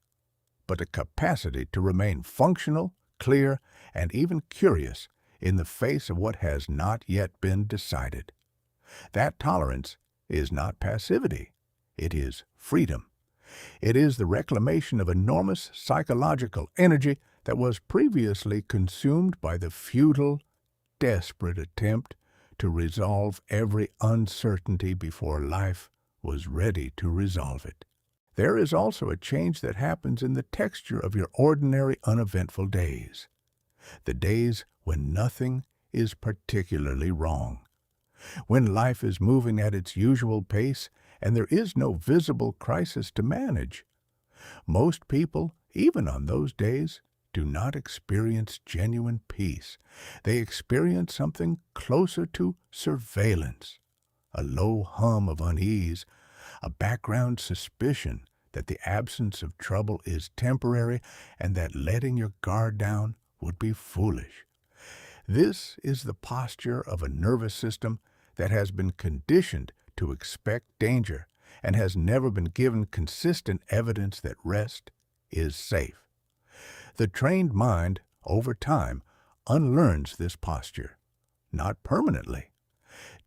but a capacity to remain functional, clear, and even curious in the face of what has not yet been decided. That tolerance is not passivity. It is freedom. It is the reclamation of enormous psychological energy that was previously consumed by the futile, desperate attempt to resolve every uncertainty before life was ready to resolve it. There is also a change that happens in the texture of your ordinary, uneventful days. The days when nothing is particularly wrong. When life is moving at its usual pace and there is no visible crisis to manage. Most people, even on those days, do not experience genuine peace. They experience something closer to surveillance, a low hum of unease, a background suspicion that the absence of trouble is temporary and that letting your guard down would be foolish. This is the posture of a nervous system that has been conditioned to expect danger and has never been given consistent evidence that rest is safe. The trained mind, over time, unlearns this posture, not permanently.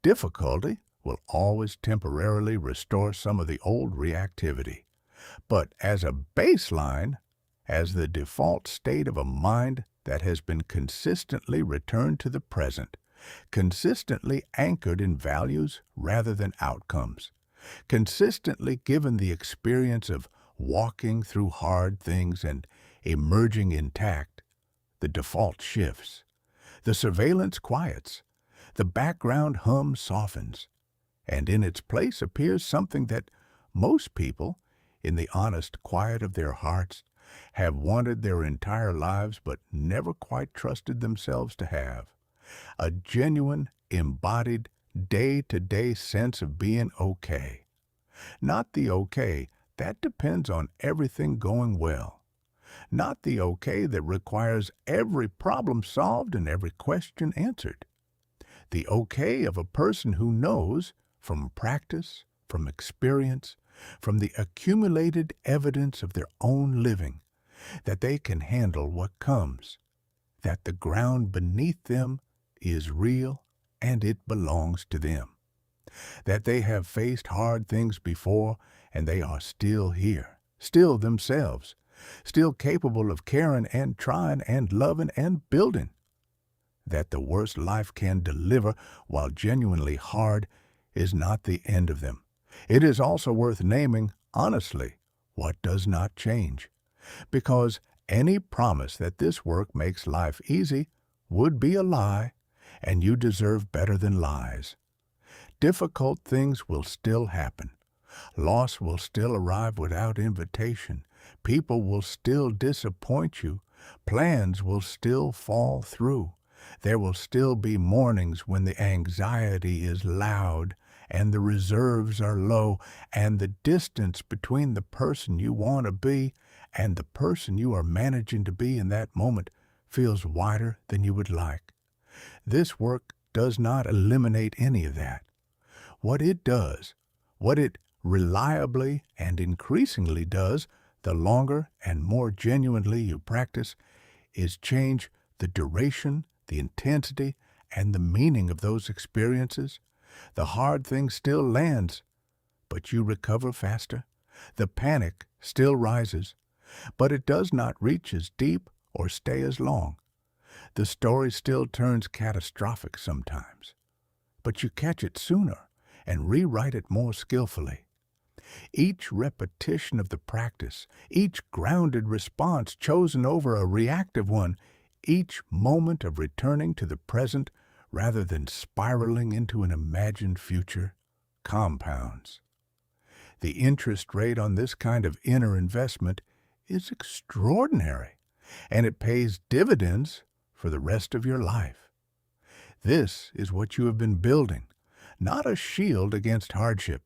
Difficulty will always temporarily restore some of the old reactivity, but as a baseline, as the default state of a mind that has been consistently returned to the present, consistently anchored in values rather than outcomes, consistently given the experience of walking through hard things and emerging intact, the default shifts. The surveillance quiets. The background hum softens. And in its place appears something that most people, in the honest quiet of their hearts, have wanted their entire lives but never quite trusted themselves to have. A genuine, embodied, day-to-day sense of being okay. Not the okay that depends on everything going well. Not the okay that requires every problem solved and every question answered. The okay of a person who knows, from practice, from experience, from the accumulated evidence of their own living, that they can handle what comes, that the ground beneath them is real and it belongs to them, that they have faced hard things before and they are still here, still themselves, still capable of caring and trying and loving and building, that the worst life can deliver, while genuinely hard, is not the end of them. It is also worth naming, honestly, what does not change, because any promise that this work makes life easy would be a lie, and you deserve better than lies. Difficult things will still happen. Loss will still arrive without invitation. People will still disappoint you. Plans will still fall through. There will still be mornings when the anxiety is loud and the reserves are low, and the distance between the person you want to be and the person you are managing to be in that moment feels wider than you would like. This work does not eliminate any of that. What it does, what it reliably and increasingly does, the longer and more genuinely you practice, is change the duration, the intensity, and the meaning of those experiences, the hard thing still lands, but you recover faster. The panic still rises, but it does not reach as deep or stay as long. The story still turns catastrophic sometimes, but you catch it sooner and rewrite it more skillfully. Each repetition of the practice, each grounded response chosen over a reactive one, each moment of returning to the present rather than spiraling into an imagined future, compounds. The interest rate on this kind of inner investment is extraordinary, and it pays dividends for the rest of your life. This is what you have been building, not a shield against hardship,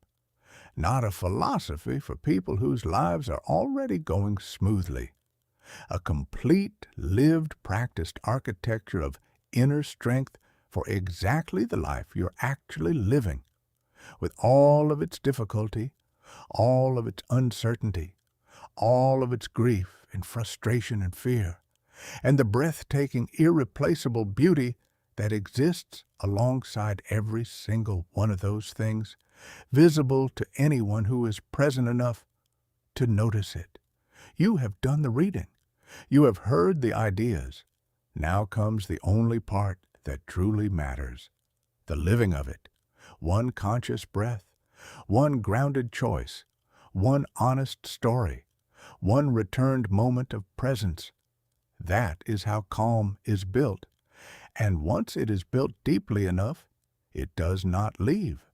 not a philosophy for people whose lives are already going smoothly. A complete, lived, practiced architecture of inner strength for exactly the life you're actually living, with all of its difficulty, all of its uncertainty, all of its grief and frustration and fear, and the breathtaking, irreplaceable beauty that exists alongside every single one of those things, visible to anyone who is present enough to notice it. You have done the reading. You have heard the ideas. Now comes the only part that truly matters, the living of it. One conscious breath, one grounded choice, one honest story, one returned moment of presence. That is how calm is built. And once it is built deeply enough, it does not leave.